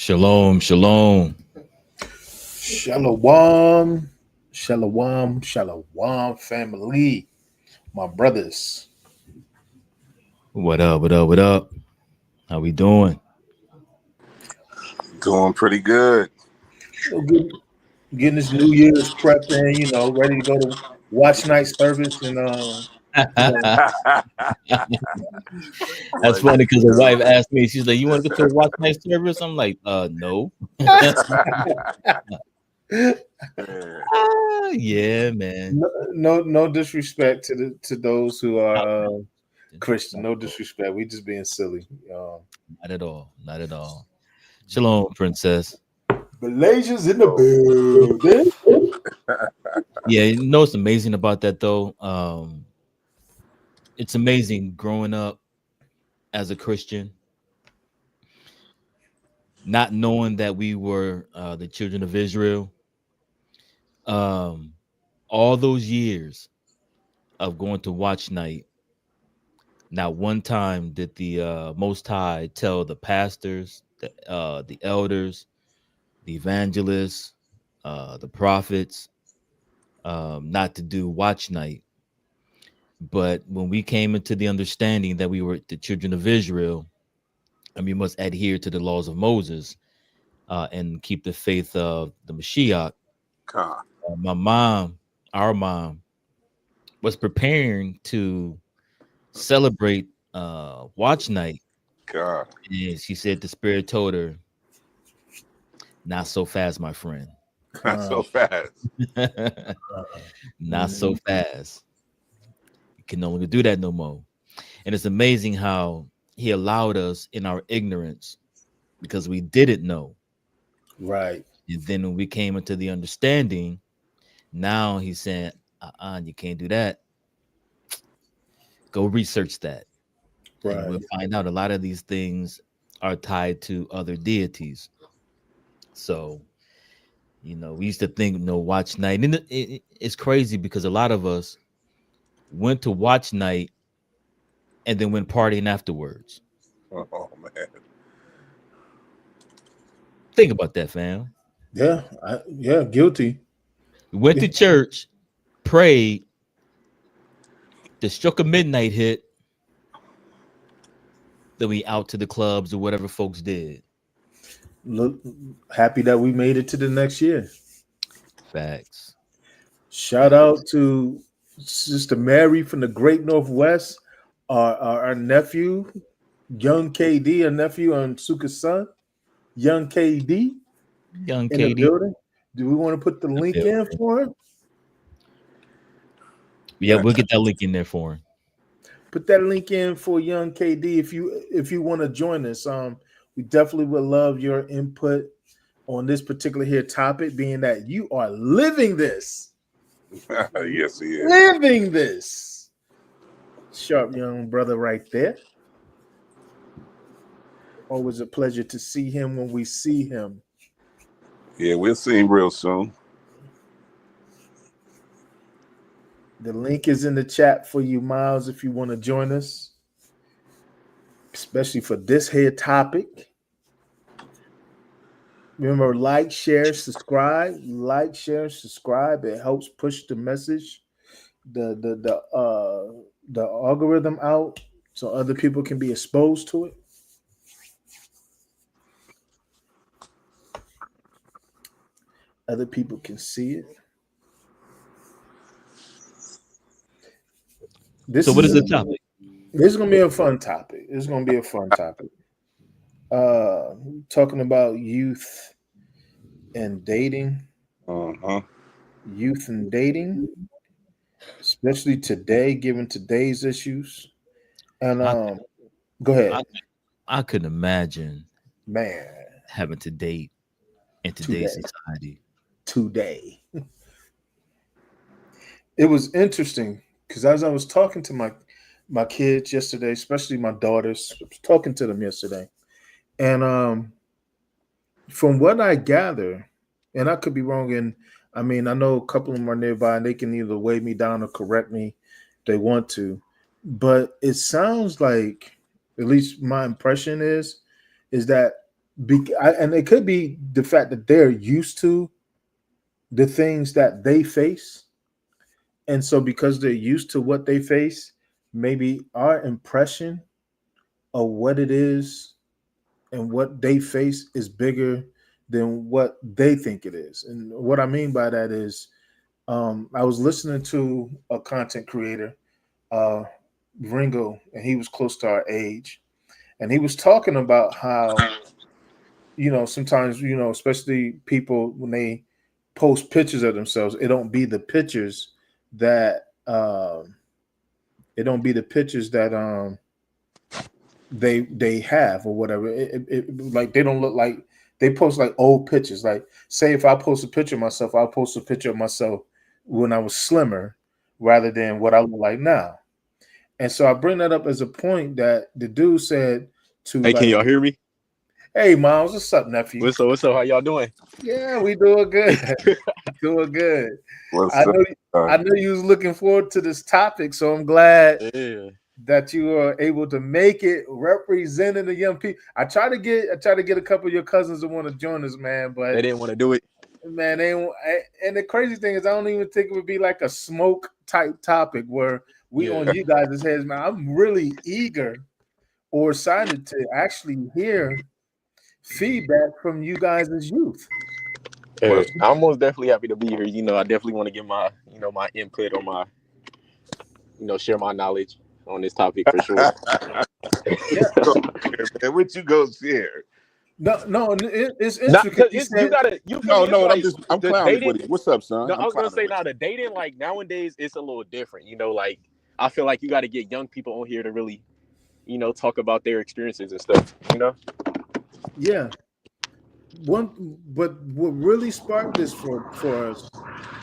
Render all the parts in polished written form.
Shalom, shalom. Shalom, shalom, family, my brothers. What up, what up, what up? How we doing? Doing pretty good. Getting this New Year's prep in, ready to go to watch night service and That's funny because the wife asked me, she's like, "You want to go to a watch night service?" I'm like, no. Yeah, man. no disrespect to those who are Christian. No disrespect. We just being silly. Not at all. Not at all. Shalom, princess. Malaysia's in the building. Yeah, you know what's amazing about that though? It's amazing growing up as a Christian, not knowing that we were the children of Israel. All those years of going to watch night, not one time did the Most High tell the pastors, the elders, the evangelists, the prophets, not to do watch night. But when we came into the understanding that we were the children of Israel and we must adhere to the laws of Moses and keep the faith of the Mashiach, my mom, our mom, was preparing to celebrate watch night. God. And she said the spirit told her, not so fast, my friend. Not so fast. Not so fast. You can no longer do that no more. And it's amazing how he allowed us in our ignorance because we didn't know. Right. And then when we came into the understanding, now he's saying, you can't do that. Go research that. Right. And we'll find out a lot of these things are tied to other deities. So, we used to think, watch night. And it's crazy because a lot of us went to watch night and then went partying afterwards. Oh, man. Think about that, fam. Yeah. Guilty. We went to church, prayed, the stroke of midnight hit, then we out to the clubs or whatever folks did. Look, happy that we made it to the next year. Facts. Shout out to Sister Mary from the Great Northwest, our nephew, young KD, a nephew on Suka's son, young KD, Young in the KD. building. Do we want to put the link in for him? Yeah, we'll get that link in there for him. Put that link in for young KD if you want to join us. We definitely would love your input on this particular here topic, being that you are living this. Yes, he is. Living this. Sharp young brother right there. Always a pleasure to see him when we see him. Yeah, we'll see him real soon. The link is in the chat for you, Miles, if you want to join us, especially for this here topic. Remember, like, share, subscribe. Like, share, subscribe. It helps push the message, the algorithm out, so other people can be exposed to it. Other people can see it. So what is the topic? This is gonna be a fun topic. Talking about youth and dating. Youth and dating, especially today, given today's issues. And go ahead. I couldn't imagine, man, having to date in today's society. Today. It was interesting because as I was talking to my kids yesterday, especially my daughters, I was talking to them yesterday, and from what I gather, and I could be wrong, and I mean I know a couple of them are nearby, and they can either weigh me down or correct me if they want to, but it sounds like, at least my impression is that And it could be the fact that they're used to the things that they face. And so because they're used to what they face, maybe our impression of what it is and what they face is bigger than what they think it is. And what I mean by that is I was listening to a content creator, Ringo, and he was close to our age. And he was talking about how, sometimes, especially people when they post pictures of themselves, it don't be the pictures that they have or whatever. Like they don't look like, they post like old pictures. Like say if I post a picture of myself, I'll post a picture of myself when I was slimmer rather than what I look like now. And so I bring that up as a point that the dude said to, Hey, can y'all hear me? Hey, Miles, what's up, nephew? What's up? What's up? How y'all doing? Yeah, we doing good. Doing good. What's I up? know you was looking forward to this topic, so I'm glad that you are able to make it representing the young people. I try to get a couple of your cousins to want to join us, man, but they didn't want to do it. Man, and the crazy thing is, I don't even think it would be like a smoke type topic where we on you guys' heads, man. I'm really eager or excited to actually hear feedback from you guys as youth. I'm most definitely happy to be here. I definitely want to give my, my input or my, share my knowledge on this topic for sure. Man, what you go share? No, it's interesting. I'm clowning with it. What's up, son? No, I was gonna say now the dating, like nowadays, it's a little different. Like I feel like you got to get young people on here to really, talk about their experiences and stuff. Yeah. But what really sparked this for us,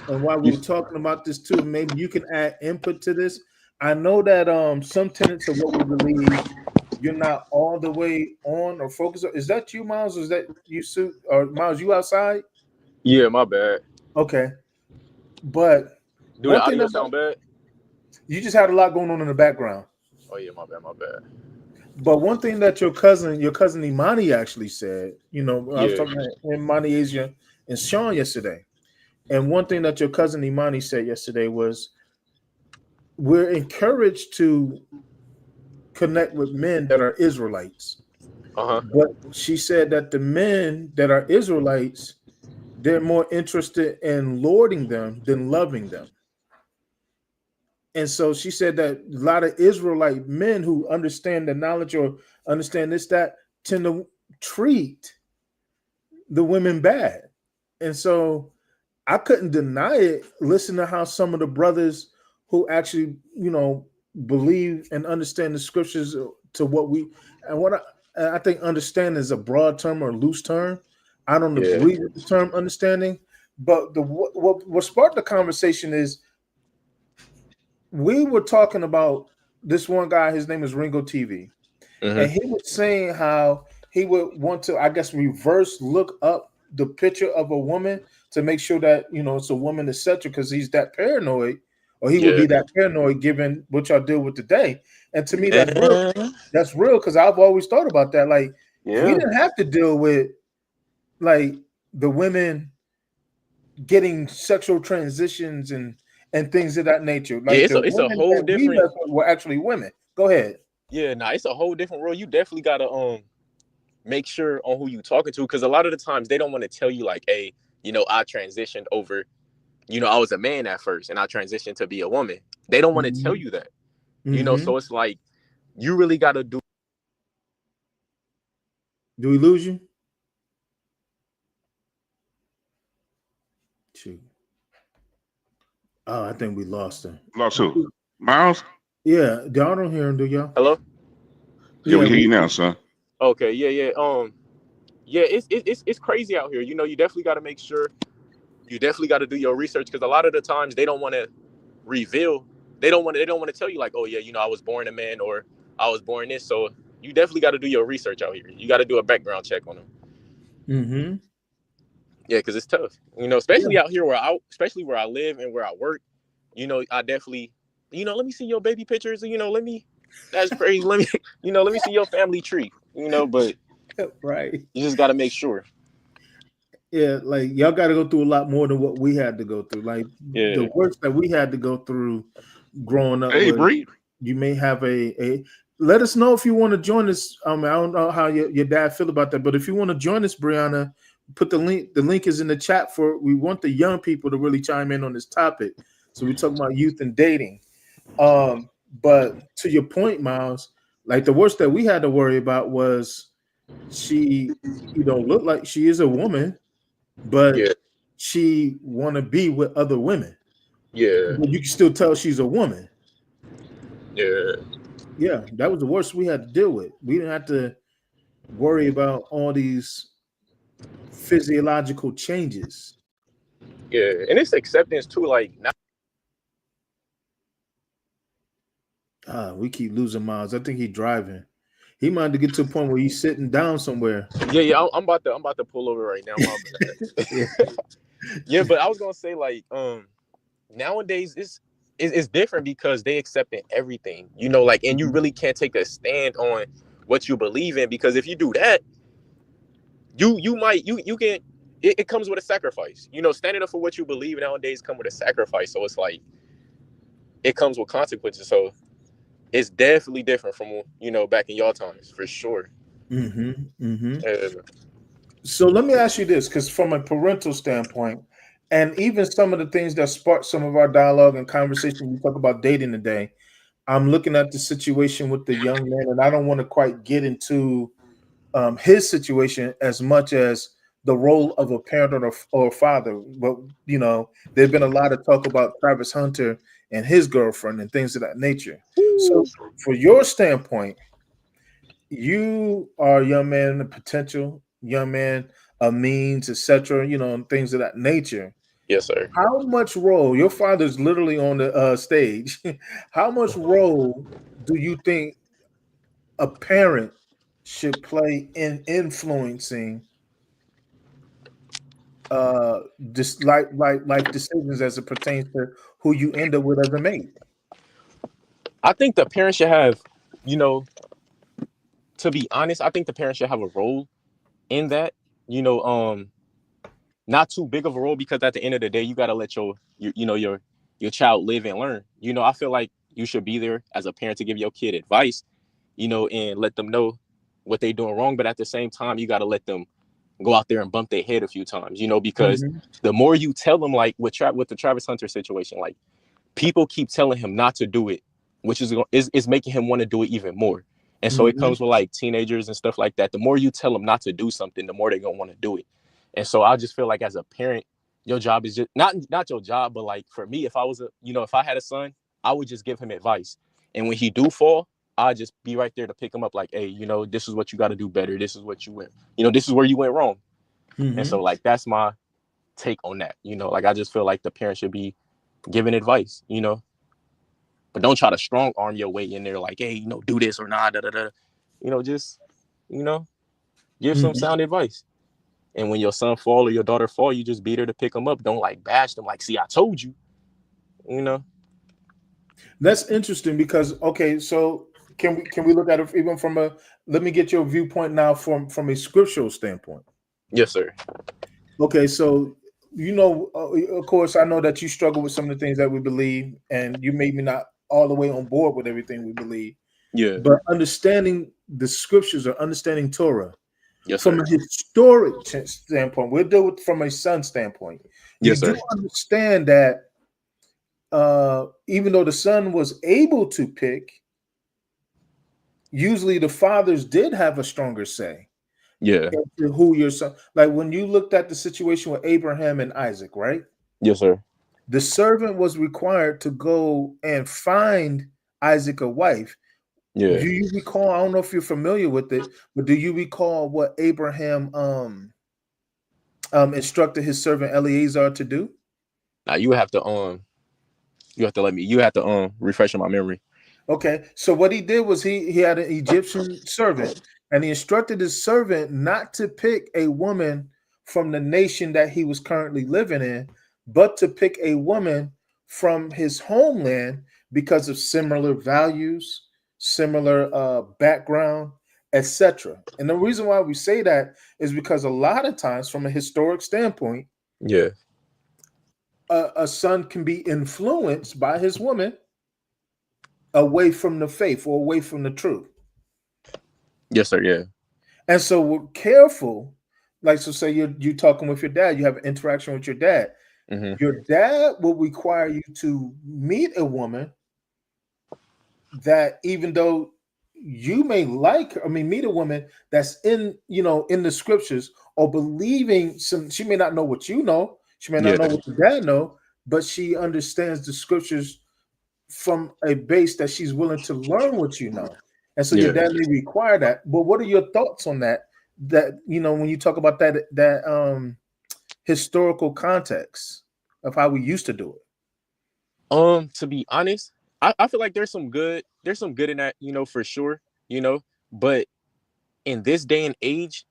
and why we were talking about this too, maybe you can add input to this. I know that some tenets of what we believe, you're not all the way on or focused on. Is that you, Miles? Or is that you, Sue? Or Miles, you outside? Yeah, my bad. Okay. But do the audio sound bad? You just had a lot going on in the background. Oh yeah, my bad. But one thing that your cousin Imani actually said, I was talking to Imani Asia and Sean yesterday. And one thing that your cousin Imani said yesterday was, we're encouraged to connect with men that are Israelites. But she said that the men that are Israelites, they're more interested in lording them than loving them. And so she said that a lot of Israelite men who understand the knowledge or understand this, that, tend to treat the women bad. And so I couldn't deny it. Listen to how some of the brothers who actually, believe and understand the scriptures to what we, and what I think understand is a broad term or loose term. I don't agree with the term understanding, but what sparked the conversation is, we were talking about this one guy, his name is Ringo TV, and he was saying how he would want to, I guess, reverse look up the picture of a woman to make sure that, it's a woman, etc., because he's that paranoid, or he would be that paranoid given what y'all deal with today. And to me, that's real. That's real, because I've always thought about that. Like, we didn't have to deal with, like, the women getting sexual transitions and things of that nature. Like, it's a whole different. Were actually women. Go ahead. Yeah, it's a whole different role. You definitely gotta make sure on who you talking to, because a lot of the times they don't want to tell you like, hey, I transitioned over. I was a man at first and I transitioned to be a woman. They don't want to tell you that. So it's like you really got to do. Do we lose you? Shoot. Oh, I think we lost him. Lost who? Miles? Yeah, y'all don't hear him, do y'all? Hello? Yeah, we hear you now, son. Okay, yeah. It's crazy out here. You definitely got to make sure. You definitely got to do your research, because a lot of the times they don't want to reveal. They don't want to tell you like, oh yeah, I was born a man or I was born this. So you definitely got to do your research out here. You got to do a background check on them. Yeah, because it's tough. Especially out here where I live and where I work. I definitely, let me see your baby pictures. That's crazy. Let me see your family tree. But Right. You just got to make sure. Yeah, like y'all got to go through a lot more than what we had to go through. Like the worst that we had to go through growing up Hey, was Bree. you may have a. Let us know if you want to join us. I don't know how your dad feel about that, but if you want to join us, Brianna, put the link. The link is in the chat for. We want the young people to really chime in on this topic. So we're talking about youth and dating. But to your point, Miles, like the worst that we had to worry about was she, look like she is a woman, but she want to be with other women. Yeah. But you can still tell she's a woman. Yeah. Yeah, that was the worst we had to deal with. We didn't have to worry about all these physiological changes. Yeah, and it's acceptance too. Like, We keep losing Miles. I think he's driving. He might have to get to a point where he's sitting down somewhere. Yeah. I'm about to pull over right now. Yeah, but I was gonna say like, nowadays it's different because they accepting everything, like, and you really can't take a stand on what you believe in, because if you do that, it comes with a sacrifice. Standing up for what you believe nowadays come with a sacrifice. So it's like it comes with consequences. So it's definitely different from back in y'all times, for sure. So let me ask you this, because from a parental standpoint, and even some of the things that sparked some of our dialogue and conversation, we talk about dating today. I'm looking at the situation with the young man, and I don't want to quite get into his situation as much as the role of a parent or a father. But there's been a lot of talk about Travis Hunter and his girlfriend and things of that nature. So, for your standpoint, you are a young man, a potential young man, a means, etc. And things of that nature. Yes, sir. How much role? Your father's literally on the stage. How much role do you think a parent should play in influencing just life decisions as it pertains to who you end up with as a mate? I think the parents should have, to be honest, I think the parents should have a role in that. Not too big of a role, because at the end of the day, you got to let your child live and learn. I feel like you should be there as a parent to give your kid advice, and let them know what they're doing wrong. But at the same time, you got to let them go out there and bump their head a few times, because the more you tell them, like with the Travis Hunter situation, like people keep telling him not to do it, which is making him want to do it even more. And so it comes with like teenagers and stuff like that. The more you tell them not to do something, the more they're going to want to do it. And so I just feel like as a parent, your job is just not your job, but like for me, if I was if I had a son, I would just give him advice. And when he do fall, I'd just be right there to pick him up, like, hey, this is what you got to do better. This is what you went, this is where you went wrong. And so like, that's my take on that. Like, I just feel like the parent should be giving advice, but don't try to strong arm your way in there. Like, hey, do this or not, just, give some sound advice. And when your son fall or your daughter fall, you just be there to pick them up. Don't like bash them. Like, see, I told you. That's interesting because so can we look at it even from let me get your viewpoint now from a scriptural standpoint. Yes, sir. Okay, so of course, I know that you struggle with some of the things that we believe, and you may be not all the way on board with everything we believe. Yeah. But understanding the scriptures or understanding Torah. Yes, from sir. a historic standpoint, we'll deal with from a son standpoint. Yes, you do understand that even though the son was able to pick, usually the fathers did have a stronger say. Yeah. Into who your son, like when you looked at the situation with Abraham and Isaac, right? Yes, sir. The servant was required to go and find Isaac a wife. Yeah. Do you recall? I don't know if you're familiar with it, but do you recall what Abraham instructed his servant Eliezer to do? Now you have to refresh my memory. Okay, so what he did was he had an Egyptian servant, and he instructed his servant not to pick a woman from the nation that he was currently living in, but to pick a woman from his homeland because of similar values, similar background, etc. And the reason why we say that is because a lot of times, from a historic standpoint, Yeah. A son can be influenced by his woman away from the faith or away from the truth. Yes, sir. Yeah. And so we're careful. Like, so say you're talking with your dad, you have an interaction with your dad. Mm-hmm. Your dad will require you to meet a woman that, even though you may like her, meet a woman that's in the scriptures, or believing she may not know what you know, she may not know what your dad know, but she understands the scriptures from a base that she's willing to learn what you know. And so your dad may require that. But what are your thoughts on that? That, when you talk about that historical context of how we used to do it? To be honest, I feel like there's some good in that, for sure, but in this day and age,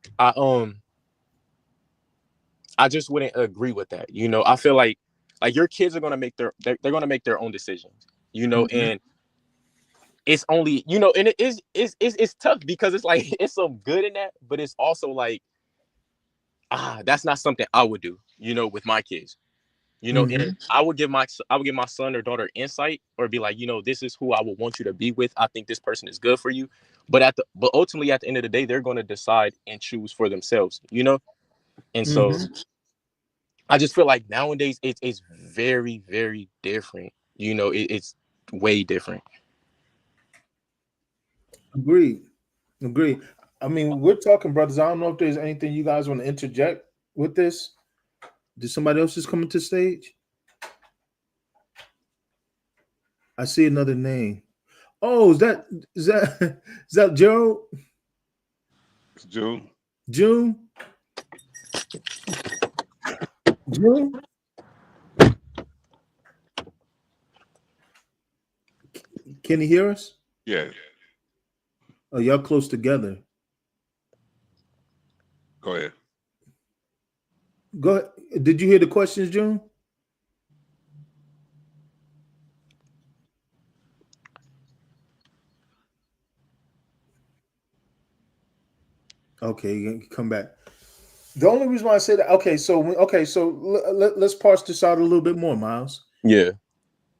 I just wouldn't agree with that. I feel like your kids are gonna make they're gonna make their own decisions, and it's only, and it's tough because it's like it's some good in that, but it's also like, that's not something I would do, with my kids. And I would give my son or daughter insight, or be like, this is who I would want you to be with. I think this person is good for you. But ultimately at the end of the day, they're going to decide and choose for themselves, And so I just feel like nowadays it's very, very different. It's way different. Agreed. We're talking, brothers. I don't know if there's anything you guys want to interject with this. Did somebody else just come into the stage? I see another name. Oh, is that Gerald? June. June? Can you hear us? Yeah. Oh, y'all close together. Go ahead. Go ahead. Did you hear the questions, June? Okay, you can come back. The only reason why I say that, let's parse this out a little bit more, Miles. Yeah.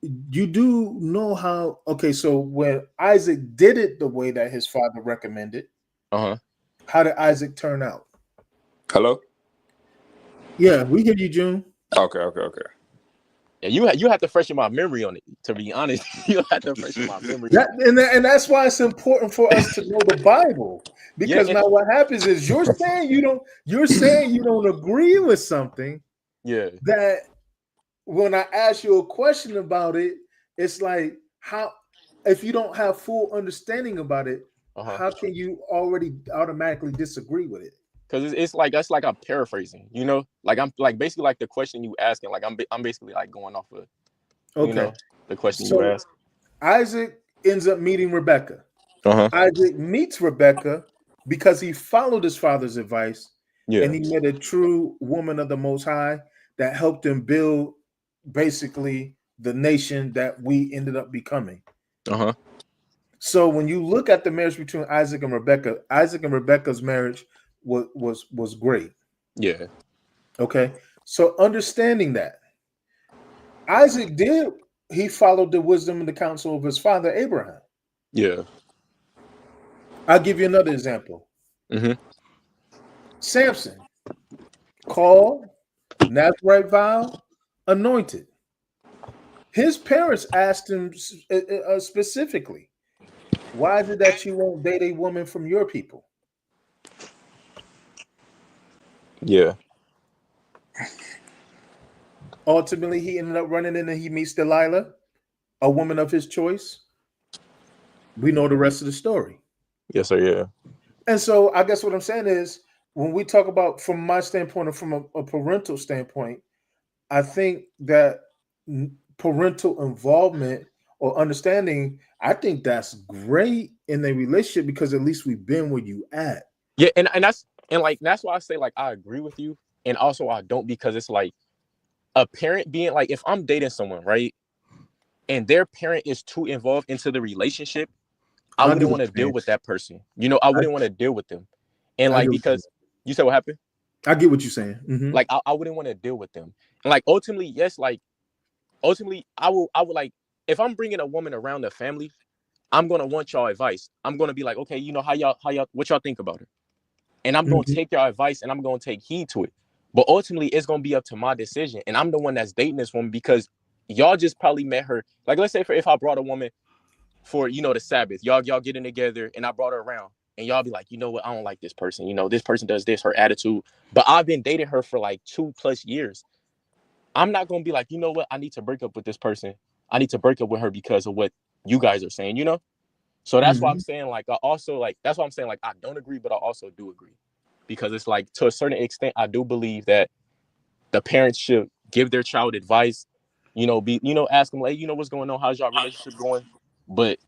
You do know how? Okay, so when Isaac did it the way that his father recommended, how did Isaac turn out? Hello? Yeah, we hear you, June. Okay. Yeah, you have to freshen my memory on it. To be honest, you have to freshen my memory. And that's why it's important for us to know the Bible, because now what happens is you're saying you don't agree with something. Yeah. That when I ask you a question about it, it's like, how, if you don't have full understanding about it, how can you already automatically disagree with it? Because it's like, that's like I'm paraphrasing, like I'm like basically like the question you asking, like I'm basically like going off of, the question you asked. Isaac ends up meeting Rebecca. Isaac meets Rebecca because he followed his father's advice, and he met a true woman of the Most High that helped him build basically the nation that we ended up becoming. So when you look at the marriage between Isaac and Rebecca's marriage was great. Yeah. Okay. So understanding that Isaac he followed the wisdom and the counsel of his father Abraham. Yeah. I'll give you another example. Samson, called, Nazarite vow, anointed. His parents asked him specifically, why is it that you won't date a woman from your people? Yeah. Ultimately, he ended up running in and he meets Delilah, a woman of his choice. We know the rest of the story. Yes, sir. Yeah. And so I guess what I'm saying is, when we talk about, from my standpoint or from a parental standpoint, I think that parental involvement or understanding, I think that's great in a relationship, because at least we've been where you at. Yeah, and that's why I say, like, I agree with you, and also I don't, because it's like a parent being like, if I'm dating someone, right, and their parent is too involved into the relationship, I wouldn't want to deal with that person. You know, I wouldn't want to deal with them. And like, because you said what happened? I get what you're saying. Mm-hmm. Like, I wouldn't want to deal with them. And like, ultimately, yes, like, ultimately, I would like, if I'm bringing a woman around the family, I'm going to want y'all advice. I'm going to be like, okay, you know, what y'all think about her? And I'm going to take your advice and I'm going to take heed to it. But ultimately, it's going to be up to my decision. And I'm the one that's dating this woman because y'all just probably met her. Like, let's say if I brought a woman for, you know, the Sabbath, y'all getting together and I brought her around and y'all be like, you know what? I don't like this person. You know, this person does this, her attitude. But I've been dating her for like 2+ years. I'm not going to be like, you know what? I need to break up with this person. I need to break up with her because of what you guys are saying, you know? So that's why I'm saying, like, I also, like, that's why I'm saying, like, I don't agree, but I also do agree. Because it's like, to a certain extent, I do believe that the parents should give their child advice, you know, ask them, like, you know, what's going on? How's your relationship going? But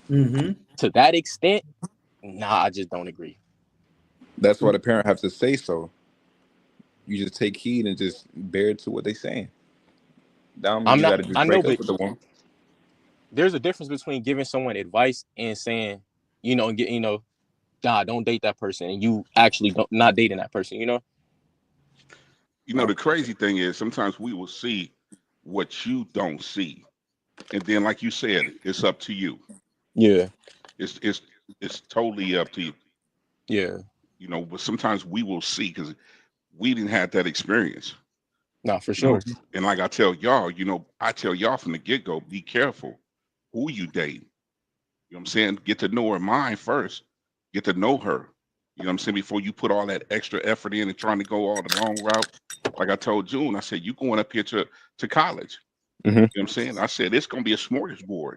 to that extent, nah, I just don't agree. That's why the parent have to say so. You just take heed and just bear to what they're saying. You got to just break up with the woman. There's a difference between giving someone advice and saying, you know, God, don't date that person, and you actually not dating that person, you know? You know, the crazy thing is sometimes we will see what you don't see. And then, like you said, it's up to you. Yeah. It's totally up to you. Yeah. You know, but sometimes we will see because we didn't have that experience. No, for sure. And like I tell y'all, you know, I tell y'all from the get-go, be careful who you date. You know what I'm saying? Get to know her mind first. Get to know her. You know what I'm saying? Before you put all that extra effort in and trying to go all the long route. Like I told June, I said, you going up here to college. You know what I'm saying? I said, it's going to be a smorgasbord. You know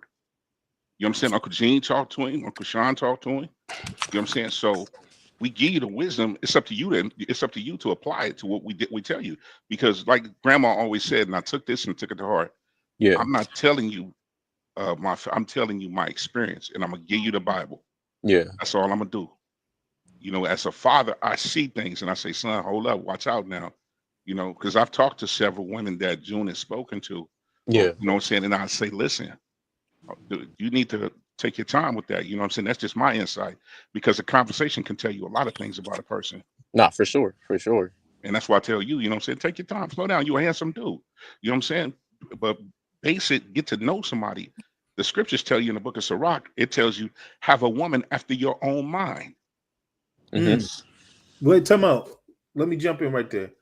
what I'm saying? Uncle Gene talked to him. Uncle Sean talked to him. You know what I'm saying? So we give you the wisdom. It's up to you then. It's up to you to apply it to what we tell you. Because like Grandma always said, and I took this and took it to heart. Yeah. I'm not telling you I'm telling you my experience, and I'm gonna give you the Bible. Yeah. That's all I'm gonna do. You know, as a father, I see things and I say, son, hold up, watch out now. You know, because I've talked to several women that June has spoken to. Yeah. You know what I'm saying? And I say, listen, you need to take your time with that. You know what I'm saying? That's just my insight, because a conversation can tell you a lot of things about a person. Nah, for sure. For sure. And that's why I tell you, you know what I'm saying? Take your time, slow down. You're a handsome dude. You know what I'm saying? But base it, get to know somebody. The scriptures tell you in the book of Sirach, it tells you, have a woman after your own mind. Wait, time out. Let me jump in right there.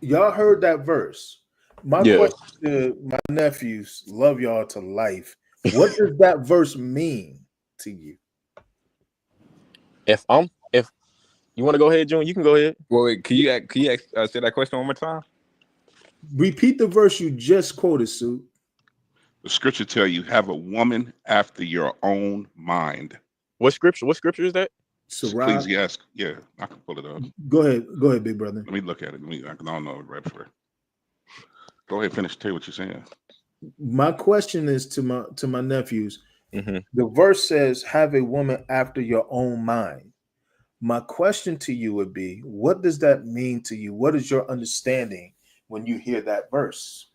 Y'all heard that verse. My question to my nephews, love y'all to life. What does that verse mean to you? If you want to go ahead, June, you can go ahead. Well, wait, can you say that question one more time? Repeat the verse you just quoted, Sue. The scripture tell you, have a woman after your own mind. What scripture? What scripture is that? Ecclesiastes. Yeah, I can pull it up. Go ahead, big brother. Let me look at it. I don't know right for. Go ahead, finish. Tell you what you're saying. My question is to my nephews. The verse says, have a woman after your own mind. My question to you would be, what does that mean to you? What is your understanding when you hear that verse?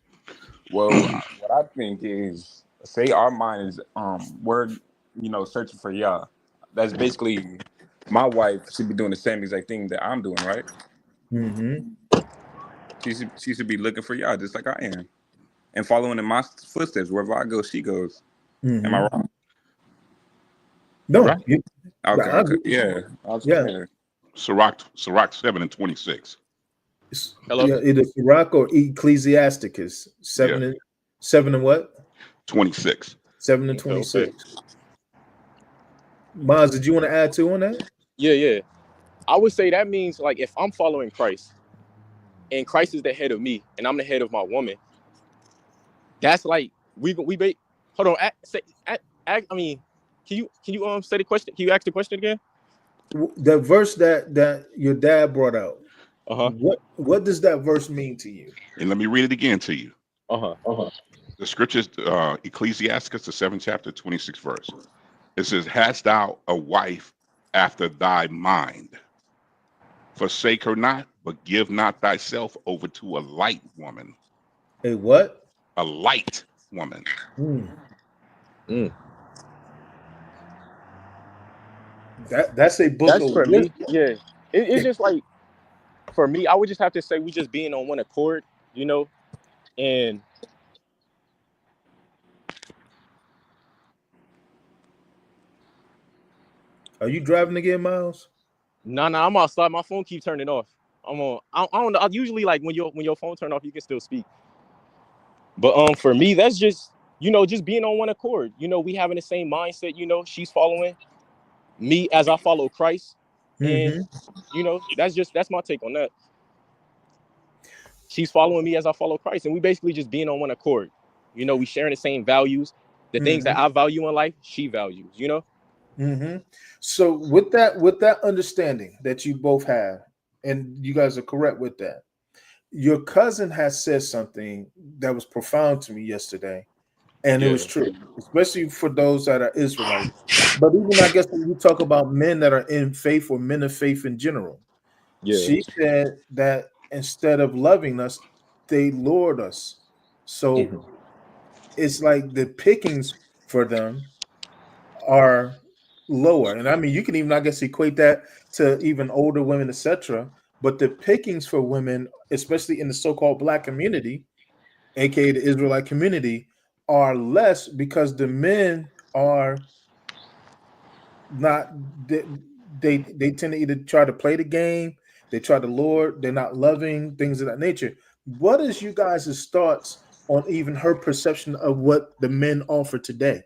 Well, what I think is, say our mind is we're searching for Yah. That's basically my wife should be doing the same exact thing that I'm doing, right? She should be looking for Yah just like I am, and following in my footsteps. Wherever I go, she goes. Am I wrong? No. Right. Okay. Yeah. Sirach 7:26. Hello? Yeah, either Sirach or Ecclesiasticus 7 and what? 26. 7 and 26. Maz, did you want to add to on that? Yeah. I would say that means, like, if I'm following Christ and Christ is the head of me and I'm the head of my woman, that's like hold on. I mean, can you say the question? Can you ask the question again? The verse that your dad brought out. What does that verse mean to you? And let me read it again to you. The scriptures, Ecclesiasticus, the 7th chapter, 26th verse. It says, hast thou a wife after thy mind? Forsake her not, but give not thyself over to a light woman. A what? A light woman. That's a book That's of for me. wisdom. Yeah, it's just like for me. I would just have to say we just being on one accord, you know, and Are you driving again, Miles? nah, I'm outside. My phone keeps turning off. I'm on. I don't know. I usually like when your phone turn off, you can still speak. But for me, that's just just being on one accord. You know, we having the same mindset. You know, she's following me as I follow Christ, and that's my take on that. She's following me as I follow Christ, and we basically just being on one accord. You know, we sharing the same values. The things that I value in life, she values. You know. So with that understanding that you both have, and you guys are correct with that, your cousin has said something that was profound to me yesterday, and it was true, especially for those that are Israelites. But even I guess when you talk about men that are in faith or men of faith in general, she said that instead of loving us, they lured us. So it's like the pickings for them are lower. And I mean, you can even, I guess, equate that to even older women, etc. But the pickings for women, especially in the so-called Black community, aka the Israelite community, are less because the men are not. They tend to either try to play the game, they try to lure, they're not loving, things of that nature. What is you guys' thoughts on even her perception of what the men offer today?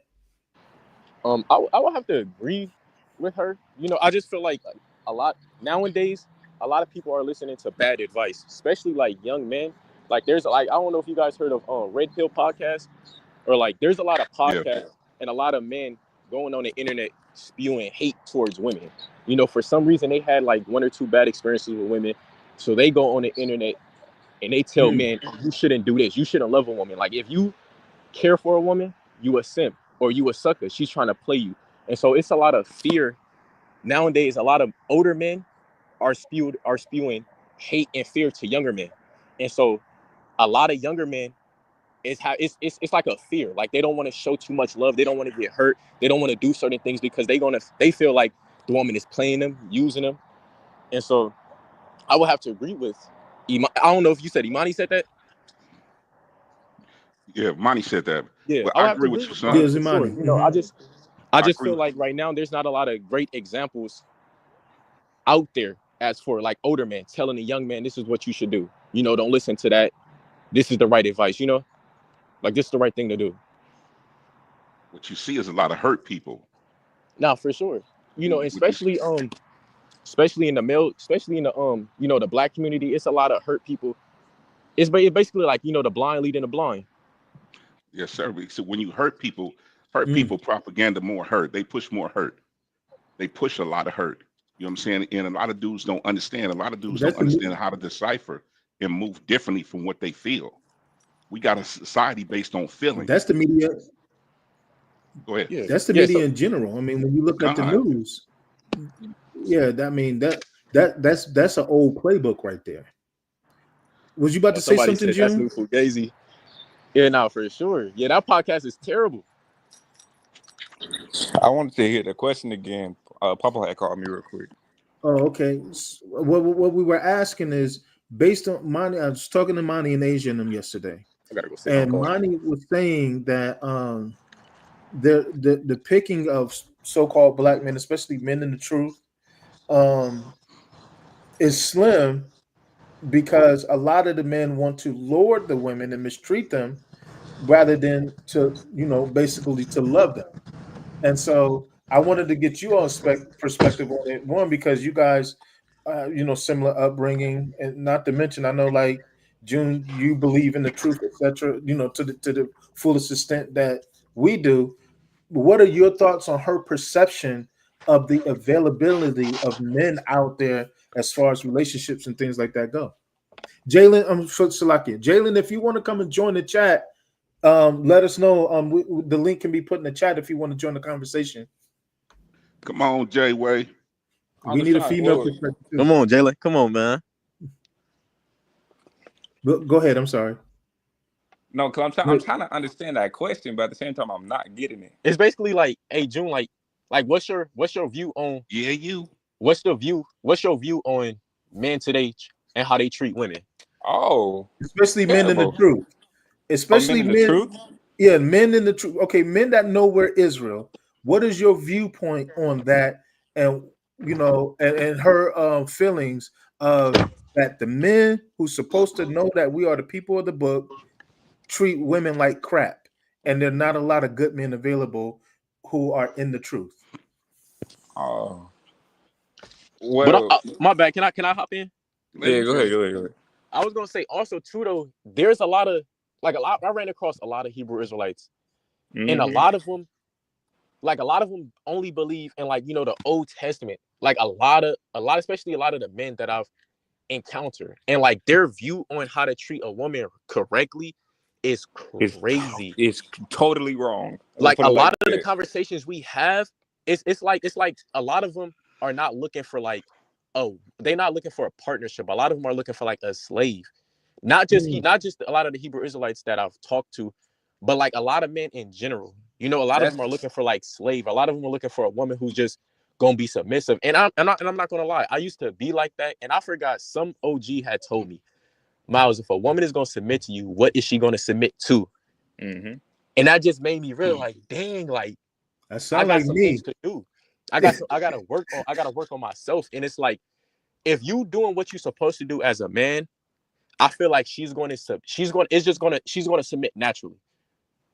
I would have to agree with her. You know, I just feel like a lot nowadays, a lot of people are listening to bad advice, especially like young men. Like there's like I don't know if you guys heard of Red Pill podcast, or like there's a lot of podcasts and a lot of men going on the internet spewing hate towards women. You know, for some reason they had like one or two bad experiences with women, so they go on the internet and they tell men, you shouldn't do this, you shouldn't love a woman. Like if you care for a woman, you a simp or you a sucker. She's trying to play you. And so it's a lot of fear. Nowadays, a lot of older men are spewing hate and fear to younger men. And so a lot of younger men it's like a fear. Like they don't want to show too much love. They don't want to get hurt. They don't want to do certain things because they feel like the woman is playing them, using them. And so I would have to agree with I don't know if you said Imani said that. Yeah, Monty said that. Yeah, But I I have to agree with agree you, with son. Yes, Imani. sure. You know, I just agree. feel like right now there's not a lot of great examples out there as for like older men telling a young man this is what you should do. You know, don't listen to that. This is the right advice. You know, like this is the right thing to do. What you see is a lot of hurt people. Now, for sure. You know, especially in the male, especially in the the Black community, it's a lot of hurt people. It's basically like the blind leading the blind. Yes, sir. So when you hurt people propaganda more hurt. They push more hurt. They push a lot of hurt. You know what I'm saying? And a lot of dudes don't understand. A lot of dudes don't understand how to decipher and move differently from what they feel. We got a society based on feelings. That's the media. Go ahead. Yeah. That's the media in general. I mean, when you look at the news, that's an old playbook right there. Was you about to say something, June? That's new Fugazi. Yeah, now for sure. Yeah, that podcast is terrible. I wanted to hear the question again. Papa had called me real quick. Oh, okay. What we were asking is based on Monty. I was talking to Monty and Asia and them yesterday, I gotta go sit and Monty was saying that the picking of so-called Black men, especially men in the truth, is slim because a lot of the men want to lure the women and mistreat them rather than to basically to love them. And so I wanted to get you all perspective on it. One, because you guys, similar upbringing, and not to mention, I know like June, you believe in the truth, etc. To the fullest extent that we do. What are your thoughts on her perception of the availability of men out there as far as relationships and things like that go? Jalen, Salakia. Jalen, if you want to come and join the chat, let us know. The link can be put in the chat if you want to join the conversation. Come on, Jay Way. We need a female perspective. Come on, Jalen. Come on, man. Go ahead. I'm sorry. No, because I'm trying to understand that question, but at the same time, I'm not getting it. It's basically like, hey, June, like Like, what's your view on Yeah, you. what's your view on men today and how they treat women? Oh, Especially men in the terrible. truth. Oh, Especially men in the men. truth. Yeah, men in the truth. Okay, men that know we're Israel. What is your viewpoint on that? And and her feelings of that the men who's supposed to know that we are the people of the book treat women like crap, and there are not a lot of good men available who are in the truth. Oh, But well, my bad. Can I hop in? yeah. Go ahead. I was gonna say also too though. There's a lot of I ran across a lot of Hebrew Israelites, and a Mhm. lot of them only believe in the Old Testament. Like especially a lot of the men that I've encountered, and like their view on how to treat a woman correctly is It's crazy. it's totally wrong. Let's Like put a it like lot of the that. conversations we have, it's like a lot of them are not looking for they're not looking for a partnership. A lot of them are looking for like a slave. Not just a lot of the Hebrew Israelites that I've talked to, but like a lot of men in general. A lot of That's them are looking for like slave. A lot of them are looking for a woman who's just gonna be submissive. And I'm not gonna lie, I used to be like that, and I forgot some OG had told me, Miles, if a woman is gonna submit to you, what is she gonna submit to? mm-hmm. And that just made me realize, like, dang, like That I sounds got like some me. things to do. I gotta work on myself. And it's like, if you doing what you're supposed to do as a man, I feel like she's going to submit naturally.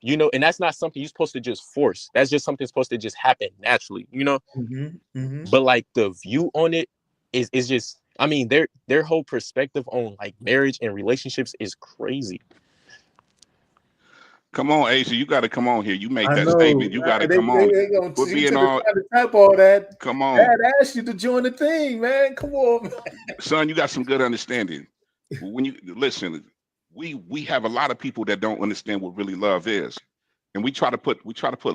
And that's not something you're supposed to just force. That's just something supposed to just happen naturally, But like the view on it is just, I mean, their whole perspective on like marriage and relationships is crazy. Come on, Asia. You got to come on here. You made I that know. statement. You got to They come on. gonna We're you being took all. the time to type all that. Come on, Dad asked you to join the thing, man. Come on, man. son. You got some good understanding. When you listen, we have a lot of people that don't understand what really love is, and we try to put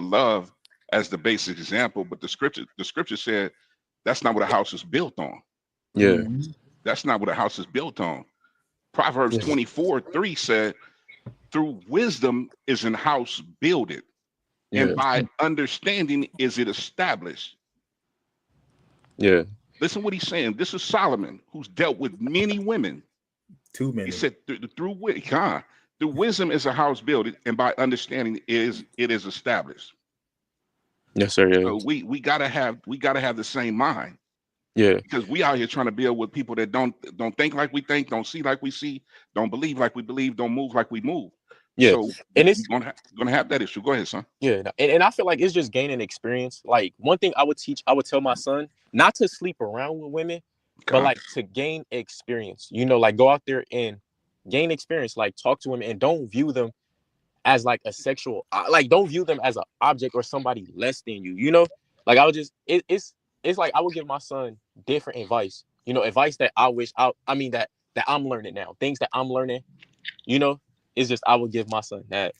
love as the basic example. But the scripture said that's not what a house is built on. Yeah. That's not what a house is built on. Proverbs Yeah. 24:3 said, through wisdom is an house builded, and by understanding is it established. Yeah. Listen what he's saying. This is Solomon, who's dealt with many women. Too many. He said, through wisdom is a house built, and by understanding it is established. Yes, sir. Yeah. So we gotta have the same mind. Yeah. Because we out here trying to build with people that don't think like we think, don't see like we see, don't believe like we believe, don't move like we move. Yeah. So And we're it's gonna have that issue. Go ahead, son. Yeah, and I feel like it's just gaining experience. Like one thing I would tell my son not to sleep around with women, but like to gain experience. Like go out there and gain experience. Like talk to women and don't view them as like a sexual. Like don't view them as an object or somebody less than you. Like I would just it's like I would give my son different advice. Advice that that I'm learning now. Things that I'm learning. It's just I would give my son that.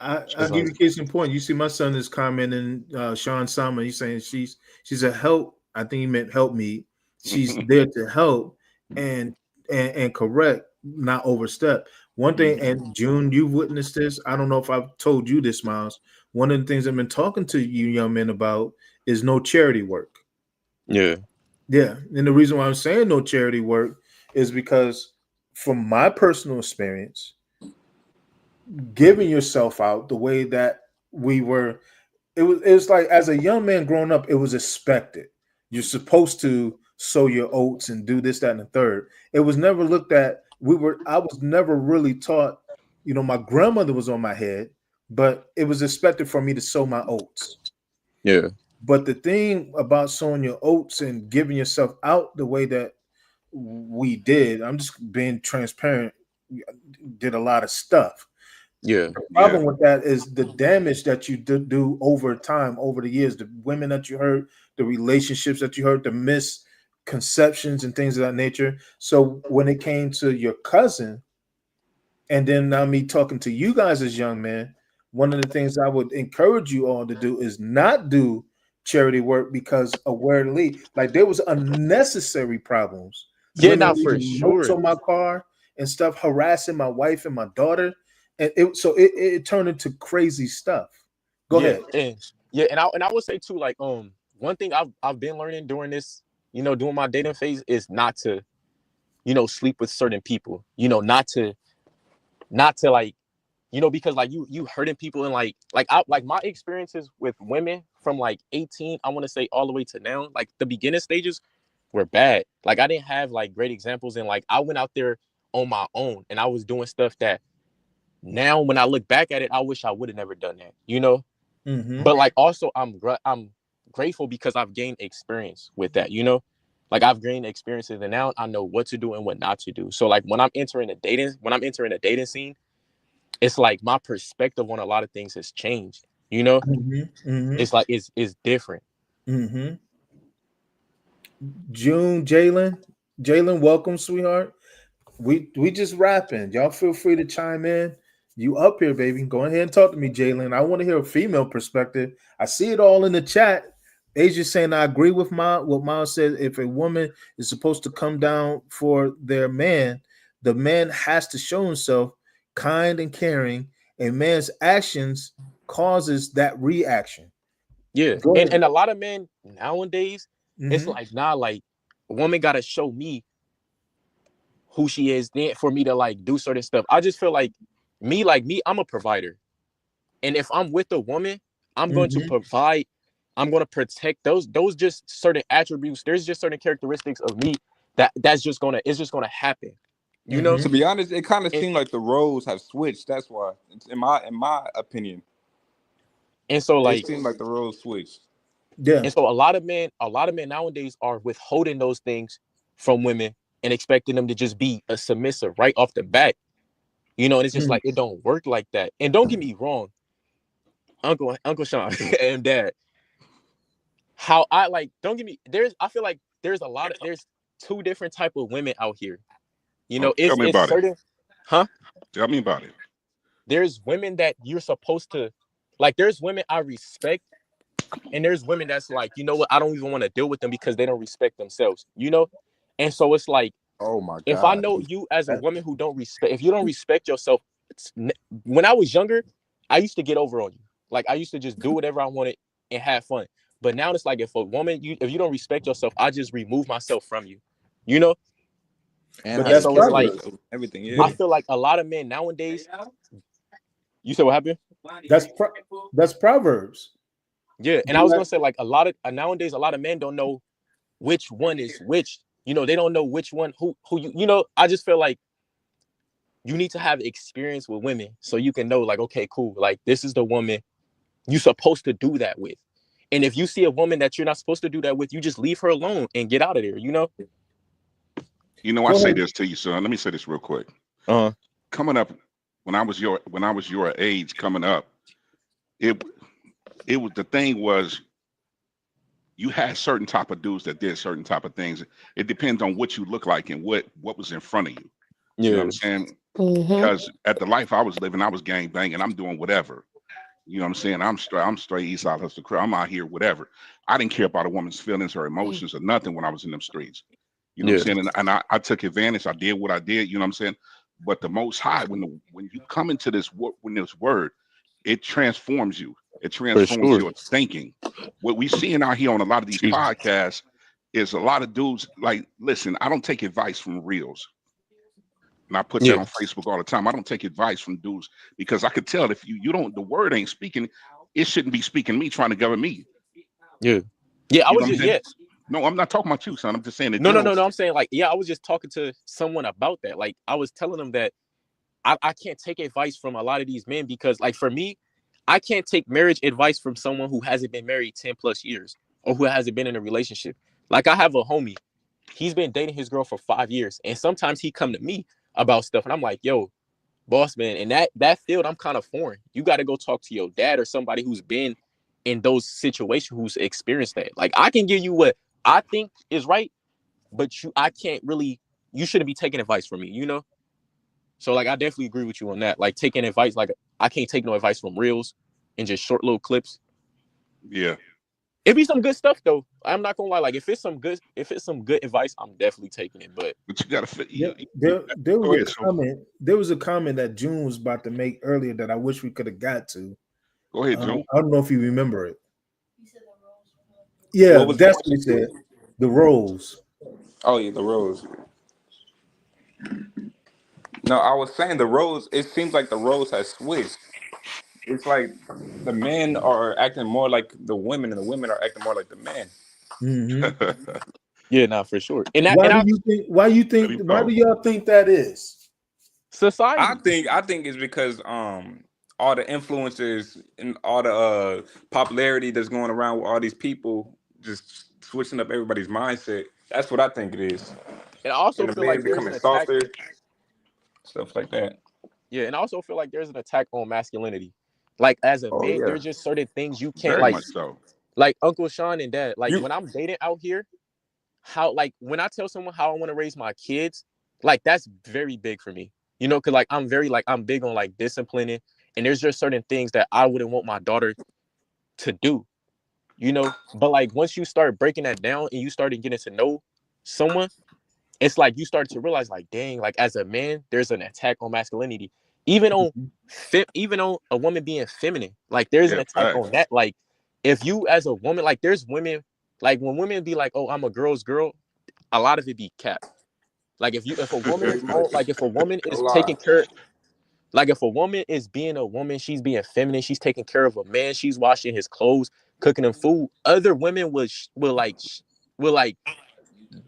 I'll give you case in point. You see, my son is commenting, Sean Sama. He's saying she's a help. I think he meant help me. She's there to help and correct, not overstep. One thing, and June, you've witnessed this. I don't know if I've told you this, Miles. One of the things I've been talking to you young men about is no charity work. Yeah. Yeah. And the reason why I'm saying no charity work is because from my personal experience, giving yourself out the way that we were, it was like as a young man growing up, it was expected. You're supposed to sow your oats and do this, that, and the third. It was never looked at. I was never really taught, my grandmother was on my head, but it was expected for me to sow my oats. Yeah. But the thing about sowing your oats and giving yourself out the way that we did, I'm just being transparent, did a lot of stuff. Yeah. The problem with that is the damage that you do over time, over the years, the women that you hurt, the relationships that you hurt, the misconceptions and things of that nature. So when it came to your cousin, and then now me talking to you guys as young men, one of the things I would encourage you all to do is not do charity work because of where to lead. Like there was unnecessary problems. Yeah, Women not for leaving notes sure. on my car and stuff, harassing my wife and my daughter. And it turned into crazy stuff. Go ahead. Yeah, and I would say too, like one thing I've been learning during this, during my dating phase is not to, sleep with certain people. Not to like, because like you hurting people, and like my experiences with women from like 18, I want to say all the way to now, like the beginning stages were bad. Like I didn't have like great examples, and like I went out there on my own and I was doing stuff that now when I look back at it, I wish I would have never done that, But like also I'm grateful because I've gained experience with that, Like I've gained experiences and now I know what to do and what not to do. So like when I'm entering a dating scene, it's like my perspective on a lot of things has changed, It's like it's different. June, Jalen, welcome, sweetheart. We just rapping. Y'all feel free to chime in. You up here, baby. Go ahead and talk to me, Jalen. I want to hear a female perspective. I see it all in the chat. Asia saying I agree with what Miles said. If a woman is supposed to come down for their man, the man has to show himself kind and caring. A man's actions causes that reaction. Yeah, and a lot of men nowadays, it's like like a woman gotta show me who she is then for me to like do certain stuff. I just feel like me, I'm a provider, and if I'm with a woman, I'm going to provide. I'm going to protect those just certain attributes. There's just certain characteristics of me it's just gonna happen. To be honest, it kind of seemed like the roles have switched. That's why, in my opinion. And so like it seemed like the roles switched. Yeah. And so a lot of men nowadays are withholding those things from women and expecting them to just be a submissive right off the bat. And it's just like it don't work like that. And don't get me wrong, Uncle Sean and Dad. How I like, don't get me I feel like there's two different type of women out here. Tell me about certain, it. Huh? Tell me about it. There's women that you're supposed to like. There's women I respect, and there's women that's like, you know what? I don't even want to deal with them because they don't respect themselves. And so it's like, oh my God, if I know you as a woman who if you don't respect yourself, when I was younger, I used to get over on you. Like I used to just do whatever I wanted and have fun. But now it's like if a woman, if you don't respect yourself, I just remove myself from you. And that's so it's like everything. Yeah. I feel like a lot of men nowadays. You said what happened? That's Proverbs. Yeah, and I was gonna say like nowadays a lot of men don't know which one is which. They don't know which one who you. I just feel like you need to have experience with women so you can know like, okay, cool, like this is the woman you're supposed to do that with. And if you see a woman that you're not supposed to do that with, you just leave her alone and get out of there. I say this to you, son. Let me say this real quick. Coming up, when I was your age, coming up, it was the thing was you had certain type of dudes that did certain type of things. It depends on what you look like and what was in front of you. Yeah. You know what I'm saying? Because at the life I was living, I was gang banging. I'm doing whatever. You know what I'm saying? I'm straight East Side Hustle crew. I'm out here, whatever. I didn't care about a woman's feelings or emotions or nothing when I was in them streets. You know what I'm saying? And I took advantage. I did what I did. You know what I'm saying? But the Most High, when you come into this word, it transforms you. It transforms your thinking. What we seeing out here on a lot of these podcasts is a lot of dudes like, listen, I don't take advice from reels. And I put that on Facebook all the time. I don't take advice from dudes because I could tell if you don't, the word ain't speaking, it shouldn't be speaking me, trying to govern me. Yeah. Yeah, I was just, No, I'm not talking about you, son. I'm just saying that. No. I'm saying like, I was just talking to someone about that. Like I was telling them that I can't take advice from a lot of these men because like for me, I can't take marriage advice from someone who hasn't been married 10 plus years or who hasn't been in a relationship. Like I have a homie, he's been dating his girl for 5 years. And sometimes he come to me about stuff and I'm like, yo, boss man, in that field, I'm kind of foreign. You got to go talk to your dad or somebody who's been in those situations, who's experienced that. Like I can give you what I think is right, but I can't really, you shouldn't be taking advice from me, So like I definitely agree with you on that. Like taking advice, like I can't take no advice from reels and just short little clips. Yeah. It'd be some good stuff though. I'm not gonna lie. Like if it's some good advice, I'm definitely taking it. But you gotta fit. There was a comment that June was about to make earlier that I wish we could have got to. Go ahead, June. I don't know if you remember it. Yeah, What was the that's what he question? said. The roles. Oh yeah, the roles. No, I was saying the roles. It seems like the roles has switched. It's like the men are acting more like the women, and the women are acting more like the men. Hmm. Yeah, nah, for sure. And Why do I you think? Why you Let think? him Why go. do y'all think that is? society. I think it's because all the influencers and all the popularity that's going around with all these people just switching up everybody's mindset. That's what I think it is. And I also And the feel like men there's becoming an attack. softer, stuff like that. Yeah, and I also feel like there's an attack on masculinity. Like as a Oh man, yeah. there's just certain things you can't Very much so. like Uncle Sean and Dad. Like You when I'm dating out here, how like when I tell someone how I want to raise my kids, like that's very big for me. You know, cause like I'm very like I'm big on like disciplining, and there's just certain things that I wouldn't want my daughter to do. You know, but like once you start breaking that down and you started getting to know someone, it's like you start to realize like dang, like as a man there's an attack on masculinity, even on even on a woman being feminine, like there's an Yeah, attack on facts. that. Like if you as a woman, like there's women, like when women be like, oh, I'm a girl's girl, a lot of it be cap. Like if a woman pretty is on, much like if a woman a is taking lot. care, like if a woman is being a woman, she's being feminine, she's taking care of a man, she's washing his clothes, cooking him food, other women will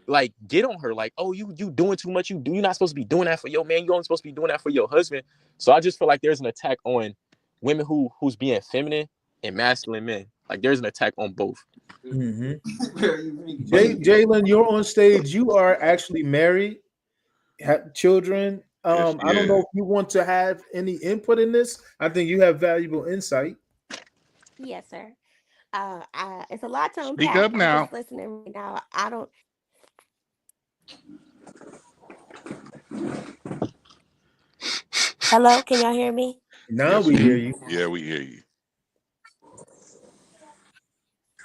like get on her like, oh, you doing too much, you're not supposed to be doing that for your man, you only supposed to be doing that for your husband. So I just feel like there's an attack on women who's being feminine and masculine men. Like there's an attack on both. Hmm. Jalen, you're on stage. You are actually married, have children. Yes, I don't know yeah. if you want to have any input in this. I think you have valuable insight. Yes, sir. It's a lot to Speak unpack. up I'm now. just listening right now. I don't. Hello, can y'all hear me? Now Yes, we hear we. you. Yeah, we hear you.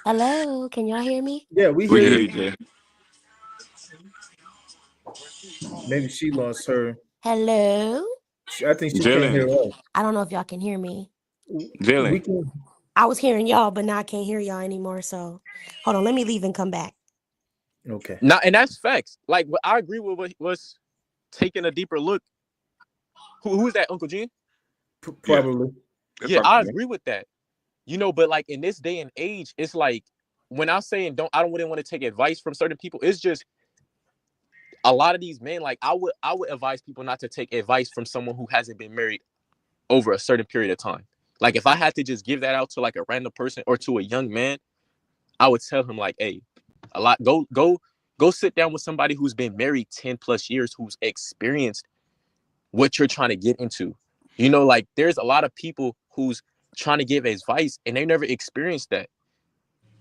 Hello, can y'all hear me? Yeah, we We hear can hear you. you, Jay. Maybe she lost her. Hello. I think she can't hear Jalen. us. I don't know if y'all can hear me. We Jalen. can. I was hearing y'all, but now I can't hear y'all anymore. So hold on, let me leave and come back. Okay. Now, and that's facts. Like I agree with what was taking a deeper look. Who's that, Uncle Gene? Yeah, Probably. it's Yeah, I okay. agree with that. You know, but like in this day and age, it's like when I'm saying I don't wouldn't want to take advice from certain people. It's just a lot of these men, like I would advise people not to take advice from someone who hasn't been married over a certain period of time. Like if I had to just give that out to like a random person or to a young man, I would tell him like, hey, a lot go sit down with somebody who's been married 10 plus years, who's experienced what you're trying to get into. You know, like there's a lot of people who's trying to give advice and they never experienced that.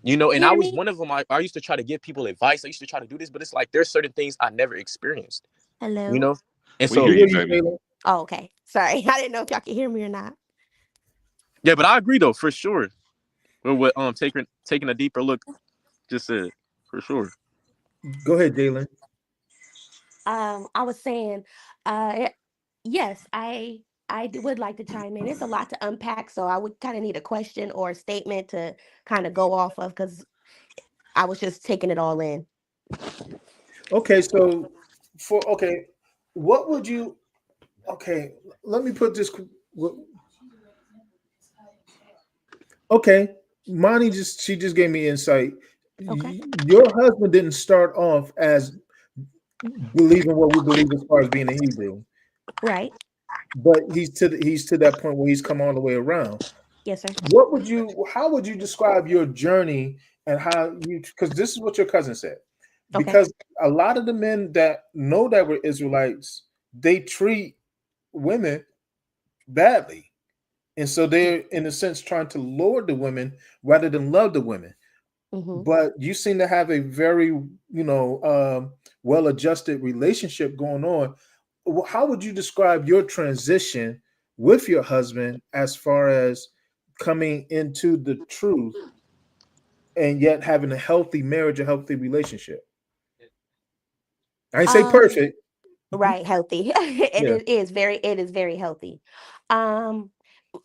You know, and I Hear was me? one of them. I used to try to give people advice. I used to try to do this, but it's like there's certain things I never experienced, you Hello. know? And We We hear so, hear you, you, baby. Jalen. Oh, okay. Sorry, I didn't know if y'all could hear me or not. yeah, but I agree though, for sure. With what taking a deeper look just said, for sure. Go ahead, Jalen. I was saying, uh, yes, would like to chime in. It's a lot to unpack, so I would kind of need a question or a statement to kind of go off of because I was just taking it all in. Okay, so what would you? Okay, let me put this. Okay, she just gave me insight. Okay. Your husband didn't start off as believing what we believe as far as being a Hebrew, Right. but he's to that point where he's come all the way around. Yes, sir. How would you describe your journey and how you, because this is what your cousin said, Okay. because a lot of the men that know that we're Israelites, they treat women badly. And so they're in a sense trying to lure the women rather than love the women. Mm-hmm. But you seem to have a very, well-adjusted relationship going on. How would you describe your transition with your husband as far as coming into the truth and yet having a healthy marriage, a healthy relationship? I ain't say Um, perfect. right, healthy. Yeah. It is very healthy. Um,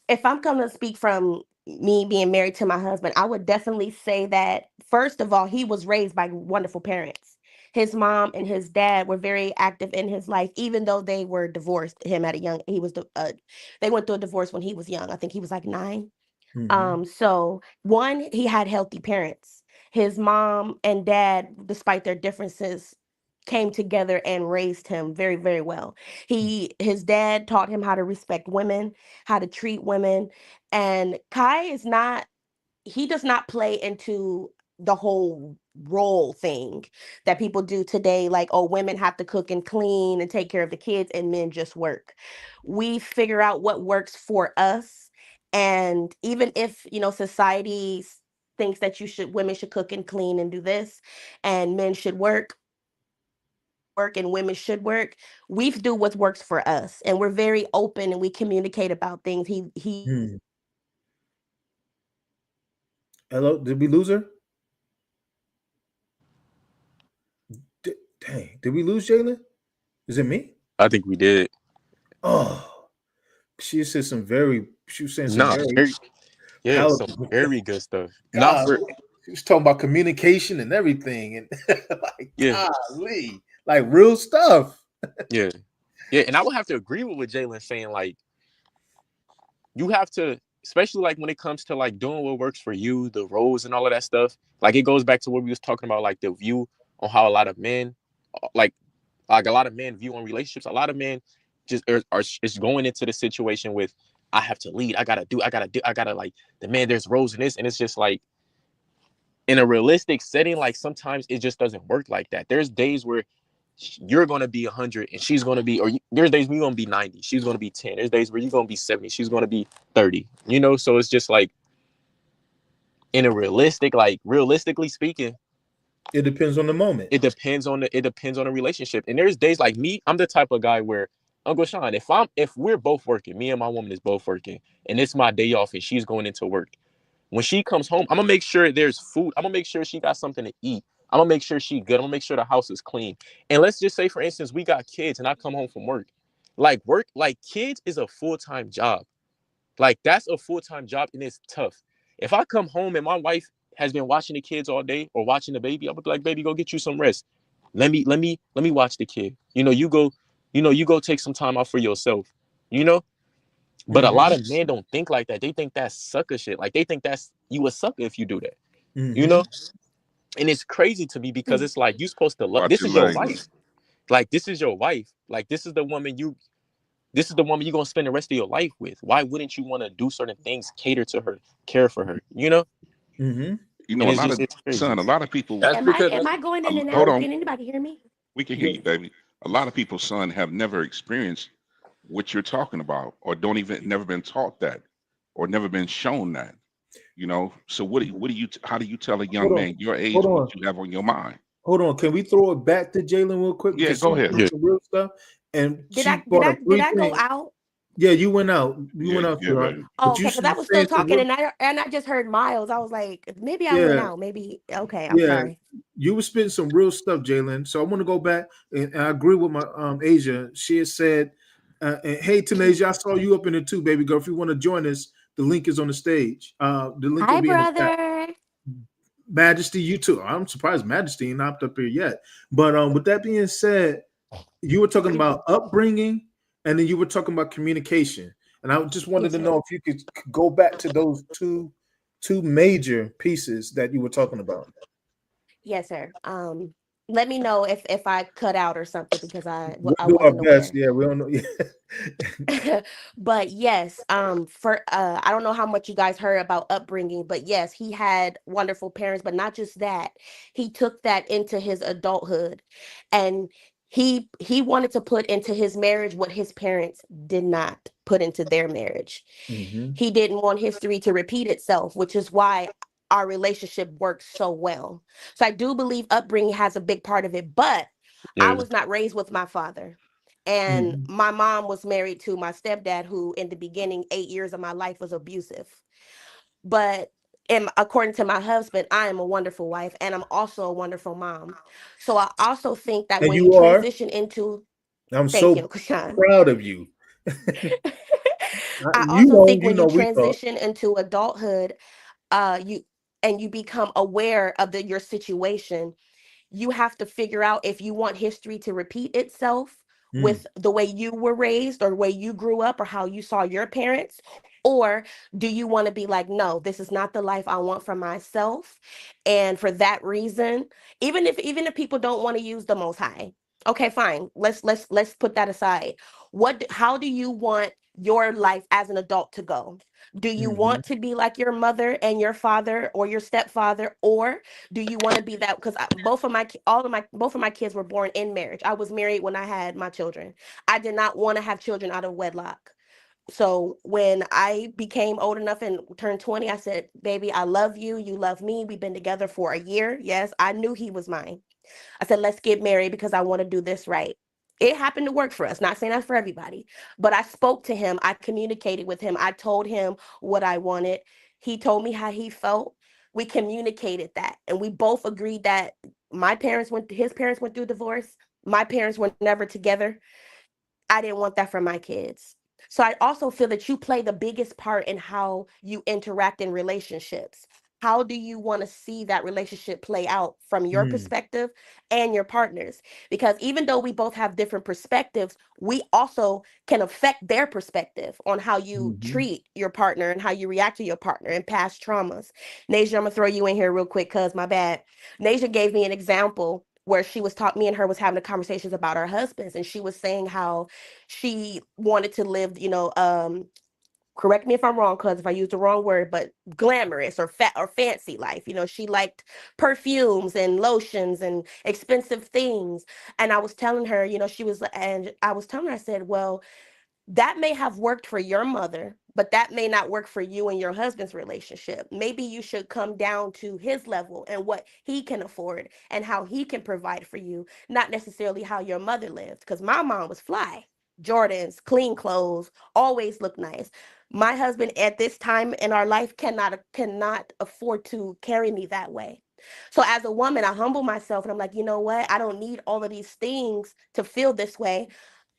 if I'm gonna speak from me being married to my husband, I would definitely say that, first of all, he was raised by wonderful parents. His mom and his dad were very active in his life, even though they were divorced him at a young, they went through a divorce when he was young. I think he was like 9. So one, he had healthy parents. His mom and dad, despite their differences, came together and raised him very, very well. His dad taught him how to respect women, how to treat women. And Kai he does not play into the whole role thing that people do today, like, oh, women have to cook and clean and take care of the kids and men just work. We figure out what works for us. And even if, society thinks that women should cook and clean and do this, and men should work and women should work, we do what works for us, and we're very open and we communicate about things. He Hello, did we lose her? Dang, did we lose Jalen? Is it me? I think we did. Oh, she was saying some very very good stuff. She was talking about communication and everything, and like, Yeah. golly, like real stuff. Yeah. And I would have to agree with what Jalen's saying. Like, you have to, especially like when it comes to like doing what works for you, the roles and all of that stuff. Like, it goes back to what we was talking about, like the view on how a lot of men, like a lot of men view on relationships. A lot of men just are going into the situation with, I have to lead. I gotta like, the man, there's roles in this. And it's just like, in a realistic setting, like sometimes it just doesn't work like that. There's days where you're going to be 100 and she's going to be, or there's days where you're going to be 90. She's going to be 10. There's days where you're going to be 70. She's going to be 30, So it's just like, in a realistically speaking, it depends on the moment. It depends on the relationship. And there's days like me, I'm the type of guy where, Uncle Sean, if we're both working, me and my woman is both working, and it's my day off and she's going into work, when she comes home, I'm gonna make sure there's food. I'm gonna make sure she got something to eat. I'm gonna make sure she good. I'm gonna make sure the house is clean. And let's just say, for instance, we got kids and I come home from work. Like kids is a full-time job. Like, that's a full-time job, and it's tough. If I come home and my wife has been watching the kids all day or watching the baby, I'm gonna be like, baby, go get you some rest. Let me watch the kid. You go take some time out for yourself. But a lot of men don't think like that. They think that's sucker shit. Like, they think that's, you a sucker if you do that. And it's crazy to me because it's like, you're supposed to love. This is your wife. Like, this is your wife. Like, this is the woman you're gonna spend the rest of your life with. Why wouldn't you want to do certain things, cater to her, care for her? A lot of people. Am I going in and out? Can anybody hear me? We can hear you, baby. A lot of people, son, have never experienced what you're talking about, or never been taught that, or never been shown that. So how do you tell a young man your age what you have on your mind? Hold on, can we throw it back to Jalen real quick? Yeah, go ahead. Some real stuff. And did I go out? Yeah, you went out. You went out. Oh, okay, because I was still talking, and I just heard Miles. I was like, maybe I went out. Maybe okay. I'm sorry. You were spitting some real stuff, Jalen. So I want to go back, and I agree with my Asia. She has said, "Hey, Tanasia, I saw you up in it too, baby girl. If you want to join us, the link is on the stage. The link will be brother. Majesty, you too. I'm surprised Majesty ain't up here yet. But with that being said, you were talking about upbringing, and then you were talking about communication. And I just wanted to know if you could go back to those two major pieces that you were talking about. Yes, sir. Let me know if I cut out or something, because we'll do our best. Yeah, we don't know. Yeah. But yes, for I don't know how much you guys heard about upbringing, but yes, he had wonderful parents, but not just that. He took that into his adulthood, and he wanted to put into his marriage what his parents did not put into their marriage. He didn't want history to repeat itself, which is why our relationship works so well. So I do believe upbringing has a big part of it, but I was not raised with my father. And my mom was married to my stepdad, who in the beginning 8 years of my life was abusive. But according to my husband, I am a wonderful wife, and I'm also a wonderful mom. So I also think that when you transition into, I'm so proud of you. I You also know, think when you we thought. transition into adulthood, you and you become aware of your situation, you have to figure out if you want history to repeat itself Mm, with the way you were raised or the way you grew up or how you saw your parents, or do you want to be like, no, this is not the life I want for myself, and for that reason, even if people don't want to use the most high, okay, fine, let's put that aside. How do you want your life as an adult to go? Do you hmm want to be like your mother and your father or your stepfather, or do you want to be that? Because both of my kids were born in marriage. I was married when I had my children. I did not want to have children out of wedlock. So when I became old enough and turned 20, I said, baby, I love you, you love me, we've been together for a year. Yes, I knew he was mine. I said, let's get married because I want to do this right. It happened to work for us. Not saying that's for everybody, but I spoke to him. I communicated with him. I told him what I wanted. He told me how he felt. We communicated that, and we both agreed that his parents went through divorce. My parents were never together. I didn't want that for my kids. So I also feel that you play the biggest part in how you interact in relationships. How do you want to see that relationship play out from your mm, perspective and your partner's? Because even though we both have different perspectives, we also can affect their perspective on how you hmm treat your partner and how you react to your partner and past traumas. Nasia, I'm gonna throw you in here real quick because my bad. Nasia gave me an example where she was taught me and her was having a conversations about our husbands, and she was saying how she wanted to live, correct me if I'm wrong, because if I use the wrong word, but glamorous or fat or fancy life. She liked perfumes and lotions and expensive things. And I was telling her, and I was telling her, I said, well, that may have worked for your mother, but that may not work for you and your husband's relationship. Maybe you should come down to his level and what he can afford and how he can provide for you, not necessarily how your mother lived. Because my mom was fly, Jordans, clean clothes, always look nice. My husband at this time in our life cannot afford to carry me that way. So as a woman, I humble myself and I'm like, you know what? I don't need all of these things to feel this way.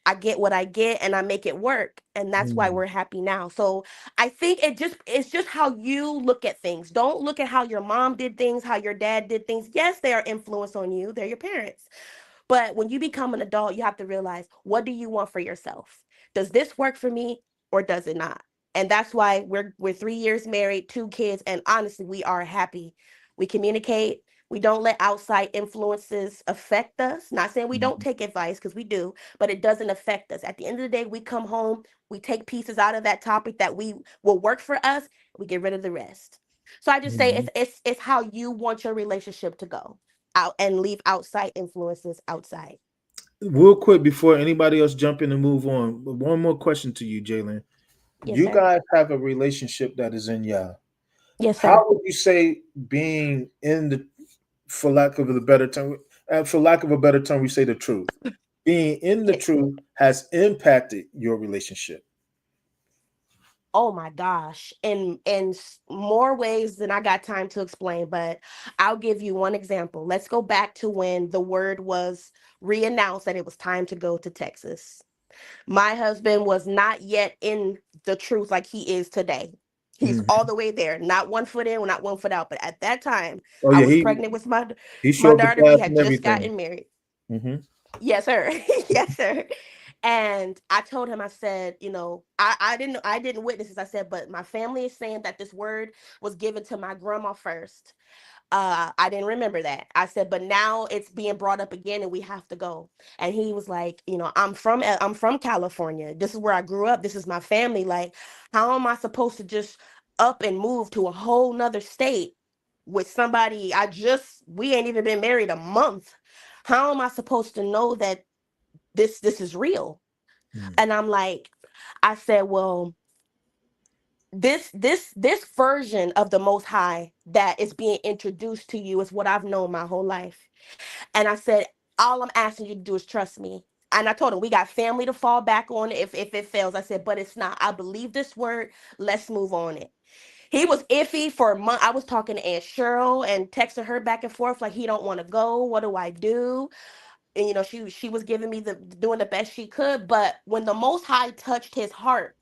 I get what I get and I make it work. And that's why mm, we're happy now. So I think it's just how you look at things. Don't look at how your mom did things, how your dad did things. Yes, they are influence on you. They're your parents. But when you become an adult, you have to realize, what do you want for yourself? Does this work for me or does it not? And that's why we're 3 years married, 2 kids, and honestly, we are happy. We communicate. We don't let outside influences affect us. Not saying we don't mm, take advice, because we do, but it doesn't affect us. At the end of the day, we come home, we take pieces out of that topic that we will work for us, we get rid of the rest. So I just say hmm it's how you want your relationship to go out, and leave outside influences outside. Real quick before anybody else jump in and move on, but one more question to you, Jalen. Yes, You sir. guys have a relationship that is in Yah. Yes, How sir. would you say being in the, for lack of a better term, for lack of a better term, we say the truth. Being in the Yeah. truth has impacted your relationship. Oh my gosh. In more ways than I got time to explain, but I'll give you one example. Let's go back to when the word was reannounced that it was time to go to Texas. My husband was not yet in the truth like he is today. He's all Mhm. the way there, not 1 foot in, not 1 foot out. But at that time, Oh I yeah, was pregnant with he my showed the daughter. We path had and just everything. gotten married. Hmm Yes, sir. Yes, sir. And I told him, I said, I didn't witness this. I said, but my family is saying that this word was given to my grandma first. I didn't remember that. I said, but now it's being brought up again and we have to go. And he was like, I'm from California. This is where I grew up. This is my family. Like, how am I supposed to just up and move to a whole nother state with somebody we ain't even been married a month? How am I supposed to know that this is real? And I'm like, I said, well, this version of the most high that is being introduced to you is what I've known my whole life. And I said, all I'm asking you to do is trust me. And I told him, we got family to fall back on if it fails. I said, but it's not. I believe this word. Let's move on it. He was iffy for a month. I was talking to Aunt Cheryl and texting her back and forth like, he don't want to go. What do I do? And she was giving me the doing the best she could. But when the Most High touched his heart,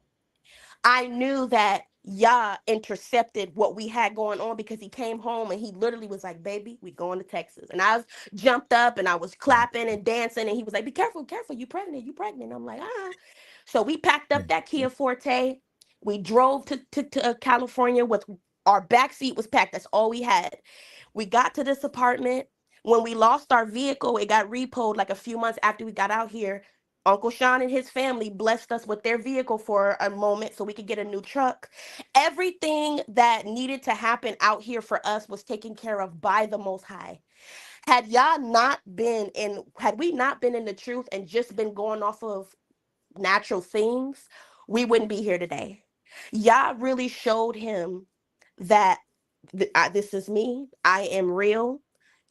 I knew that Yah intercepted what we had going on because he came home and he literally was like, baby, we going to Texas. And I was jumped up and I was clapping and dancing. And he was like, be careful, careful. You pregnant, you pregnant. I'm like, ah. So we packed up that Kia Forte. We drove to California with our back seat was packed. That's all we had. We got to this apartment. When we lost our vehicle, it got repoed like a few months after we got out here. Uncle Sean and his family blessed us with their vehicle for a moment so we could get a new truck. Everything that needed to happen out here for us was taken care of by the Most High. Had we not been in the truth and just been going off of natural things, we wouldn't be here today. Yah really showed him that this is me. I am real.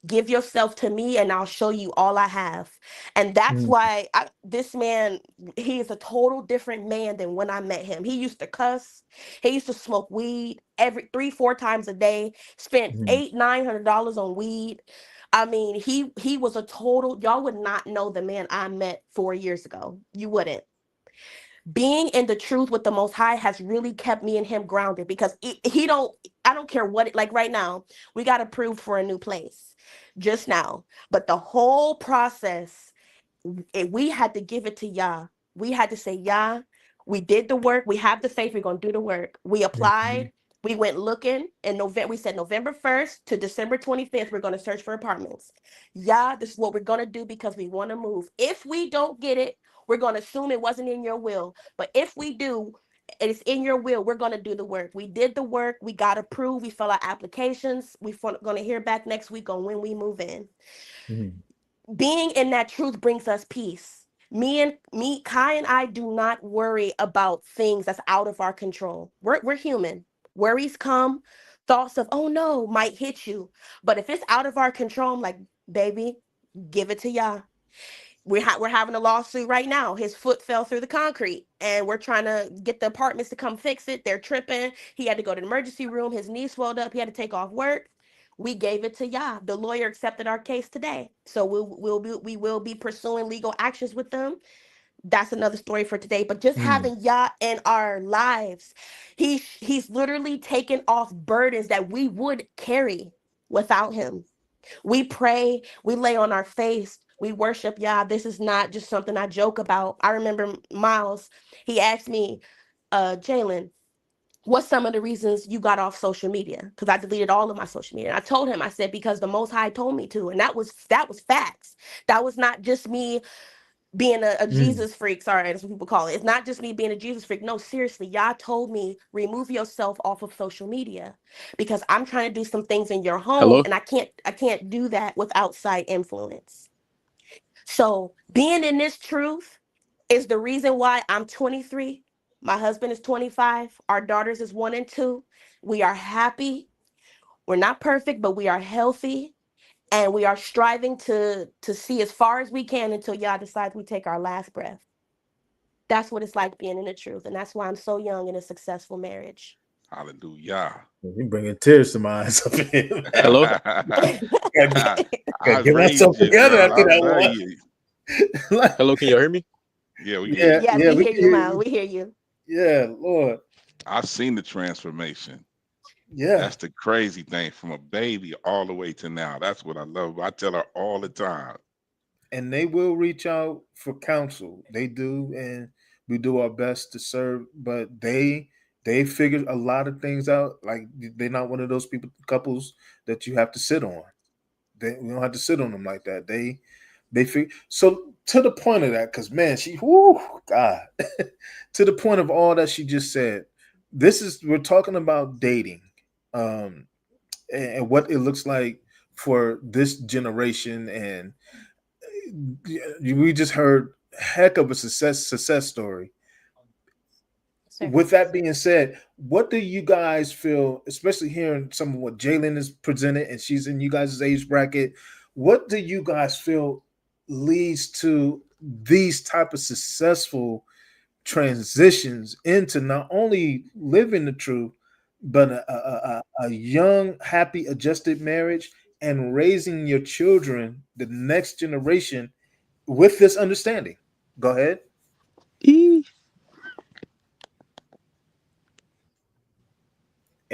Give yourself to me and I'll show you all I have. And that's why this man, he is a total different man than when I met him. He used to cuss. He used to smoke weed every 3-4 times a day, spent $800-900 on weed. I mean, he was a total, y'all would not know the man I met 4 years ago. You wouldn't. Being in the truth with the Most High has really kept me and him grounded because I don't care what, like right now, we got approved for a new place just now. But the whole process, we had to give it to Yah. We had to say, Yah, we did the work. We have the faith. We're going to do the work. We applied. We went looking in November. We said November 1st to December 25th, we're going to search for apartments. Yah, this is what we're going to do because we want to move. If we don't get it, we're going to assume it wasn't in your will. But if we do, it's in your will, we're going to do the work. We did the work. We got approved. We fill out applications. We're going to hear back next week on when we move in. Being in that truth brings us peace. Kai and I do not worry about things that's out of our control. We're human. Worries come, thoughts of, oh no, might hit you. But if it's out of our control, I'm like, baby, give it to Yah. We're having a lawsuit right now. His foot fell through the concrete and we're trying to get the apartments to come fix it. They're tripping. He had to go to the emergency room. His knee swelled up. He had to take off work. We gave it to Yah. The lawyer accepted our case today. So we will be pursuing legal actions with them. That's another story for today. But just having Yah in our lives, he's literally taken off burdens that we would carry without him. We pray, we lay on our face, we worship Yah. This is not just something I joke about. I remember Miles, he asked me, Jalen, what's some of the reasons you got off social media? Because I deleted all of my social media. And I told him, I said, because the Most High told me to. And that was facts. That was not just me being a Jesus freak. Sorry, that's what people call it. It's not just me being a Jesus freak. No, seriously, Yah told me, remove yourself off of social media because I'm trying to do some things in your home and I can't do that with outside influence. So being in this truth is the reason why I'm 23. My husband is 25. Our daughters is 1 and 2. We are happy. We're not perfect, but we are healthy. And we are striving to see as far as we can until Yah decides we take our last breath. That's what it's like being in the truth. And that's why I'm so young in a successful marriage. Hallelujah. You're bringing tears to my eyes up here. Hello? Gotta get myself together after that one. Hello, can you hear me? Yeah, we Yeah, get we hear you, Miles. We hear you. Yeah, Lord. I've seen the transformation. Yeah. That's the crazy thing from a baby all the way to now. That's what I love. I tell her all the time. And they will reach out for counsel. They do, and we do our best to serve, but they figured a lot of things out. Like they're not one of those couples that you have to sit on. We don't have to sit on them like that. They figure so to the point of that, because man, God. To the point of all that she just said, we're talking about dating. And what it looks like for this generation, and we just heard heck of a success story. With that being said, what do you guys feel, especially hearing some of what Jalen has presented, and she's in you guys' age bracket? What do you guys feel leads to these type of successful transitions into not only living the truth, but a young, happy, adjusted marriage and raising your children, the next generation, with this understanding? Go ahead.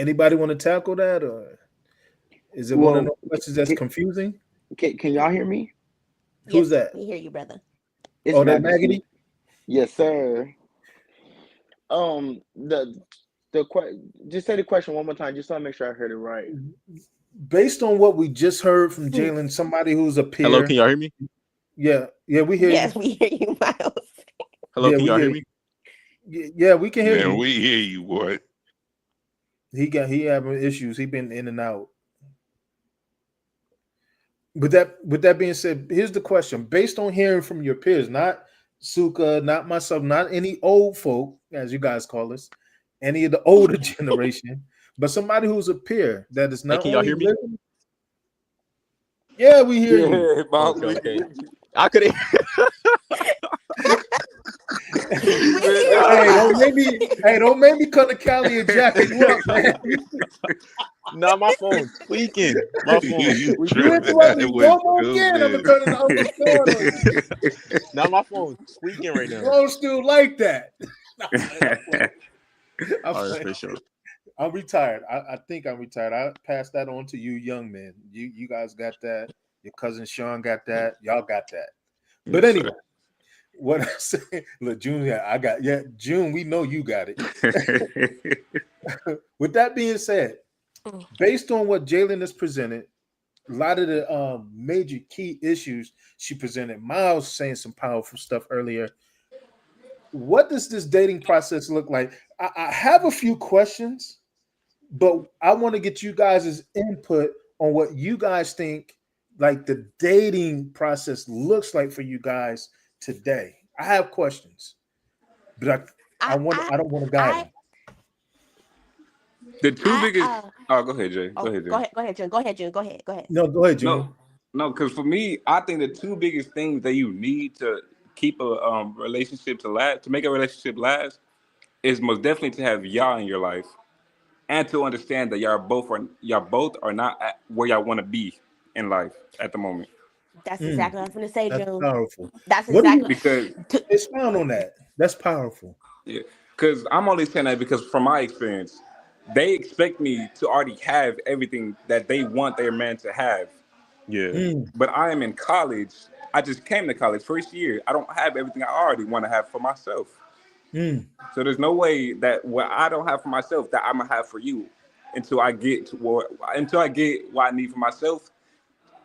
Anybody want to tackle that, or is it one of Well, those questions that's confusing? can y'all hear me? Who's Yes, that? we hear you, brother. It's Oh, that Majesty. Maggie. Yes, sir. Just say the question one more time, just so I make sure I heard it right. Based on what we just heard from Hmm. Jalen, somebody who's a peer. Hello, can y'all hear me? Yeah, we hear Yes, you. we hear you, Miles. Hello, Yeah, can we y'all hear hear me? Yeah, we can hear Man, you. we hear you, boy. He having issues. He been in and out. With that being said, here's the question: based on hearing from your peers, not Suka, not myself, not any old folk, as you guys call us, any of the older generation, but somebody who's a peer that is Hey, not can y'all only hear me? living. Yeah, we hear you. Yeah, Miles, Okay. I could. We hear you, Hey, Miles. don't make me cut the Cali and jacking you up, man. Nah, my phone's tweaking. My phone's You You tweaking. interrupt me That one was more again, I'm gonna turn the Uncle Sean on you. Now my phone's tweaking right now. Bro, still like that. I'm All right, playing. for sure. I'm retired. I think I'm retired. I pass that on to you, young men. You guys got that. Your cousin Sean got that. Y'all got that. But Yes, sir. anyway, what I'm saying, look, June, I got June. We know you got it. With that being said, based on what Jalen has presented, a lot of the major key issues she presented, Miles saying some powerful stuff earlier. What does this dating process look like? I have a few questions, but I want to get you guys' input on what you guys think like the dating process looks like for you guys today. I have questions, but I don't want to guide them. The two biggest. Oh, go ahead, Jay. Go ahead, Jay. Go ahead, June. Go ahead, June. Go ahead. No, go ahead, Junior. No, because for me, I think the two biggest things that you need to keep a relationship to last, to make a relationship last, is most definitely to have y'all in your life, and to understand that y'all both are not at where y'all want to be in life at the moment. That's exactly what I was going to say, That's June. powerful. That's What do you- exactly Because Expound on that. That's powerful. yeah, because I'm only saying that because from my experience, they expect me to already have everything that they want their man to have. Yeah. But I am in college. I just came to college first year. I don't have everything I already want to have for myself. Mm. So there's no way that what I don't have for myself that I'm gonna have for you until I get what I need for myself.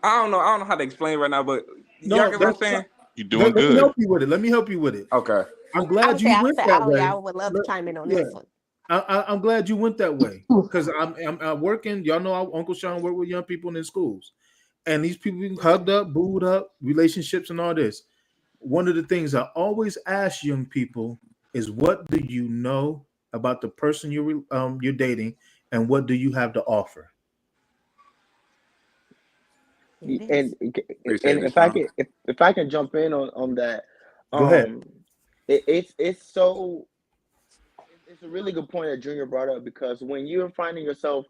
I don't know how to explain right now, but y'all get what I'm saying? You're doing Let me good. help you with it. Let me help you with it. Okay. I'm I glad would you say, went that way. I would love to chime in on this one. I'm glad you went that way because I'm working. Y'all know Uncle Sean work with young people in the schools, and these people hugged up, booed up, relationships, and all this. One of the things I always ask young people is, what do you know about the person you're dating, and what do you have to offer? And Appreciate this, if I Sean. can if I can jump in on that, Go ahead. it's a really good point that Junior brought up, because when you're finding yourself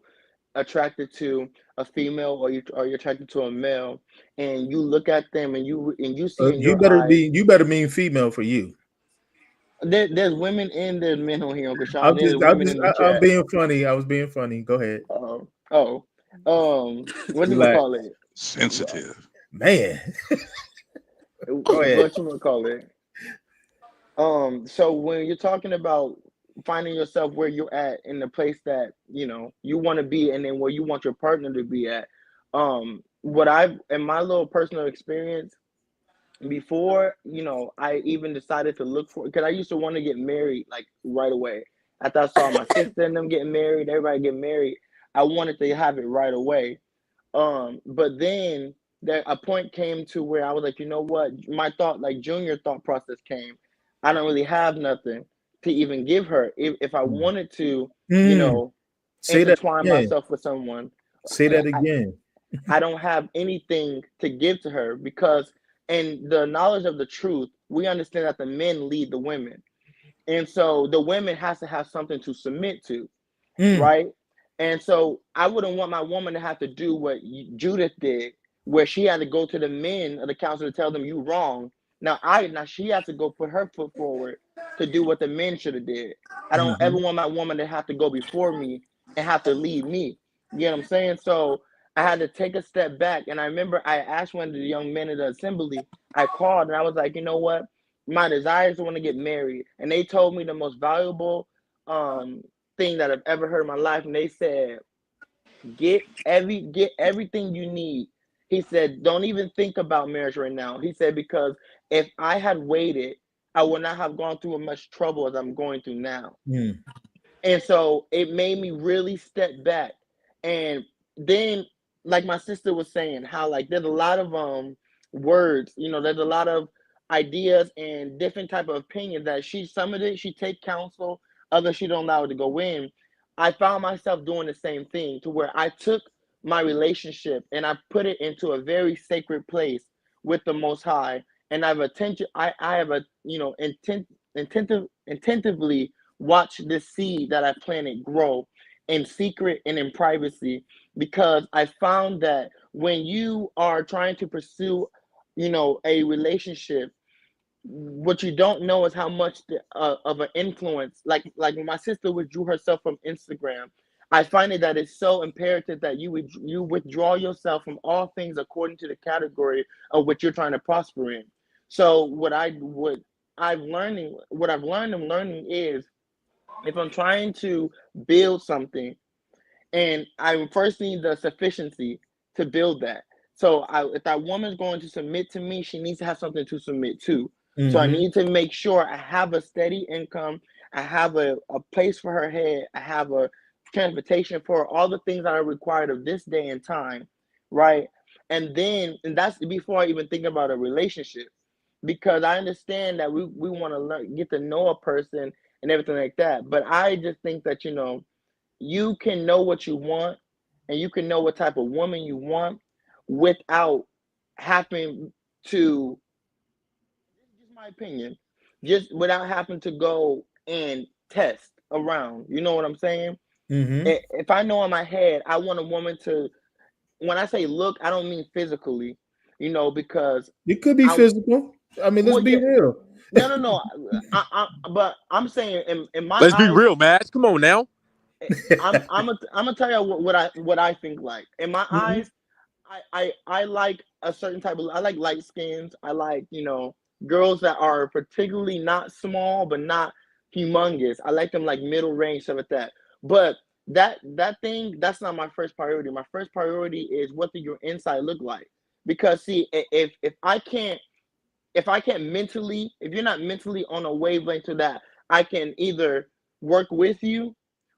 attracted to a female, or you're attracted to a male, and you look at them and you see in your eyes, You better mean female for you. there's women and there's men on here, Uncle Sean. There's I'm women in the chat. being funny. I was being funny. Go ahead. What do you Relax. call it? Sensitive. Man. Go ahead. What you call it? So when you're talking about finding yourself where you're at in the place that you want to be, and then where you want your partner to be at, what I've in my little personal experience, before I even decided to look for, because I used to want to get married like right away. After I saw my sister and them getting married, everybody get married, I wanted to have it right away. But then a point came to where I was like, you know what? My thought, like Junior thought process came. I don't really have nothing to even give her. If I wanted to, Say that intertwine again. myself with someone, Say that again. I don't have anything to give to her, because in the knowledge of the truth, we understand that the men lead the women. And so the women has to have something to submit to, right? And so I wouldn't want my woman to have to do what Judith did, where she had to go to the men of the council to tell them you wrong. Now she has to go put her foot forward to do what the men should have did. I don't ever want my woman to have to go before me and have to lead me. You know what I'm saying? So I had to take a step back. And I remember I asked one of the young men in the assembly, I called and I was like, you know what? My desire is to want to get married. And they told me the most valuable thing that I've ever heard in my life. And they said, get everything you need. He said, don't even think about marriage right now. He said, because if I had waited, I would not have gone through as much trouble as I'm going through now. Mm. And so it made me really step back. And then, like my sister was saying, how like there's a lot of words, you know, there's a lot of ideas and different type of opinions that some of it she take counsel, others she don't allow it to go in. I found myself doing the same thing, to where I took my relationship and I put it into a very sacred place with the Most High, and I have a, you know, intentively watch this seed that I planted grow in secret and in privacy, because I found that when you are trying to pursue, you know, a relationship, what you don't know is how much of an influence, like when my sister withdrew herself from Instagram, I find it that it's so imperative that you withdraw yourself from all things according to the category of what you're trying to prosper in. So what I've learned and learning is, if I'm trying to build something, and I first need the sufficiency to build that. So if that woman's going to submit to me, she needs to have something to submit to. So I Mm-hmm. need to make sure I have a steady income, I have a place for her head, I have a transportation for her, all the things that are required of this day and time, right? And that's before I even think about a relationship, because I understand that we want to get to know a person and everything like that. But I just think that, you know, you can know what you want and you can know what type of woman you want without having to, this is just my opinion, just without having to go and test around. You know what I'm saying? Mm-hmm. If I know in my head, I want a woman to, when I say look, I don't mean physically, you know, because It could be I, physical. I mean, let's well, be yeah, real. no. But I'm saying in my Let's be eyes, real, Max. Come on now. I'm gonna tell you what I think. Like in my Mm-hmm. eyes, I like a certain type of, I like light skins. I like, you know, girls that are particularly not small but not humongous. I like them like middle range, stuff like that. But that's not my first priority. My first priority is, what do your inside look like? Because see, if I can't mentally, if you're not mentally on a wavelength to that, I can either work with you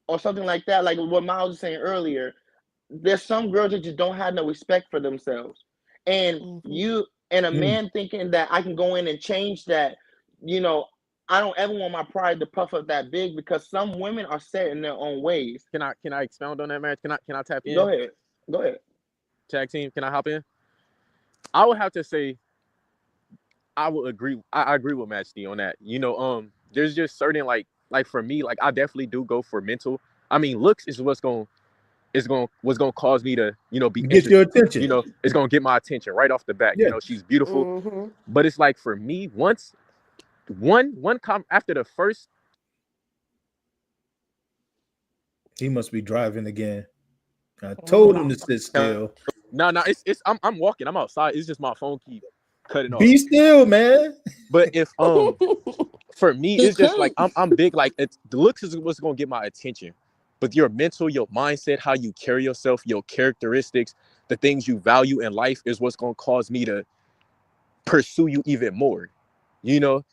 or something like that. Like what Miles was saying earlier, there's some girls that just don't have no respect for themselves. And Mhm. you and a Mm. man thinking that I can go in and change that, you know, I don't ever want my pride to puff up that big, because some women are set in their own ways. Can I expound on that, Max? Can I tap Go in? ahead. Go ahead. Tag team, can I hop in? I would have to say I would agree. I agree with Matt D on that. You know, there's just certain like for me, like I definitely do go for mental. I mean, looks is what's gonna cause me to, you know, be Get interested. your You attention. know, it's gonna get my attention right off the bat. You Yeah. know, she's beautiful, Mhm. but it's like for me, once after the first. He must be driving again. I told him Mhm. to sit still. No, it's I'm walking. I'm outside. It's just my phone keep cutting off. Be still, man. But if for me, it's just like I'm big. Like the looks is what's gonna get my attention, but your mental, your mindset, how you carry yourself, your characteristics, the things you value in life is what's gonna cause me to pursue you even more. You know,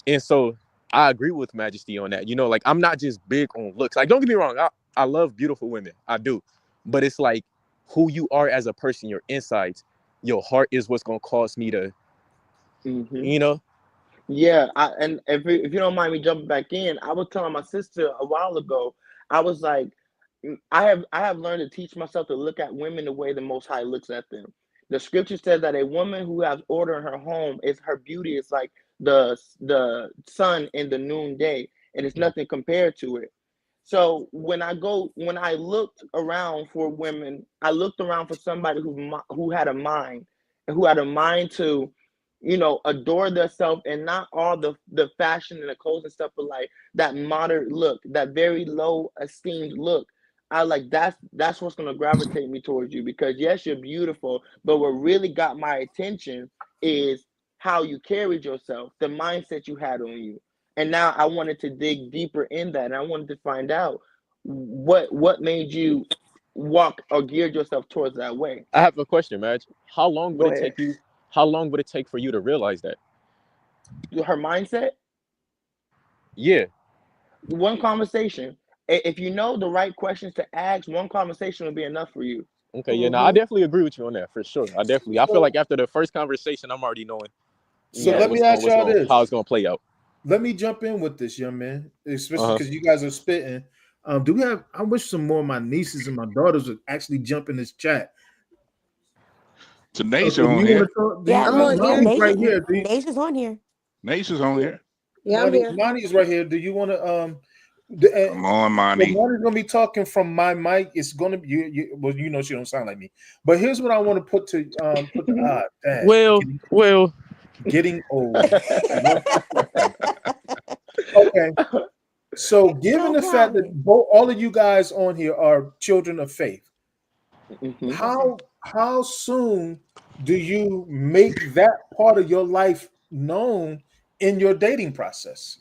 and so I agree with Majesty on that. You know, like I'm not just big on looks. Like don't get me wrong, I love beautiful women, I do, but it's like who you are as a person, your insides, your heart is what's gonna cause me to, Hmm. you know. Yeah, and if you don't mind me jumping back in, I was telling my sister a while ago, I was like, I have learned to teach myself to look at women the way the Most High looks at them. The scripture says that a woman who has order in her home, is her beauty is like the sun in the noonday, and it's nothing compared to it. So when I looked around for women, I looked around for somebody who had a mind, and who had a mind to, you know, adore themselves, and not all the fashion and the clothes and stuff, but like that moderate look, that very low esteemed look. I like that's what's gonna gravitate me towards you, because yes, you're beautiful, but what really got my attention is how you carried yourself, the mindset you had on you. And now I wanted to dig deeper in that, and I wanted to find out what made you walk or geared yourself towards that way. I have a question, Madge. How long would Go it ahead. take you? How long would it take for you to realize that? Her mindset, Yeah. one conversation. If you know the right questions to ask, one conversation will be enough for you. Okay. Yeah. No, I Mhm. definitely agree with you on that for sure. I definitely. I feel So, like after the first conversation, I'm already knowing, so Yes. let me ask y'all this. how it's gonna play out. Let me jump in with this, young man, Uh especially huh. because you guys are spitting. Do we have? I wish some more of my nieces and my daughters would actually jump in this chat. Okay, Tanisha do on you want here. to talk? Do you, Yeah, I'm on here. Monty's right here. Naja's on here. Naisha's on here. Yeah, I'm here. Monty's right here. Do you want to? Come on, So Monty. Monty's gonna be talking from my mic. It's gonna be you. Well, you know she don't sound like me. But here's what I want to put to dang, Well. getting old. Okay. So, given No the fact that problem. all of you guys on here are children of faith, Mhm. how soon do you make that part of your life known in your dating process?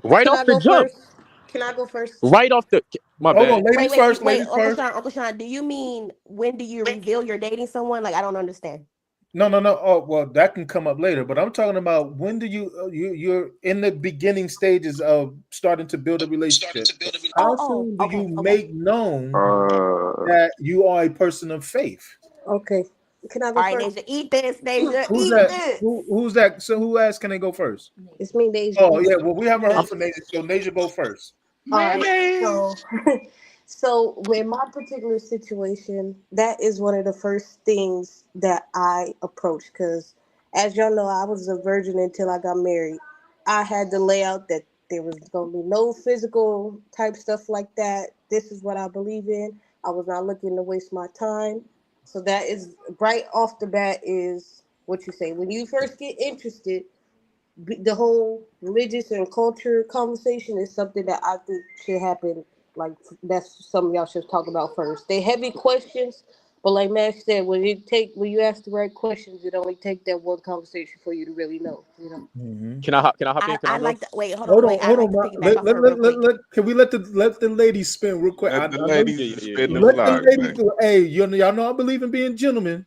Right Can off I the go jump. first? Can I go first? Right off the. My Hold on, bad. ladies first. Wait, Ladies Uncle first. Sean, Uncle Sean, do you mean when do you reveal you're dating someone? Like, I don't understand. No. Oh, well, that can come up later. But I'm talking about when do you're in the beginning stages of starting to build a relationship. How soon do you Okay. make known Uh, that you are a person of faith? Okay. Can I go All right, first? Naja, eat this, Naja, Who's eat that? this. Who's that? So who asked? Can they go first? It's me, Deja. Oh yeah. Well, we haven't Uh, heard from Nasia, so Nasia go first. All right. So, so with my particular situation, that is one of the first things that I approach, because, as y'all know, I was a virgin until I got married. I had to lay out that there was going to be no physical type stuff like that. This is what I believe in. I was not looking to waste my time. So that is right off the bat is what you say when you first get interested. The whole religious and culture conversation is something that I think should happen. Like, that's something y'all should talk about first. They heavy questions, but like Matt said, when you ask the right questions, it only take that one conversation for you to really know. You know. Mm-hmm. Can I hop in? Can I I go? like to wait. Hold on, Hold on, wait. I like to piggyback off her real quick. can we let the ladies spin real quick? I Let the know ladies Yeah. spin the let the block, ladies man. do. Hey, y'all know I believe in being gentlemen.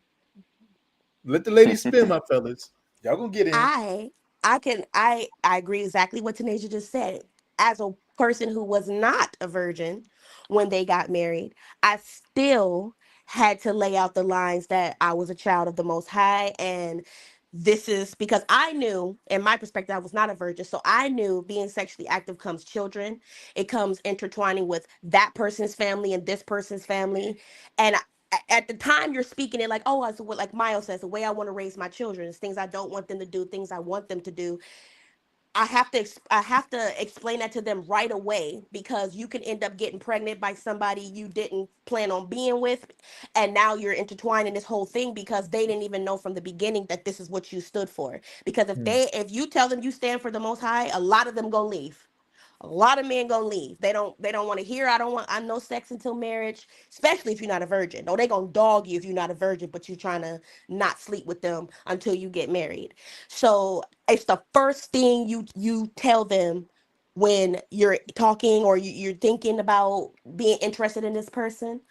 Let the ladies spin, my fellas. Y'all gonna get in. I agree exactly what Tanisha just said. As a person who was not a virgin when they got married, I still had to lay out the lines that I was a child of the Most High, and this is because I knew, in my perspective, I was not a virgin, so I knew being sexually active comes children. It comes intertwining with that person's family and this person's family, and at the time you're speaking it like, oh, as what, like Miles says, the way I want to raise my children is things I don't want them to do, things I want them to do. I have to explain that to them right away, because you can end up getting pregnant by somebody you didn't plan on being with, and now you're intertwined in this whole thing because they didn't even know from the beginning that this is what you stood for. Because if you tell them you stand for the Most High, a lot of them gonna leave. A lot of men gonna leave. They don't want to hear. I know sex until marriage, especially if you're not a virgin. No, they gonna dog you if you're not a virgin, but you're trying to not sleep with them until you get married. So it's the first thing you tell them when you're talking or you're thinking about being interested in this person,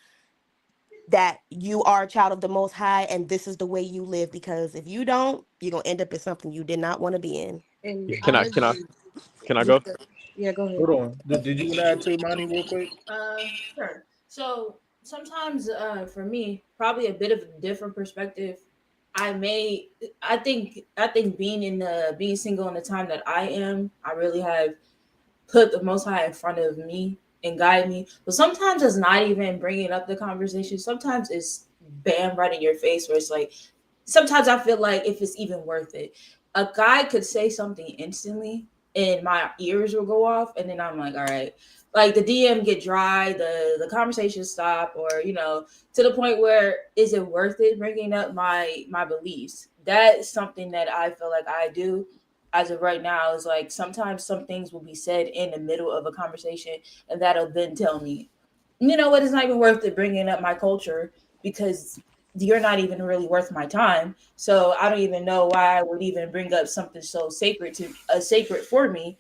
that you are a child of the Most High and this is the way you live. Because if you don't, you're gonna end up in something you did not want to be in. And Can I I? Can I? agree. Can I go? Yeah, go ahead. Hold on. Did you want to add to Monty real quick? Sure. So sometimes, for me, probably a bit of a different perspective. I think being single in the time that I am, I really have put the Most High in front of me and guide me. But sometimes it's not even bringing up the conversation. Sometimes it's bam right in your face, where it's like, sometimes I feel like if it's even worth it. A guy could say something instantly and my ears will go off, and then I'm like, all right. Like the DM get dry, the conversation stop, or to the point where is it worth it bringing up my beliefs? That's something that I feel like I do as of right now, is like sometimes some things will be said in the middle of a conversation, and that'll then tell me, you know what, it's not even worth it bringing up my culture because you're not even really worth my time. So I don't even know why I would even bring up something so sacred sacred for me.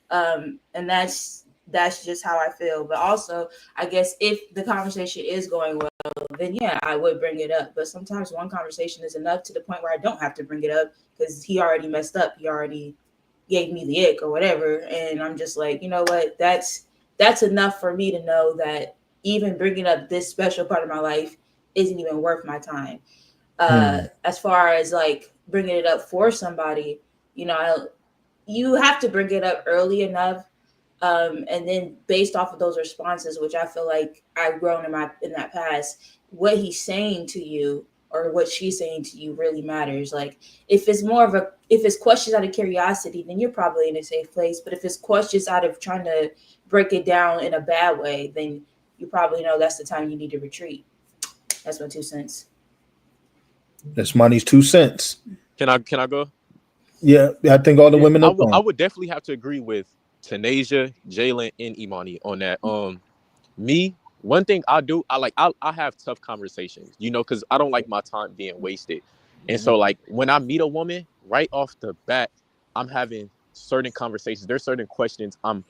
And that's just how I feel. But also, I guess if the conversation is going well, then yeah, I would bring it up. But sometimes one conversation is enough to the point where I don't have to bring it up because he already messed up. He already gave me the ick or whatever, and I'm just like, you know what? That's enough for me to know that even bringing up this special part of my life isn't even worth my time. As far as like bringing it up for somebody, you know, you have to bring it up early enough, and then based off of those responses, which I feel like I've grown in that past, what he's saying to you or what she's saying to you really matters. Like if it's questions out of curiosity, then you're probably in a safe place. But if it's questions out of trying to break it down in a bad way, then you probably know that's the time you need to retreat. That's my 2 cents. That's Money's 2 cents. Can I go? Yeah, I think all the women are I would definitely have to agree with Tanasia, Jalen, and Imani on that. Me, one thing I do, I have tough conversations, you know, because I don't like my time being wasted. And so like when I meet a woman, right off the bat, I'm having certain conversations. There's certain questions I'm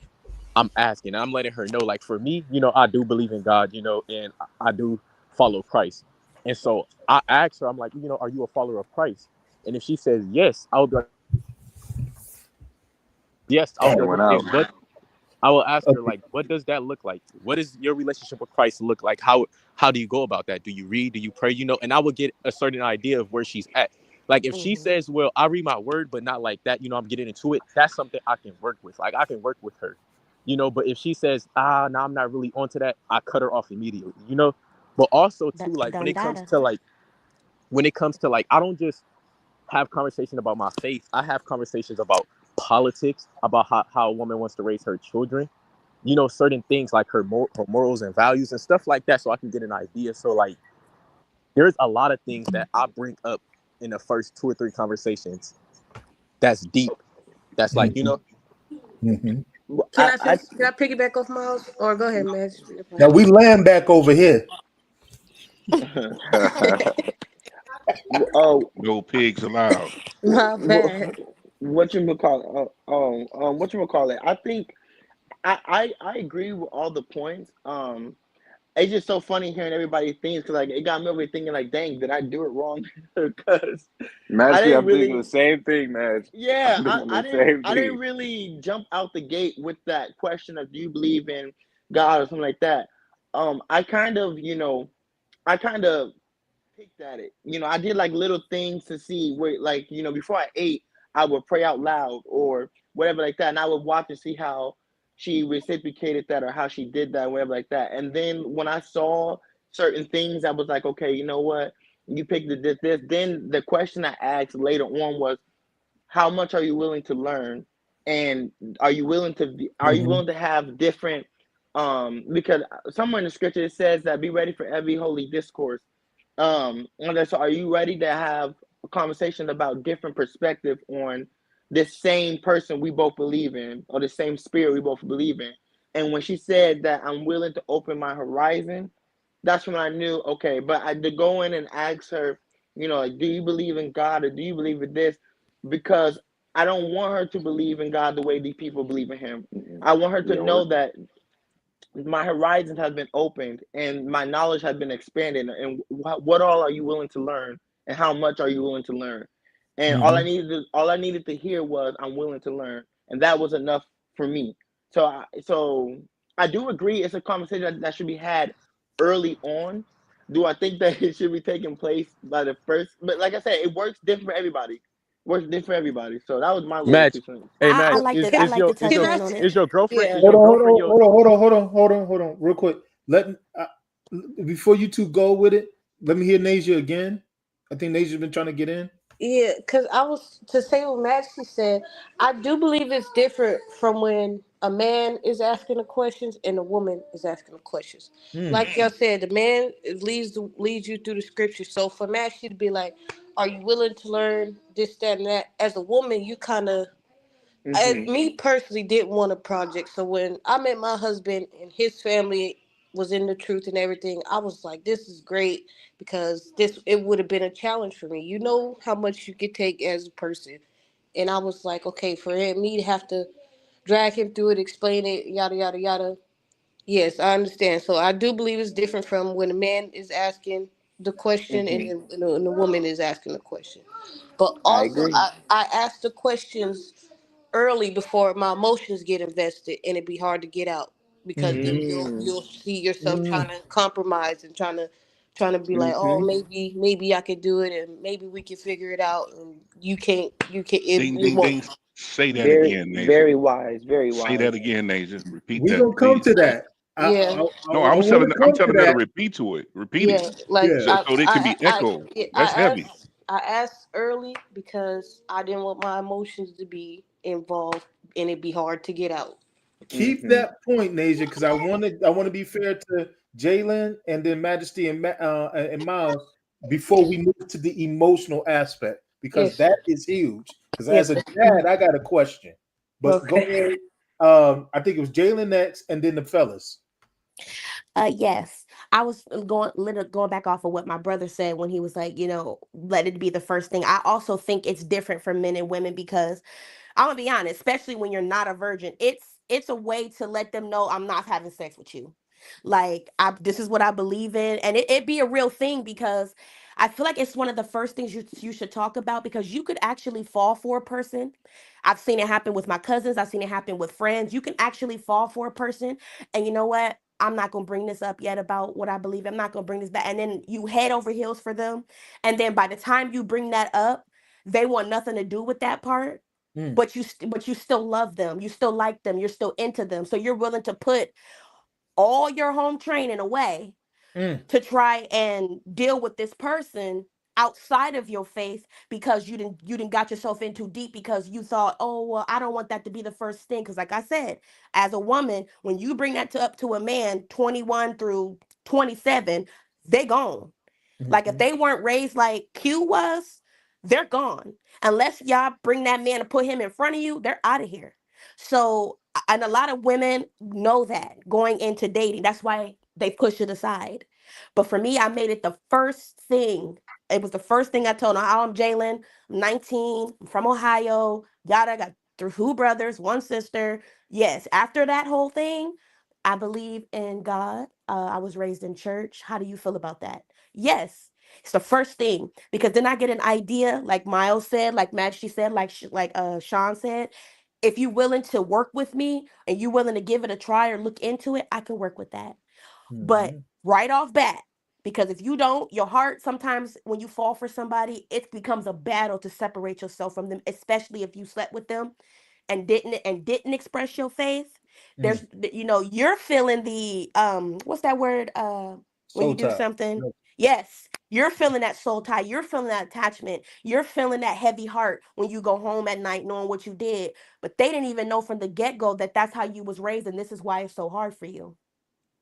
asking, and I'm letting her know, like for me, you know, I do believe in God, you know, and I do follow Christ. And so I ask her, I'm like, you know, are you a follower of Christ? And if she says yes, I'll be like, yes, I'll be like, okay, but I will ask her, like, what does that look like? What does your relationship with Christ look like? How do you go about that? Do you read? Do you pray? You know, and I would get a certain idea of where she's at. Like if she says, well, I read my word, but not like that, you know, I'm getting into it. That's something I can work with. Like I can work with her, you know, but if she says, no, I'm not really onto that, I cut her off immediately, you know. But also too, like when it comes to like, I don't just have conversation about my faith. I have conversations about politics, about how a woman wants to raise her children, you know, certain things like her morals and values and stuff like that, so I can get an idea. So like there's a lot of things that I bring up in the first 2 or 3 conversations that's deep, that's like, you know. Mm-hmm. Can I piggyback off Miles, or go ahead, man? Now we land back over here. Oh, No pigs allowed. My bad. what you call what you call it? I think I agree with all the points. It's just so funny hearing everybody thinks because like it got me over thinking like, dang, did I do it wrong? Because Matthew, I'm thinking the same thing, man. yeah, I didn't really jump out the gate with that question of do you believe in God or something like that. I kind of picked at it. You know, I did like little things to see where, like, you know, before I ate, I would pray out loud or whatever like that, and I would watch and see how she reciprocated that or how she did that, whatever like that. And then when I saw certain things, I was like, okay, you know what? You picked this. Then the question I asked later on was, how much are you willing to learn, and are you willing to have different? Because somewhere in the scripture it says that be ready for every holy discourse. And so are you ready to have a conversation about different perspective on this same person we both believe in, or the same spirit we both believe in? And when she said that I'm willing to open my horizon, that's when I knew, okay, but I had to go in and ask her, you know, like, do you believe in God or do you believe in this? Because I don't want her to believe in God the way these people believe in him. I want her to know that my horizons have been opened and my knowledge has been expanded, and what all are you willing to learn and how much are you willing to learn? And all I needed to hear was I'm willing to learn, and that was enough for me. So I do agree it's a conversation that should be had early on. Do I think that it should be taking place by the first? But like I said, it works different for everybody. Works different for everybody. So that was my little 2 cents. Hey, I Matt, like to touch in on it. is your girlfriend? Yeah. Is your girlfriend Hold on, real quick. Before you two go with it, let me hear Nasia again. I think Nasia's been trying to get in. Yeah, because I was to say what Maxie said. I do believe it's different from when a man is asking the questions and a woman is asking the questions. Like y'all said, the man leads you through the scripture. So for Maxie to be like, "Are you willing to learn this, that, and that?" As a woman, you kind of, me personally, didn't want a project. So when I met my husband and his family, was in the truth and everything, I was like, this is great because it would have been a challenge for me. You know how much you could take as a person. And I was like, okay, me to have to drag him through it, explain it, yada yada yada. Yes, I understand. So I do believe it's different from when a man is asking the question Hmm. and the woman is asking the question. But I also, agree. I ask the questions early before my emotions get invested, and it'd be hard to get out because then Mm-hmm. Mm. you'll see yourself Mm. trying to compromise and trying to be like, oh, Hmm. maybe I could do it, and maybe we can figure it out, and Ding, it ding, won't. ding. Say that Very, again, Nasia. very wise. Very Say wise. that again, Nasia. Repeat We that, gonna come please. to that. Yeah, No, I want to I'm come to telling her to that. repeat to it. Repeat it. yeah. Like Yeah. So they can be echoed. That's heavy. I asked early because I didn't want my emotions to be involved, and it'd be hard to get out. Keep Hmm. that point, Nasia, because I want to be fair to Jalen and then Majesty and Miles before we move to the emotional aspect because Yes, that sir. is huge. Because as Yes, a sir. dad, I got a question. But go Okay. ahead. I think it was Jalen next, and then the fellas. Yes, I was going back off of what my brother said when he was like, let it be the first thing. I also think it's different for men and women because I'm gonna be honest, especially when you're not a virgin, it's a way to let them know I'm not having sex with you. Like this is what I believe in, and it be a real thing because I feel like it's one of the first things you should talk about because you could actually fall for a person. I've seen it happen with my cousins. I've seen it happen with friends. You can actually fall for a person, and you know what? I'm not gonna bring this up yet about what I believe. I'm not gonna bring this back, and then you head over heels for them, and then by the time you bring that up, they want nothing to do with that part Mm, but you still love them, you still like them, you're still into them, so you're willing to put all your home training away mm, to try and deal with this person outside of your faith because you didn't got yourself in too deep because you thought, oh well, I don't want that to be the first thing, because like I said, as a woman, when you bring that up to a man 21 through 27, they gone. Like if mhm, they weren't raised like Q was, they're gone. Unless y'all bring that man and put him in front of you, they're out of here. So, and a lot of women know that going into dating. That's why they push it aside. But for me, I made it the first thing. It was the first thing I told them. I'm Jalen, I'm 19, I'm from Ohio, yada, got two brothers, one sister. Yes, after that whole thing, I believe in God. I was raised in church. How do you feel about that? Yes, it's the first thing because then I get an idea, like Miles said, like Majesty said, like Sean said. If you're willing to work with me and you're willing to give it a try or look into it, I can work with that. But mhm, right off bat, because if you don't, your heart sometimes when you fall for somebody, it becomes a battle to separate yourself from them, especially if you slept with them and didn't express your faith. mm. You're feeling the what's that word when you Soul do tie. something. No. Yes, you're feeling that soul tie, you're feeling that attachment, you're feeling that heavy heart when you go home at night knowing what you did, but they didn't even know from the get-go that that's how you was raised and this is why it's so hard for you.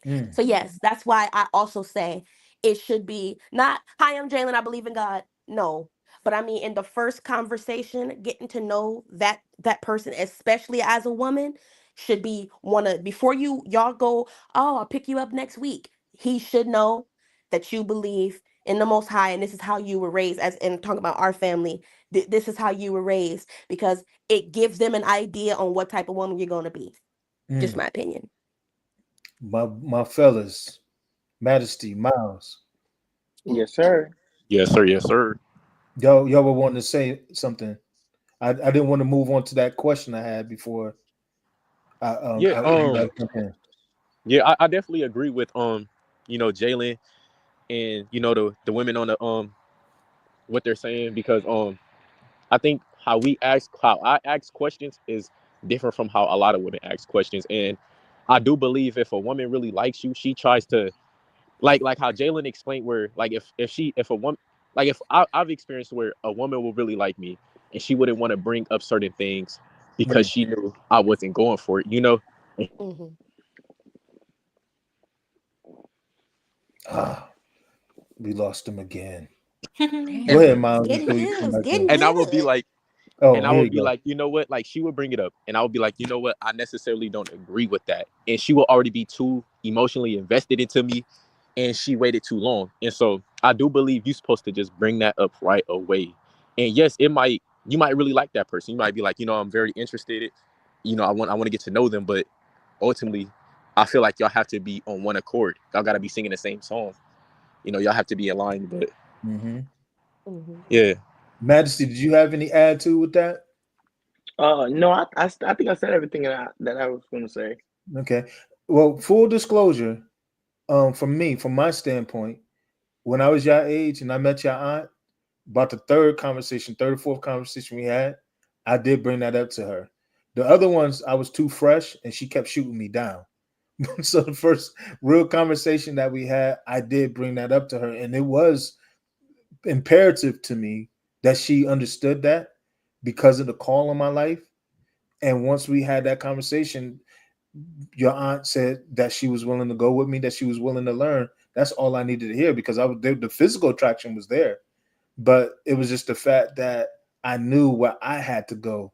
Mm, So yes, that's why I also say it should be not, hi, I'm Jalen, I believe in God. No. But I mean in the first conversation, getting to know that person, especially as a woman, should be one of before y'all go, oh, I'll pick you up next week. He should know that you believe in the most high and this is how you were raised as in talking about our family. This is how you were raised because it gives them an idea on what type of woman you're going to be. Just mm. my opinion. My fellas, Majesty, Miles. Yes, sir. Yes, sir. Yes, sir. Y'all were wanting to say something. I didn't want to move on to that question I had before Yeah. you guys jump in. Yeah. I definitely agree with Jalen and the women on the what they're saying because I think how I ask questions is different from how a lot of women ask questions, and I do believe if a woman really likes you, she tries to like how Jalen explained where like if a woman like if I've experienced where a woman will really like me and she wouldn't want to bring up certain things because Mm. she knew I wasn't going for it. Hmm. We lost him again. Go Damn, ahead, it's Miles, getting before you good. come It's back getting in. And I will be good. like, And Oh, I here would you be go. like, you know what? Like she would bring it up, and I would be like, you know what? I necessarily don't agree with that, and she will already be too emotionally invested into me, and she waited too long. And so I do believe you're supposed to just bring that up right away. And yes, you might really like that person. You might be like, I'm very interested. I want to get to know them, but ultimately, I feel like y'all have to be on one accord. Y'all got to be singing the same song. Y'all have to be aligned. But Mm-hmm. yeah. Majesty, did you have any add to with that? No, I think I said everything that I was going to say. Okay. Well, full disclosure, from my standpoint, when I was your age and I met your aunt, about the third or fourth conversation we had, I did bring that up to her. The other ones, I was too fresh and she kept shooting me down. So the first real conversation that we had, I did bring that up to her. And it was imperative to me that she understood that because of the call on my life. And once we had that conversation, your aunt said that she was willing to go with me, that she was willing to learn. That's all I needed to hear, because the physical attraction was there, but it was just the fact that I knew where I had to go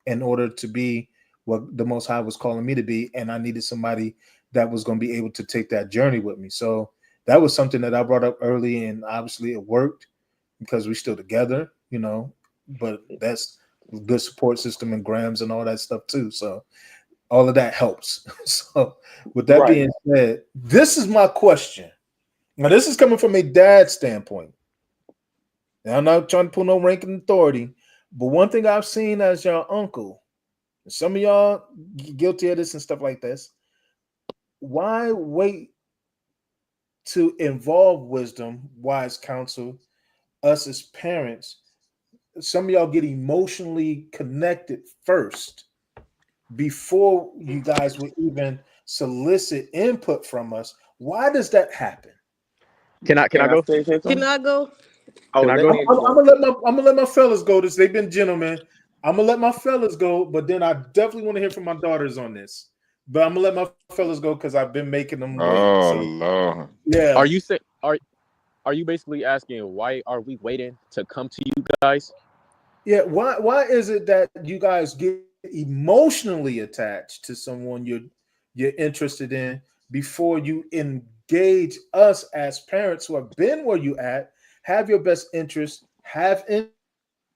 in order to be what the Most High was calling me to be, and I needed somebody that was going to be able to take that journey with me. So that was something that I brought up early, and obviously it worked because we're still together, but that's a good support system and grams and all that stuff too. So all of that helps. So with that Right. being said, this is my question. Now, this is coming from a dad standpoint. Now, I'm not trying to pull no ranking authority, but one thing I've seen as your uncle, and some of y'all guilty of this and stuff like this, why wait to involve wisdom, wise counsel, us as parents? Some of y'all get emotionally connected first before you guys would even solicit input from us. Why does that happen? Can I go? say Can something? I go? Oh, Can I let go? me I'm go. gonna let my fellas go. They've been gentlemen. I'm gonna let my fellas go, but then I definitely want to hear from my daughters on this. But I'm gonna let my fellas go because I've been making them wait. Oh So Lord. yeah, Are you say are you basically asking why are we waiting to come to you guys? yeah. Why is it that you guys get emotionally attached to someone you're interested in before you engage us as parents who have been where you at, have your best interest, have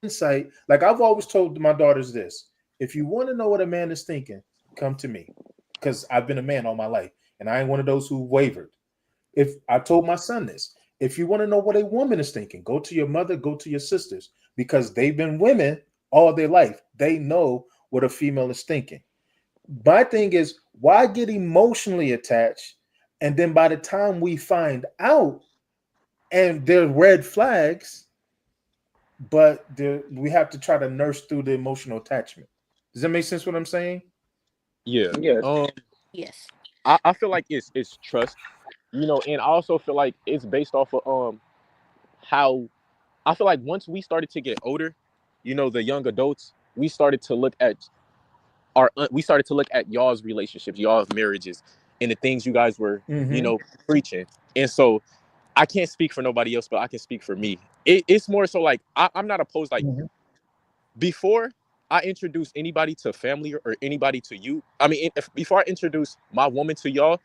insight? Like I've always told my daughters this: if you want to know what a man is thinking, come to me, because I've been a man all my life, and I ain't one of those who wavered. If I told my son this, if you want to know what a woman is thinking, go to your mother, go to your sisters, because they've been women all their life. They know what a female is thinking. My thing is, why get emotionally attached? And then by the time we find out, and there are red flags, but we have to try to nurse through the emotional attachment. Does that make sense what I'm saying? Yeah. Yes. Yes. I feel like it's trust, and I also feel like it's based off of how I feel like once we started to get older, the young adults, we started to look at y'all's relationships, y'all's marriages, and the things you guys were, preaching. And so I can't speak for nobody else, but I can speak for me. It's more so like I'm not opposed. Like before I introduce anybody to family or anybody to you, I mean, before I introduce my woman to y'all,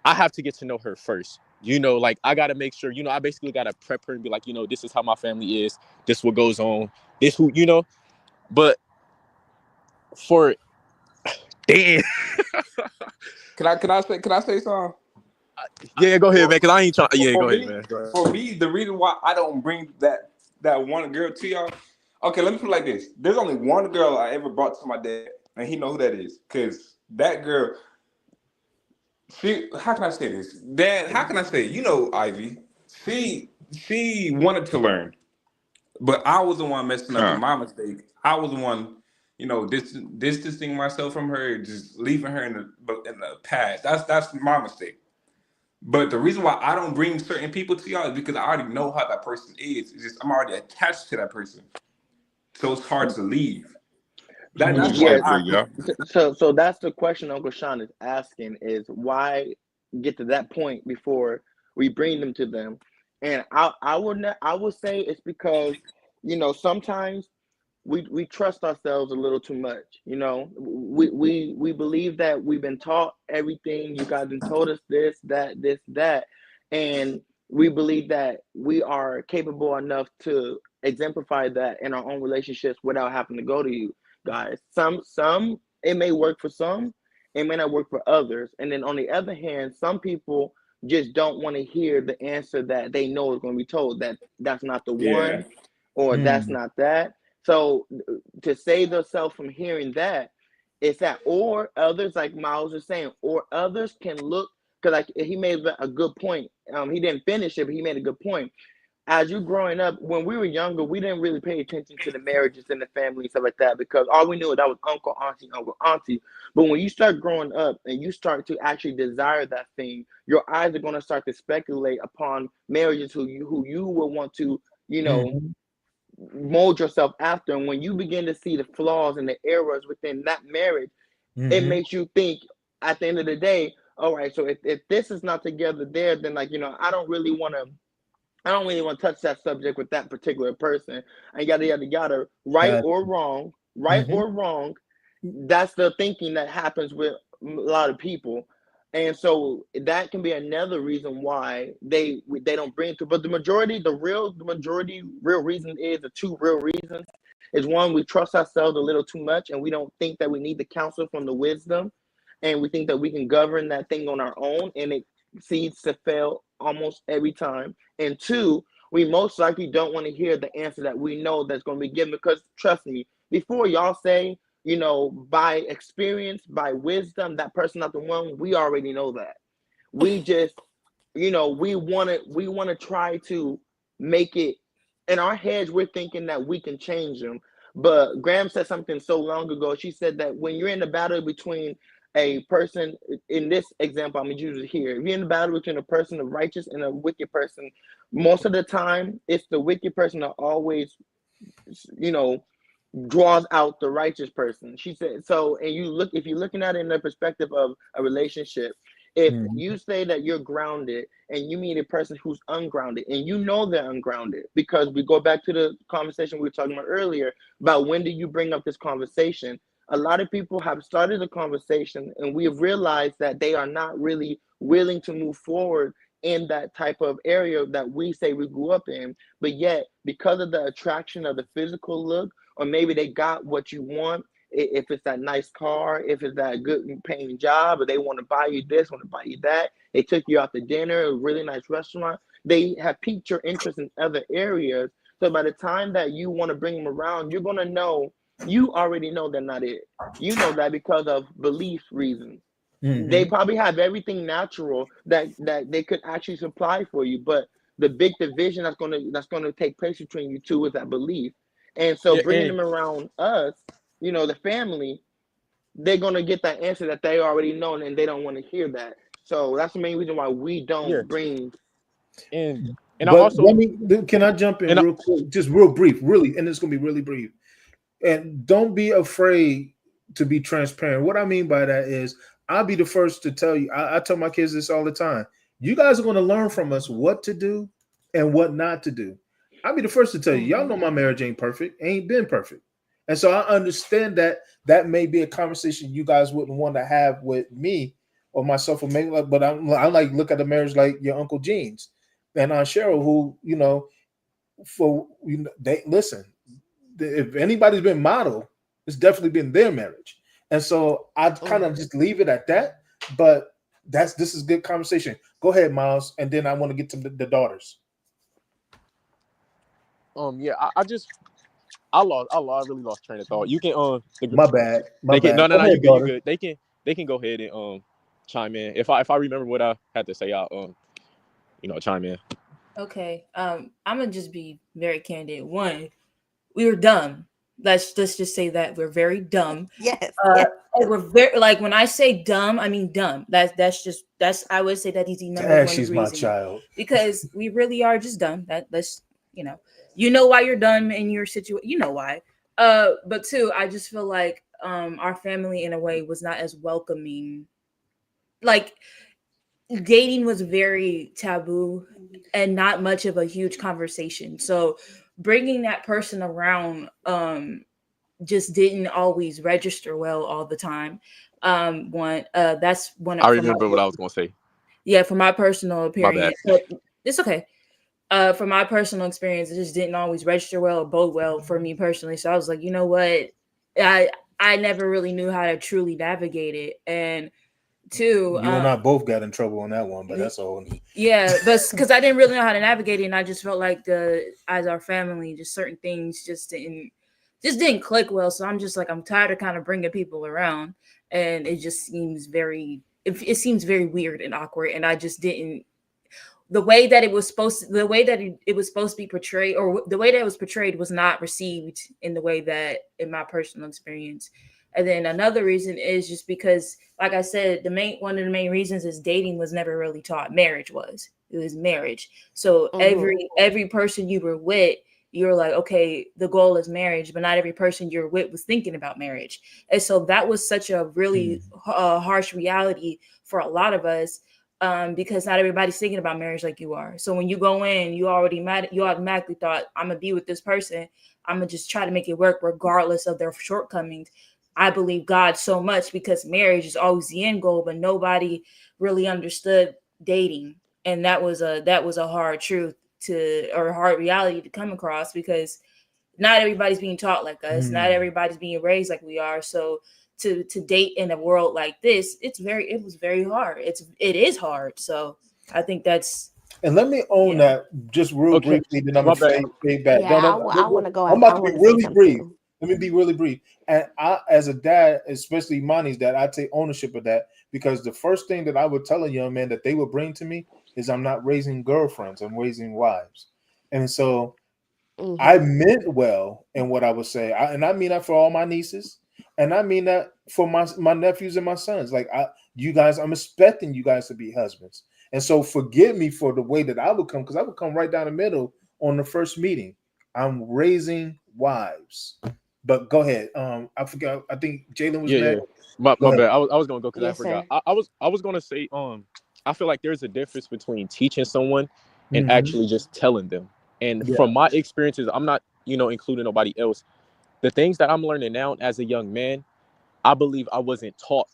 I have to get to know her first. Like I got to make sure, I basically got to prep her and be like, this is how my family is. This what goes on. This who, but for, damn. Can I say something? Yeah, go ahead, man. Cause I ain't trying. Yeah, For go ahead, me, man. Go ahead. for me, the reason why I don't bring that one girl to y'all. Okay, let me put it like this. There's only one girl I ever brought to my dad, and he know who that is. Cause that girl, how can I say this? Dad, how can I say it? Ivy. She wanted to learn, but I was the one messing up in Huh. my mistake. I was the one, distancing myself from her, just leaving her in the past. That's my mistake. But the reason why I don't bring certain people to y'all is because I already know how that person is. It's just I'm already attached to that person, so it's hard to leave. That's Most why Yeah. definitely, yeah. So that's the question Uncle Sean is asking: is why get to that point before we bring them to them? And I would say it's because sometimes we trust ourselves a little too much. You know, we believe that we've been taught everything. You guys have told us this, that, and we believe that we are capable enough to exemplify that in our own relationships without having to go to you guys. Some it may work for some, it may not work for others. And then on the other hand, some people just don't want to hear the answer that they know is going to be told, that that's not the Yeah. one, or that's Mm. not that. So to save themselves from hearing that, it's that, or others, like Miles was saying, or others can look, because like he made a good point. He didn't finish it, but he made a good point. As you growing up, when we were younger, we didn't really pay attention to the marriages and the family and stuff like that, because all we knew that was uncle, auntie. But when you start growing up and you start to actually desire that thing, your eyes are going to start to speculate upon marriages who you will want to, you know, Mhm. mold yourself after. And when you begin to see the flaws and the errors within that marriage, it Mhm. makes you think at the end of the day, all right, so if this is not together there, then like, you know, I don't really want to touch that subject with that particular person. And yada yada yada. Right Got or wrong, Mhm. that's the thinking that happens with a lot of people. And so that can be another reason why they don't bring it to. But the majority real reason is, the two real reasons is, one, we trust ourselves a little too much and we don't think that we need the counsel from the wisdom, and we think that we can govern that thing on our own, and it seems to fail almost every time. And two, we most likely don't want to hear the answer that we know that's going to be given, because trust me, before y'all say, you know, by experience, by wisdom, that person not the one, we already know that. We just, you know, we want to try to make it in our heads. We're thinking that we can change them. But Graham said something so long ago. She said that when you're in the battle between a person, in this example I'm gonna use it here, if you're in the battle between a person of righteous and a wicked person, most of the time it's the wicked person that always, you know, draws out the righteous person. She said so. And if you're looking at it in the perspective of a relationship, if Mhm. you say that you're grounded and you meet a person who's ungrounded, and you know they're ungrounded, because we go back to the conversation we were talking about earlier about when do you bring up this conversation. A lot of people have started the conversation and we have realized that they are not really willing to move forward in that type of area that we say we grew up in. But yet, because of the attraction of the physical look, or maybe they got what you want, if it's that nice car, if it's that good paying job, or they want to buy you this, want to buy you that, they took you out to dinner, a really nice restaurant, they have piqued your interest in other areas. So by the time that you want to bring them around, you're going to know, you already know they're not it. You know that because of belief reasons. They Mhm. probably have everything natural that they could actually supply for you, but the big division that's gonna take place between you two is that belief. And so Yeah, bringing and them around us, you know, the family, they're gonna get that answer that they already know, and they don't want to hear that. So that's the main reason why we yeah, don't bring. and I But let also me, can I jump in and I, real quick, just real brief, really, and it's gonna be really brief. And don't be afraid to be transparent. What I mean by that is, I'll be the first to tell you. I tell my kids this all the time. You guys are going to learn from us what to do and what not to do. I'll be the first to tell you. Y'all Mhm. know my marriage ain't perfect, ain't been perfect, and so I understand that that may be a conversation you guys wouldn't want to have with me or myself, or maybe like. But I like look at the marriage like your Uncle Gene's and Aunt Cheryl, who, you know, for, you know, they listen, if anybody's been model, it's definitely been their marriage. And so I kind of just leave it at that. But this is good conversation. Go ahead, Miles, and then I want to get to the daughters. yeah, I really lost train of thought. You can My bad. My they can bad. no, Go you ahead, good, you daughter. good. They can go ahead and chime in. If I remember what I had to say, I'll chime in. Okay. I'm gonna just be very candid. One, we were dumb. Let's just say that we're very dumb. Yes, Uh, yes. and we're very, like, when I say dumb, I mean dumb. That's I would say that is the number one She's my reason, child. because we really are just dumb. That let's you know why you're dumb in your situation. You know why. But two, I just feel like our family in a way was not as welcoming. Like, dating was very taboo and not much of a huge conversation. So bringing that person around just didn't always register well all the time. That's one I for my, remember what I was gonna say. yeah, for my personal My bad. experience. It's okay. For my personal experience, it just didn't always register well or bode well for me personally. So I was like, you know what? I never really knew how to truly navigate it. And two, You and I both got in trouble on that one, but that's all. yeah, but because I didn't really know how to navigate it, and I just felt like as our family, just certain things just didn't click well. So I'm just like, I'm tired of kind of bringing people around, and it just seems it seems very weird and awkward, and I just didn't. The way that it was supposed to, the way that it was supposed to be portrayed, or the way that it was portrayed, was not received in the way that, in my personal experience. And then another reason is just because, like I said, one of the main reasons is dating was never really taught. It was marriage. So every person you were with, you're like, okay, the goal is marriage, but not every person you're with was thinking about marriage. And so that was such a really harsh reality for a lot of us. Because not everybody's thinking about marriage like you are. So when you go in, you automatically thought, I'm gonna be with this person. I'm gonna just try to make it work regardless of their shortcomings. I believe God so much because marriage is always the end goal, but nobody really understood dating, and that was a hard truth or hard reality to come across, because not everybody's being taught like us. Not everybody's being raised like we are. So to date in a world like this, it was very hard. It is hard. So I think that's. And let me own that just real briefly. Then I'm gonna fade back. Yeah, I want to go. I'm about to be really brief. Let me be really brief. And I, as a dad, especially Monty's dad, I take ownership of that, because the first thing that I would tell a young man that they would bring to me is, I'm not raising girlfriends, I'm raising wives. And so I meant well in what I would say. And I mean that for all my nieces. And I mean that for my nephews and my sons. Like, I'm expecting you guys to be husbands. And so forgive me for the way that I would come, because I would come right down the middle on the first meeting. I'm raising wives. But go ahead. I forgot. I think Jalen was next. My bad. I was gonna go because I forgot. I was gonna say, I feel like there's a difference between teaching someone and actually just telling them. And from my experiences, I'm not, including nobody else. The things that I'm learning now as a young man, I believe I wasn't taught.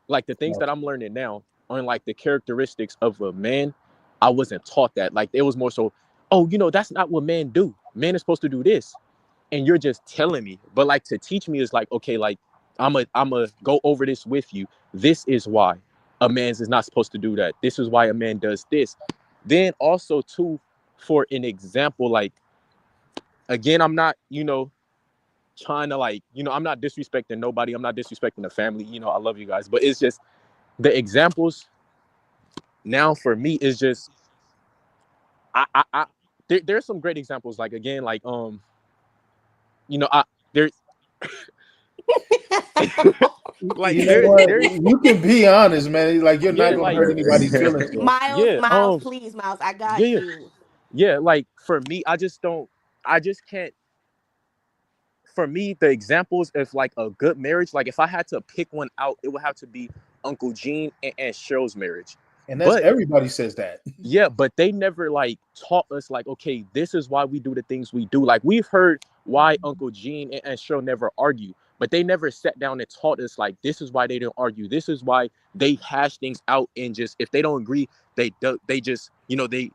Like, the things that I'm learning now on, like, the characteristics of a man, I wasn't taught that. Like, it was more so, that's not what men do. Men are supposed to do this. And you're just telling me. But, like, to teach me is like, okay, like, I'm a go over this with you. This is why a man is not supposed to do that. This is why a man does this. Then also, too, for an example, like, again, I'm not, trying to, like, I'm not disrespecting nobody. I'm not disrespecting the family. I love you guys. But it's just the examples now for me is just, there's some great examples. Like, again, like, there's like, you can be honest, man. Like, you're not gonna hurt anybody's feelings. Miles, please, Miles, I got you. Yeah, like, for me, I just can't. For me, the examples of, like, a good marriage, like, if I had to pick one out, it would have to be Uncle Gene and Cheryl's marriage. And everybody says that. Yeah, but they never, like, taught us, like, okay, this is why we do the things we do. Like, we've heard why Uncle Gene and Cheryl never argue, but they never sat down and taught us, like, this is why they don't argue. This is why they hash things out, and just, if they don't agree, they just, they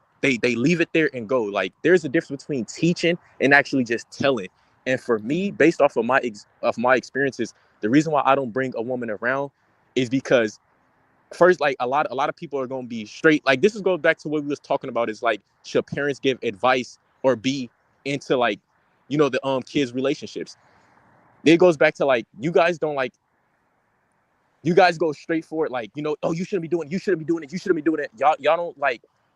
leave it there and go. Like, there's a difference between teaching and actually just telling. And for me, based off of my experiences, the reason why I don't bring a woman around is because, first, like, a lot of people are going to be straight. Like, this is going back to what we was talking about, is, like, should parents give advice or be into, like, the kids' relationships? It goes back to, like, you guys don't, like, you guys go straight for it, like, oh, you shouldn't be doing it, you shouldn't be doing it, you shouldn't be doing it.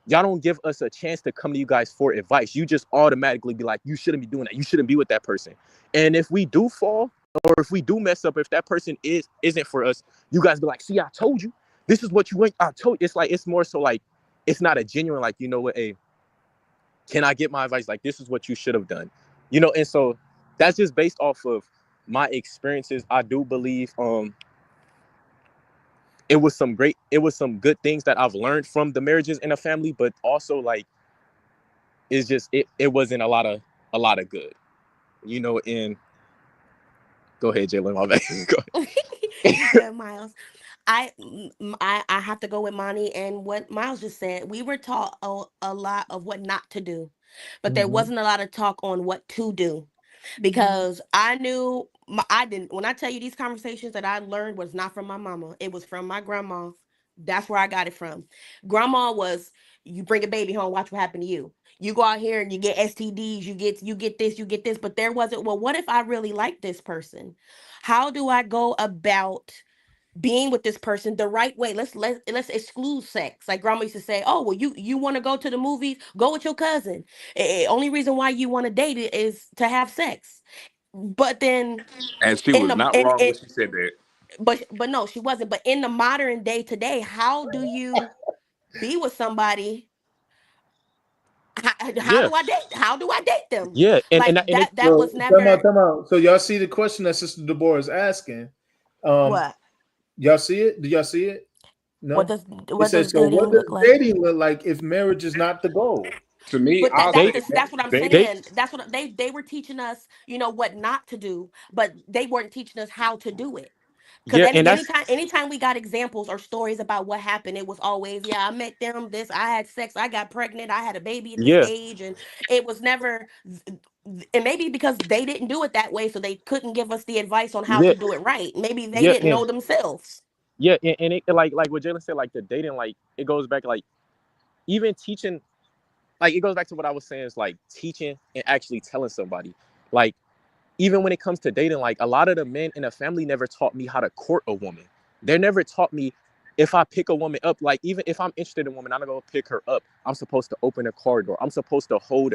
Y'all don't give us a chance to come to you guys for advice. You just automatically be like, you shouldn't be doing that. You shouldn't be with that person. And if we do fall, or if we do mess up, if that person isn't for us, you guys be like, see, I told you. This is what you went. I told you. It's like, it's more so like, it's not a genuine, like, hey, can I get my advice? Like, this is what you should have done. And so that's just based off of my experiences. I do believe it was some good things that I've learned from the marriages in a family, but also, like, it's just it wasn't a lot of good, and Go ahead, Jalen. My bad. Go ahead. You good, Miles? I have to go with Monty and what Miles just said. We were taught a lot of what not to do, but there Mhm. wasn't a lot of talk on what to do. Mhm. Because I knew I didn't. When I tell you these conversations that I learned was not from my mama, it was from my grandma. That's where I got it from. Grandma was, you bring a baby home, watch what happened to you. You go out here and you get STDs, you get this, you get this. But there wasn't, well, what if I really like this person? How do I go about being with this person the right way? Let's exclude sex. Like grandma used to say, oh, well, you want to go to the movies, go with your cousin. Only reason why you want to date it is to have sex. But then And she in was the not in wrong when it she said that. but no, she wasn't. But in the modern day today, how do you be with somebody? How Yeah, do I date? How do I date them? yeah, Like and it, that So was come on, never come on. So y'all see the question that Sister Deborah is asking. Um, what. y'all see it? Do y'all see it? What No. does It what says, does so what dating does look like? dating look like if marriage is not the goal? To me, But I'll that's say they the that that's what I'm they saying. That's what they were teaching us, what not to do, but they weren't teaching us how to do it. Because yeah, and that's anytime we got examples or stories about what happened, it was always, yeah, I met them, this, I had sex, I got pregnant, I had a baby at this yeah, age, and it was never, and maybe because they didn't do it that way, so they couldn't give us the advice on how yeah, to do it right. Maybe they yeah, didn't know themselves. and it like what Jalen said, like the dating, like it goes back, like even teaching, like it goes back to what I was saying, is like teaching and actually telling somebody, like even when it comes to dating, like a lot of the men in the family never taught me how to court a woman. They never taught me, if I pick a woman up, like even if I'm interested in a woman, I'm gonna go pick her up. I'm supposed to open a car door. I'm supposed to hold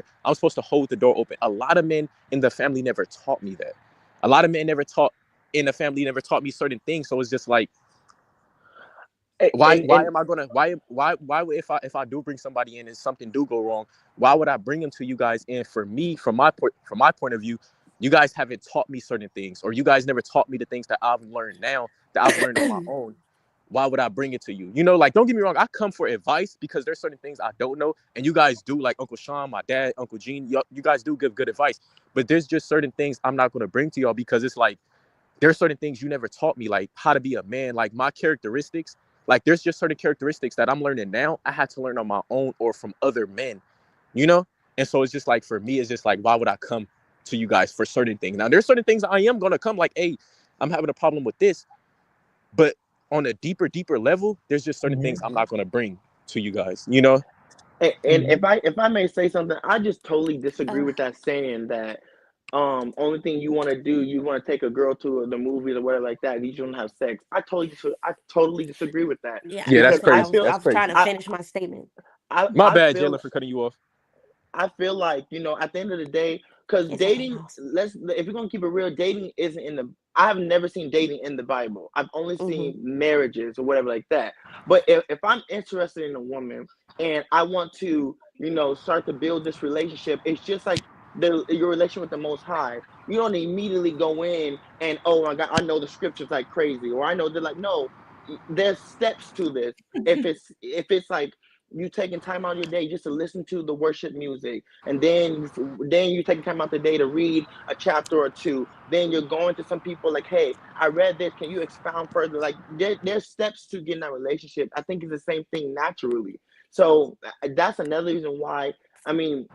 the door open. A lot of men in the family never taught me that. A lot of men never taught in the family never taught me certain things. So it's just like, why And am I gonna why would, if I do bring somebody in and something do go wrong, why would I bring them to you guys? And for me, from my point of view, you guys haven't taught me certain things, or you guys never taught me the things that I've learned now, that I've learned on my own. Why would I bring it to you? Like, don't get me wrong, I come for advice because there's certain things I don't know, and you guys do, like Uncle Sean, my dad, Uncle Gene, you guys do give good advice. But there's just certain things I'm not gonna bring to y'all because it's like there's certain things you never taught me, like how to be a man, like my characteristics. Like there's just certain characteristics that I'm learning now, I had to learn on my own or from other men, you know? And so it's just like, for me, it's just like, why would I come to you guys for certain things? Now, there's certain things I am going to come like, hey, I'm having a problem with this. But on a deeper level, there's just certain things Mhm. I'm not going to bring to you guys, you know? and Mhm. if I may say something, I just totally disagree uh, with that saying that only thing you want to do, you want to take a girl to the movies or whatever like that, you don't have sex. I totally disagree with that yeah, Yeah, no, that's because because I crazy. I feel That's was trying crazy. to I finish my statement. I My I bad, feel Jalen, for cutting you off. I feel like, at the end of the day, because It's okay, dating, Miles. if you're gonna keep it real, dating isn't in the. I have never seen dating in the Bible. I've only Mm-hmm. seen marriages or whatever like that. But if I'm interested in a woman and I want to, start to build this relationship, it's just like your relation with the Most High. You don't immediately go in and, oh my God, I know the scriptures like crazy, or I know they're like, no. There's steps to this. If it's like you taking time out of your day just to listen to the worship music, and then you taking time out the day to read a chapter or two, then you're going to some people like, hey, I read this, can you expound further? Like there's steps to getting that relationship. I think it's the same thing naturally. So that's another reason why. I mean,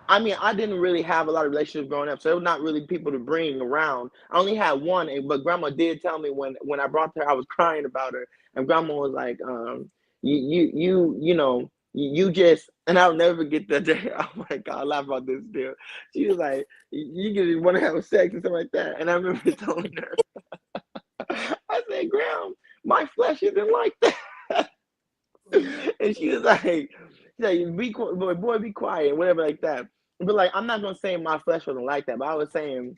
I didn't really have a lot of relationships growing up, so there was not really people to bring around. I only had one, but Grandma did tell me when I brought her, I was crying about her, and Grandma was like, you just, and I'll never forget that day. Oh my God, I laugh about this still. She was like, you just want to have sex and stuff like that, and I remember telling her, I said, Grandma, my flesh isn't like that. And she's like, boy, be quiet, whatever like that. But like, I'm not gonna say my flesh wasn't like that, but I was saying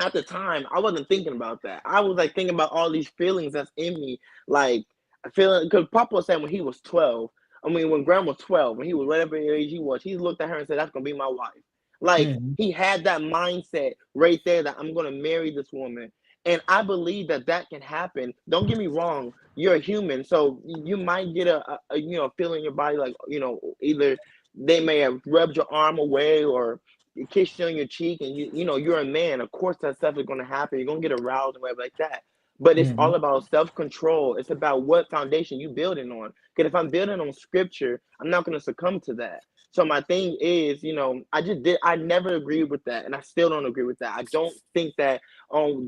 at the time I wasn't thinking about that. I was like thinking about all these feelings that's in me, like feeling, because Papa was saying when he was 12. I mean, when Grandma was 12, when he was whatever age he was, he looked at her and said, "That's gonna be my wife." Like Mhm. he had that mindset right there that I'm gonna marry this woman, and I believe that that can happen. Don't get me wrong, you're a human, so you might get a feeling in your body like, either they may have rubbed your arm away, or kiss you on your cheek and you know you're a man, of course that stuff is gonna happen. You're gonna get aroused and whatever like that. But it's Mhm. all about self-control. It's about what foundation you building on. Because if I'm building on scripture, I'm not gonna succumb to that. So my thing is, you know, I never agreed with that, and I still don't agree with that. I don't think that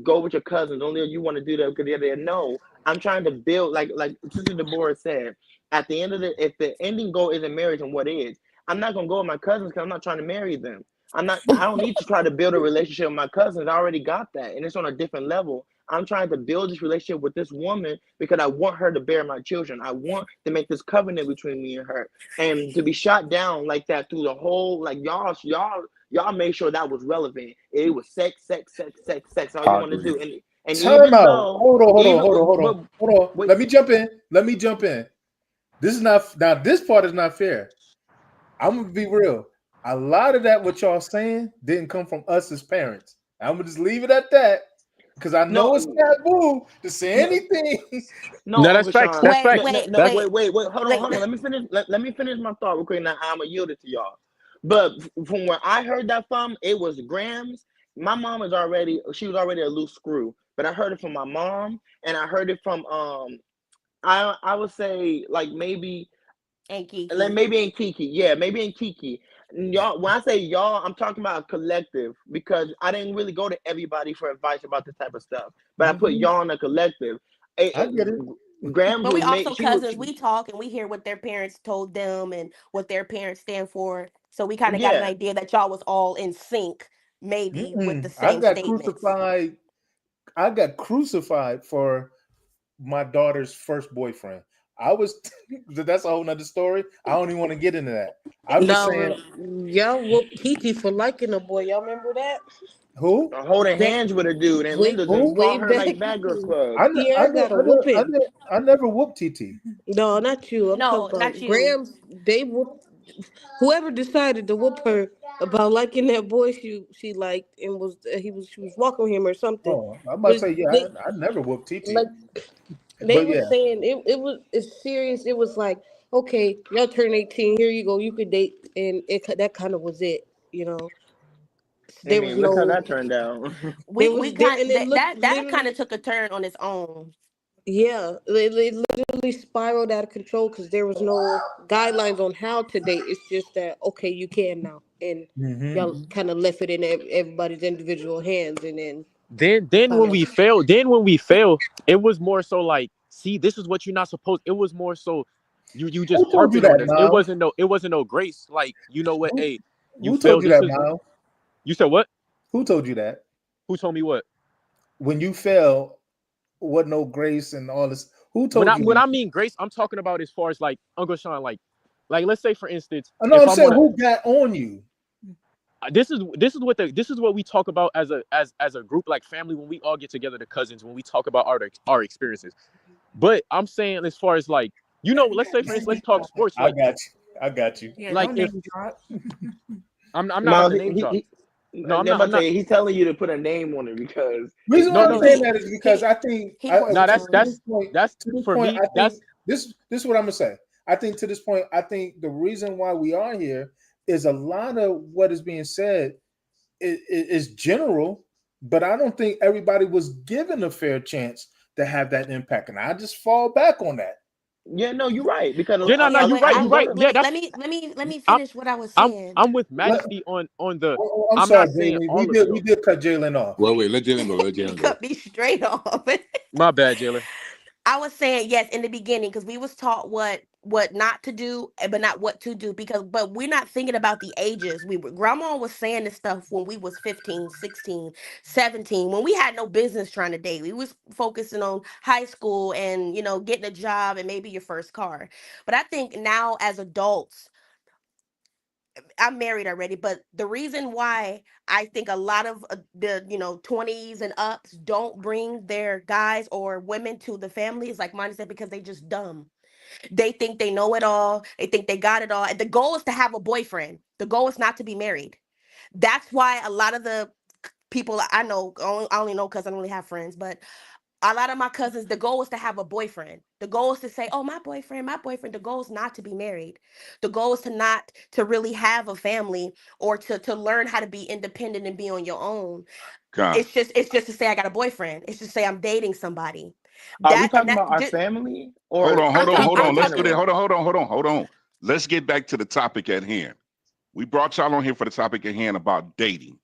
go with your cousins only if you want to do that because they're there. No, I'm trying to build like Sister Deborah said. At the end of the, if the ending goal isn't marriage, and what is? I'm not gonna go with my cousins because I'm not trying to marry them. I don't need to try to build a relationship with my cousins. I already got that. And it's on a different level. I'm trying to build this relationship with this woman because I want her to bear my children. I want to make this covenant between me and her. And to be shot down like that through the whole, like y'all made sure that was relevant. It was sex, sex, sex, sex, sex. All you I want to agree. do. And Time even out. though, Hold on, hold on, even hold on, hold on, but hold on. wait, Let me jump in. Let me jump in. This is not now. This part is not fair. I'm gonna be real. A lot of that what y'all saying didn't come from us as parents. I'm gonna just leave it at that because I know it's no, taboo to say no, anything. No, no, that's Uncle facts. Sean. That's Wait, No, facts. no, wait, no, That's wait, wait. Hold on, wait. hold on. Let me finish. Let me finish my thought real quick. Now I'm gonna yield it to y'all. But from where I heard that from, it was Grams. My mom she was already a loose screw. But I heard it from my mom, and I heard it from I would say And like Kiki. maybe in Kiki. Yeah, maybe in Kiki. Y'all, when I say y'all, I'm talking about a collective because I didn't really go to everybody for advice about this type of stuff. But I put Mhm. y'all in a collective. I get it. Grams But we would also make she would cousins. We talk and we hear what their parents told them and what their parents stand for. So we kind of got an yeah. idea that y'all was all in sync, maybe with the Mm-mm. same statements. I got crucified for my daughter's first boyfriend. I was that's a whole nother story. I don't even want to get into that. I'm just saying No, y'all whooped Kiki for liking a boy. Y'all remember that? who Holding That hands with a dude and way Linda just who way fought her back. like Bad Girls Club. Sierra got a whooping. I never whooped TT. No, not you. I'm talking No, not about you. Grams. They whooped whoever decided to whoop her about liking that boy she liked and was she was walking with him or something. Oh, I'm about to But say yeah. they I never whooped TT. like they But were yeah, saying it's serious. It was like, okay, y'all turn 18. Here you go. You could date, and that kind of was it. You know, I there was mean, look how no that turned out. there We was there, kind and it looked that kind literally. of took a turn on its own. Yeah, it literally spiraled out of control because there was no guidelines on how to date. It's just that okay, you can now, and hmm y'all kind of left it in everybody's individual hands, and then Then kind when of we fail, it was more so like, see, this is what you're not supposed. It was more so you just who told you harping on that, this. Miles? It wasn't no grace. Like, you know what? Who, Hey, you who told failed. you This that, is Miles? you said what? Who told you that? Who told me what? When you fell, what no grace and all this. Who When told you I that? mean grace, I'm talking about as far as like Uncle Sean, like let's say for instance, I know if I'm I'm saying on a who got on you. this is what we talk about as a group, like family, when we all get together, the cousins, when we talk about our experiences. But I'm saying as far as like, let's say for instance, let's talk sports. I got you. I got you. Yeah, Like don't if name drop. I'm not about Miles, to name drop. No, I'm about to say he's telling you to put a name on it because Reason no why no I'm no saying He that is because he I think he going no to that's tell you. to this for point, me, I think that's this is what I'm gonna say. I think to this point, I think the reason why we are here is a lot of what is being said is general, but I don't think everybody was given a fair chance to have that impact, and I just fall back on that. yeah, no, you're right because yeah, no, Yeah, you're but right, I you're right. Yeah, that's let me I'm finish what I was saying. I'm with Let, Majesty on the. I'm I'm sorry, not saying Jalen. all of it We though. did cut Jalen off. Wait, let Jalen go. Let He Jalen go. cut me straight off. My bad, Jalen. I was saying yes in the beginning because we was taught what not to do, but not what to do but we're not thinking about the ages. Grandma was saying this stuff when we was 15, 16, 17, when we had no business trying to date. We was focusing on high school and getting a job and maybe your first car. But I think now as adults, I'm married already, but the reason why I think a lot of the 20s and ups don't bring their guys or women to the family is like mine said, because they just dumb. They think they know it all. They think they got it all. And the goal is to have a boyfriend. The goal is not to be married. That's why a lot of the people I know, I only know because I don't really have friends, but A lot of my cousins, the goal is to have a boyfriend. The goal is to say, oh, my boyfriend, my boyfriend. The goal is not to be married. The goal is to not to really have a family or to learn how to be independent and be on your own. God. It's just to say I got a boyfriend. It's just to say I'm dating somebody. Are we That and talking that about our just family Hold or on, I'm hold on, talking hold people I'm on. in Let's do that. talking general? Hold on. Let's get back to the topic at hand. We brought y'all on here for the topic at hand about dating.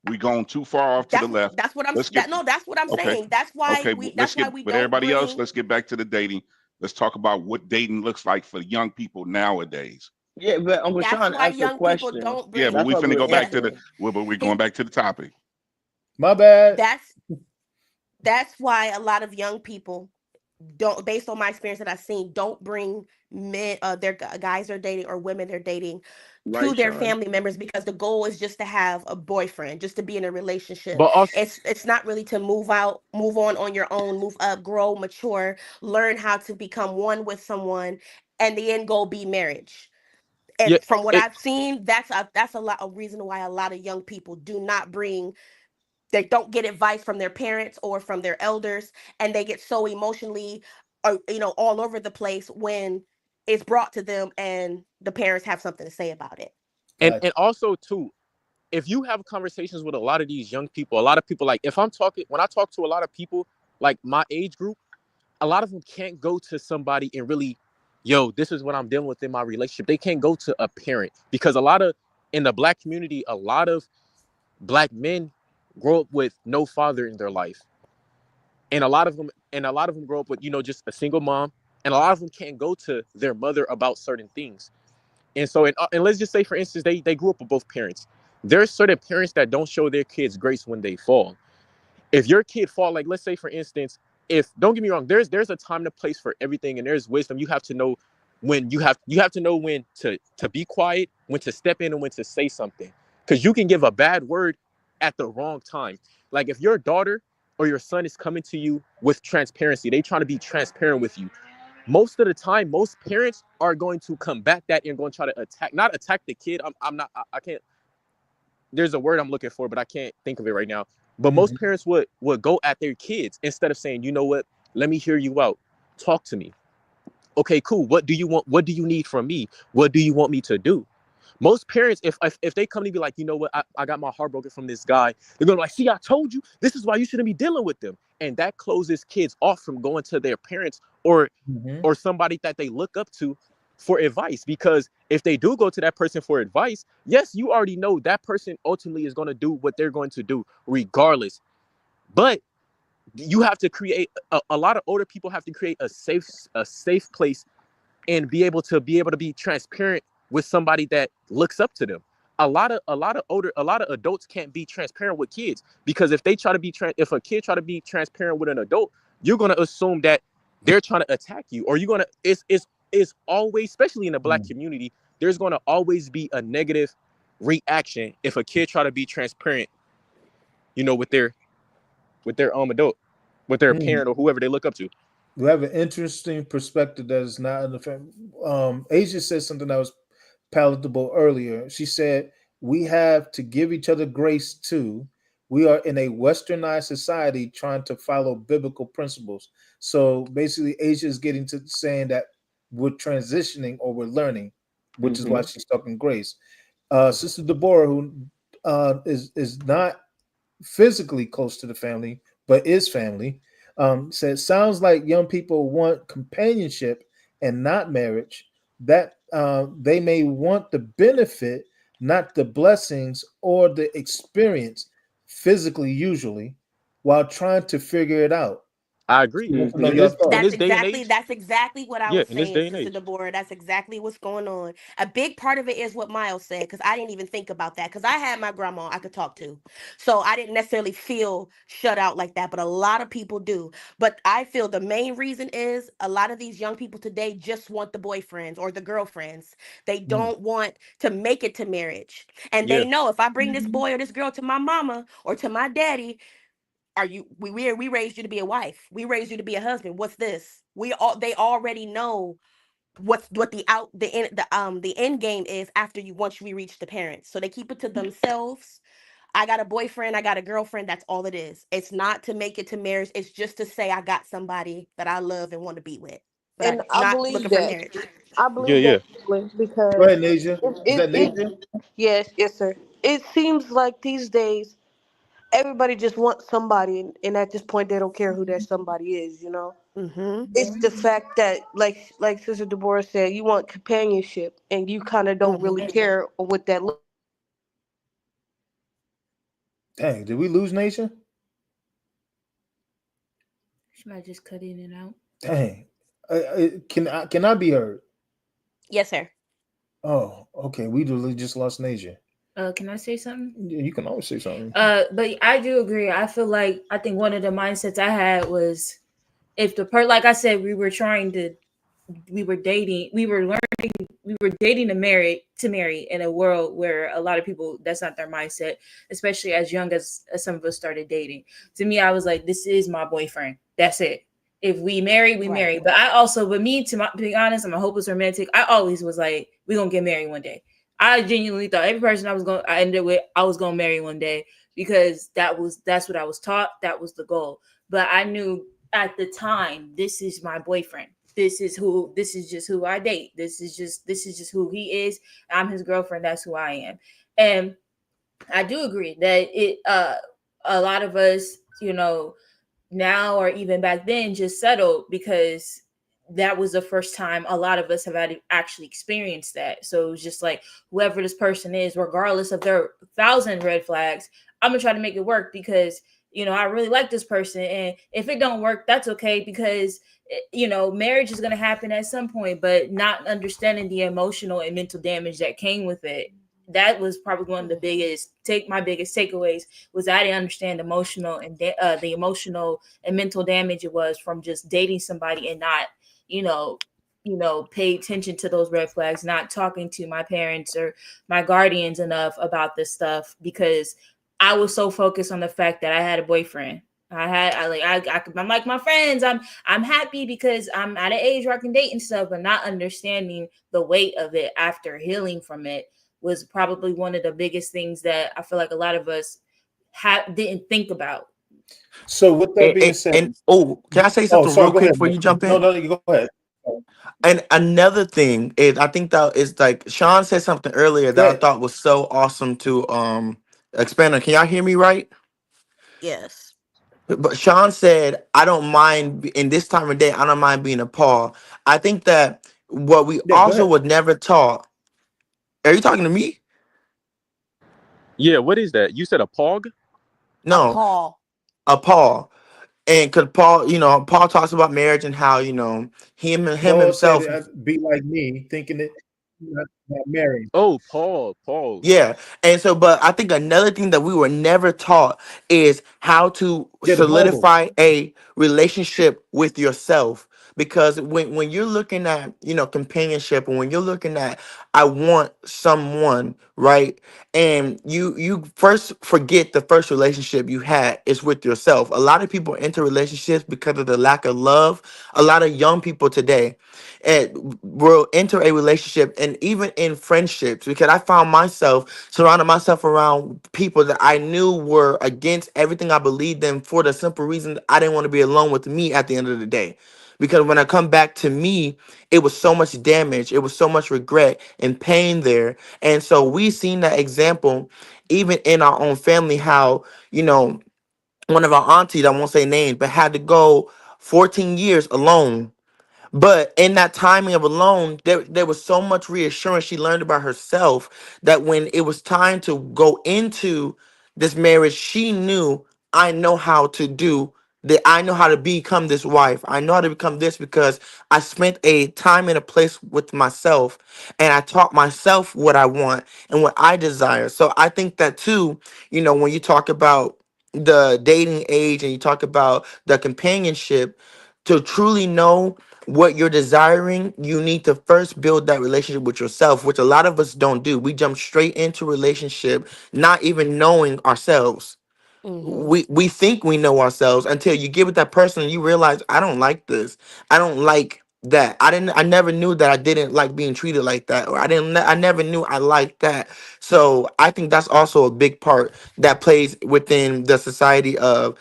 We gone too far off to the left. that's what I'm Let's get that's what I'm okay. saying. That's why Okay, that's why we but don't everybody else, bring let's get back to the dating. Let's talk about what dating looks like for young people nowadays. Yeah, but Uncle that's Sean why asked a young people question. don't Yeah, but bring That's we what we finna were go back yeah. to the answering. but we're He, going back to the topic. My bad. that's why a lot of young people don't, based on my experience that I've seen, don't bring men their guys they're dating or women they're dating to Right, their Sean? family members because the goal is just to have a boyfriend, just to be in a relationship. But also, It's not really to move on your own, move up, grow, mature, learn how to become one with someone, and the end goal be marriage. yeah, And from what it I've seen, that's a reason why a lot of young people do not bring, they don't get advice from their parents or from their elders, and they get so emotionally all over the place when it's brought to them and the parents have something to say about it. and also too, if you have conversations with a lot of these young people, a lot of people, like if I'm talking, when I talk to a lot of people like my age group, a lot of them can't go to somebody and really, yo, this is what I'm dealing with in my relationship. They can't go to a parent because a lot of, in the black community, a lot of black men grow up with no father in their life. And a lot of them grow up with, just a single mom. And a lot of them can't go to their mother about certain things. And so, and let's just say, for instance, they grew up with both parents. There's certain parents that don't show their kids grace when they fall. If your kid fall, like let's say for instance, if, don't get me wrong, there's a time and a place for everything, and there's wisdom. You have to know when you have to know when to be quiet, when to step in, and when to say something, because you can give a bad word at the wrong time. Like if your daughter or your son is coming to you with transparency, they trying to be transparent with you. Most of the time, most parents are going to combat that and going to try to not attack the kid. I'm not, I can't, there's a word I'm looking for, but I can't think of it right now. But most parents would go at their kids instead of saying, you know what, let me hear you out. Talk to me. Okay, cool. What do you want? What do you need from me? What do you want me to do? Most parents, if they come to be like, you know what, I got my heart broken from this guy, they're gonna be like, see, I told you, this is why you shouldn't be dealing with them. And that closes kids off from going to their parents or somebody that they look up to for advice. Because if they do go to that person for advice, yes, you already know that person ultimately is going to do what they're going to do regardless. But you have to create a lot of older people have to create a safe place and be able to be transparent with somebody that looks up to them. A lot of adults can't be transparent with kids, because if they try to be if a kid try to be transparent with an adult, you're going to assume that they're trying to attack you, or you're going to it's always, especially in the black community, there's going to always be a negative reaction if a kid try to be transparent, with their adult, with their parent or whoever they look up to. We have an interesting perspective that is not in the family. Asia said something that was palatable earlier. She said, we have to give each other grace too. We are in a westernized society trying to follow biblical principles. So basically, Asia is getting to saying that we're transitioning or we're learning, which is why she's talking grace. Sister Deborah, who is not physically close to the family, but is family, said, sounds like young people want companionship and not marriage. That they may want the benefit, not the blessings or the experience, physically, usually, while trying to figure it out. I agree. Want to know In your this in thoughts. this day and age, That's exactly what I yeah, was in this saying, day and Sister age. Deborah. That's exactly what's going on. A big part of it is what Miles said, because I didn't even think about that. Because I had my grandma I could talk to. So I didn't necessarily feel shut out like that. But a lot of people do. But I feel the main reason is a lot of these young people today just want the boyfriends or the girlfriends. They don't want to make it to marriage. And Yeah. they know if I bring this boy or this girl to my mama or to my daddy, are you we raised you to be a wife, we raised you to be a husband, what's this, they already know what the end game is after you once we reach the parents, so they keep it to themselves. I got a boyfriend, I got a girlfriend. That's all it is. It's not to make it to marriage. It's just to say I got somebody that I love and want to be with. But And I'm I not believe looking for that. marriage. I Yeah, believe yeah. that feeling Go because ahead, Nasia. Is that it Nasia? yes, yes, sir. It seems like these days everybody just wants somebody, and at this point they don't care who that somebody is. Mm-hmm. It's the fact that, like Sister Deborah said, you want companionship, and you kind of don't Mm-hmm. really care what that looks. Dang, did we lose Nasia? She might just cut in and out. Dang. Can I be heard? Yes, sir. Oh, okay. We just lost Nasia. Can I say something? Yeah, you can always say something. But I do agree. I think one of the mindsets I had was, if like I said, we were dating, we were learning, we were dating to marry in a world where a lot of people, that's not their mindset, especially as young as some of us started dating. To me, I was like, this is my boyfriend. That's it. If we marry, we Right. marry. But I also, to be honest, I'm a hopeless romantic. I always was like, we're gonna get married one day. I genuinely thought every person I ended with, I was gonna marry one day, because that's what I was taught. That was the goal. But I knew at the time, this is my boyfriend. This is just who I date. This is just who he is. I'm his girlfriend. That's who I am. And I do agree that a lot of us, now or even back then, just settled because that was the first time a lot of us have actually experienced that. So it was just like, whoever this person is, regardless of their 1,000 red flags, I'm gonna try to make it work because I really like this person. And if it don't work, that's okay, because marriage is going to happen at some point. But not understanding the emotional and mental damage that came with it, that was probably one of the biggest takeaways, was I didn't understand emotional and the emotional and mental damage it was from just dating somebody and not pay attention to those red flags, not talking to my parents or my guardians enough about this stuff, because I was so focused on the fact that I had a boyfriend. I'm like my friends. I'm happy because I'm at an age where I can date and stuff, but not understanding the weight of it after healing from it was probably one of the biggest things that I feel like a lot of us didn't think about. So with that being said, And can I say oh, something sorry, real go quick ahead. before you jump No, in? no, you go ahead. And another thing is, I think that is like Sean said something earlier Go that I ahead. thought was so awesome to expand on. Can y'all hear me right? Yes. But Sean said, I don't mind in this time of day, I don't mind being a Paul. I think that what we Yeah, go also ahead. was never taught. Are you talking to me? Yeah, what is that? You said a pog? A No, Paul. a Paul. And because Paul, Paul talks about marriage and how, him Paul said, himself. "Be like me, thinking that you're not married." Oh, Paul. Yeah. And so, but I think another thing that we were never taught is how to Yeah, the Bible. solidify a relationship with yourself. Because when you're looking at, companionship, and when you're looking at, I want someone, right? And you first forget the first relationship you had is with yourself. A lot of people enter relationships because of the lack of love. A lot of young people today and will enter a relationship, and even in friendships, because I found myself surrounding myself around people that I knew were against everything I believed in, for the simple reason that I didn't want to be alone with me at the end of the day. Because when I come back to me, it was so much damage, it was so much regret and pain there. And so we seen that example even in our own family, how, one of our aunties, I won't say names, but had to go 14 years alone. But in that timing of alone, there was so much reassurance she learned about herself, that when it was time to go into this marriage, she knew, I know how to do that. I know how to become this wife. I know how to become this because I spent a time and a place with myself, and I taught myself what I want and what I desire. So I think that too, when you talk about the dating age and you talk about the companionship, to truly know what you're desiring, you need to first build that relationship with yourself, which a lot of us don't do. We jump straight into relationship, not even knowing ourselves. Mm-hmm. We think we know ourselves until you get with that person and you realize, I don't like this. I don't like that. I never knew that I didn't like being treated like that, or I never knew I liked that. So I think that's also a big part that plays within the society of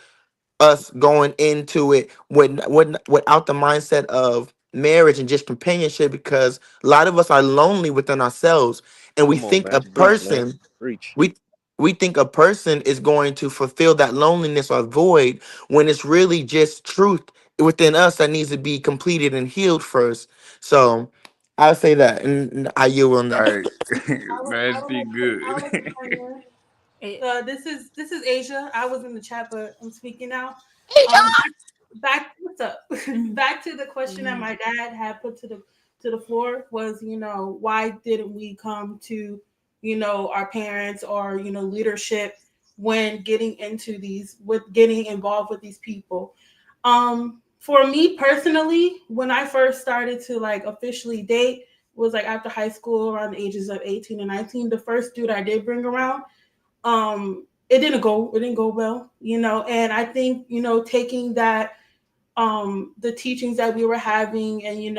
us going into it without the mindset of marriage and just companionship, because a lot of us are lonely within ourselves, and we Come on, think a man. Preach, man. person Preach. we we think a person is going to fulfill that loneliness or void, when it's really just truth within us that needs to be completed and healed first. So I'll say that, and I yield on All that. right, I man, would be like to, good. I would like to chime in. This is Asia. I was in the chat, but I'm speaking now. Um, back what's up? Back to the question that my dad had put to the floor was, why didn't we come to, our parents or leadership when getting into these with getting involved with these people? For me personally, when I first started to like officially date was like after high school around the ages of 18 and 19. The first dude I did bring around, it didn't go well, and I think, taking that the teachings that we were having and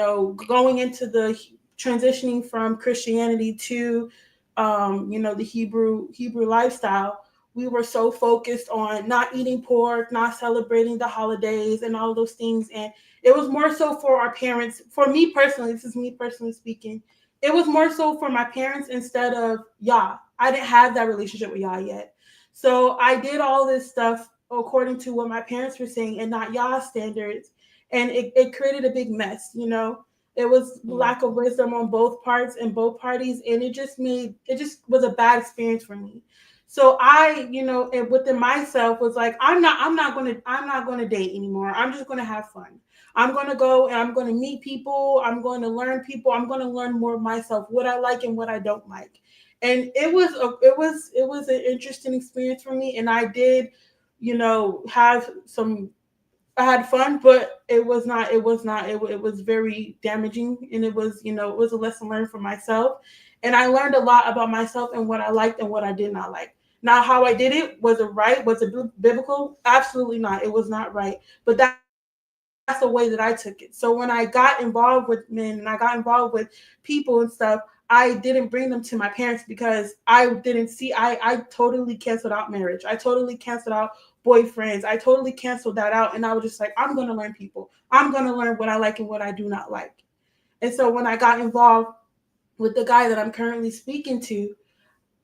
going into the transitioning from Christianity to the Hebrew lifestyle, we were so focused on not eating pork, not celebrating the holidays and all those things, and it was more so for our parents. For me personally, this is me personally speaking, it was more so for my parents instead of Yah. I didn't have that relationship with Yah yet, so I did all this stuff according to what my parents were saying and not Yah's standards. And it created a big mess. It was lack of wisdom on both parts and both parties. And it just was a bad experience for me. So I, and within myself was like, I'm not gonna date anymore. I'm just gonna have fun. I'm gonna go and I'm gonna meet people. I'm going to learn people. I'm gonna learn more of myself, what I like and what I don't like. And it was an interesting experience for me. And I did have some. I had fun, but it was very damaging, and it was a lesson learned for myself, and I learned a lot about myself and what I liked and what I did not like. Now, how I did it, was it right? Was it biblical? Absolutely not. It was not right, but that's the way that I took it. So when I got involved with men and I got involved with people and stuff, I didn't bring them to my parents because I totally canceled out marriage. I totally canceled out boyfriends. I totally canceled that out. And I was just like, I'm going to learn people. I'm going to learn what I like and what I do not like. And so when I got involved with the guy that I'm currently speaking to,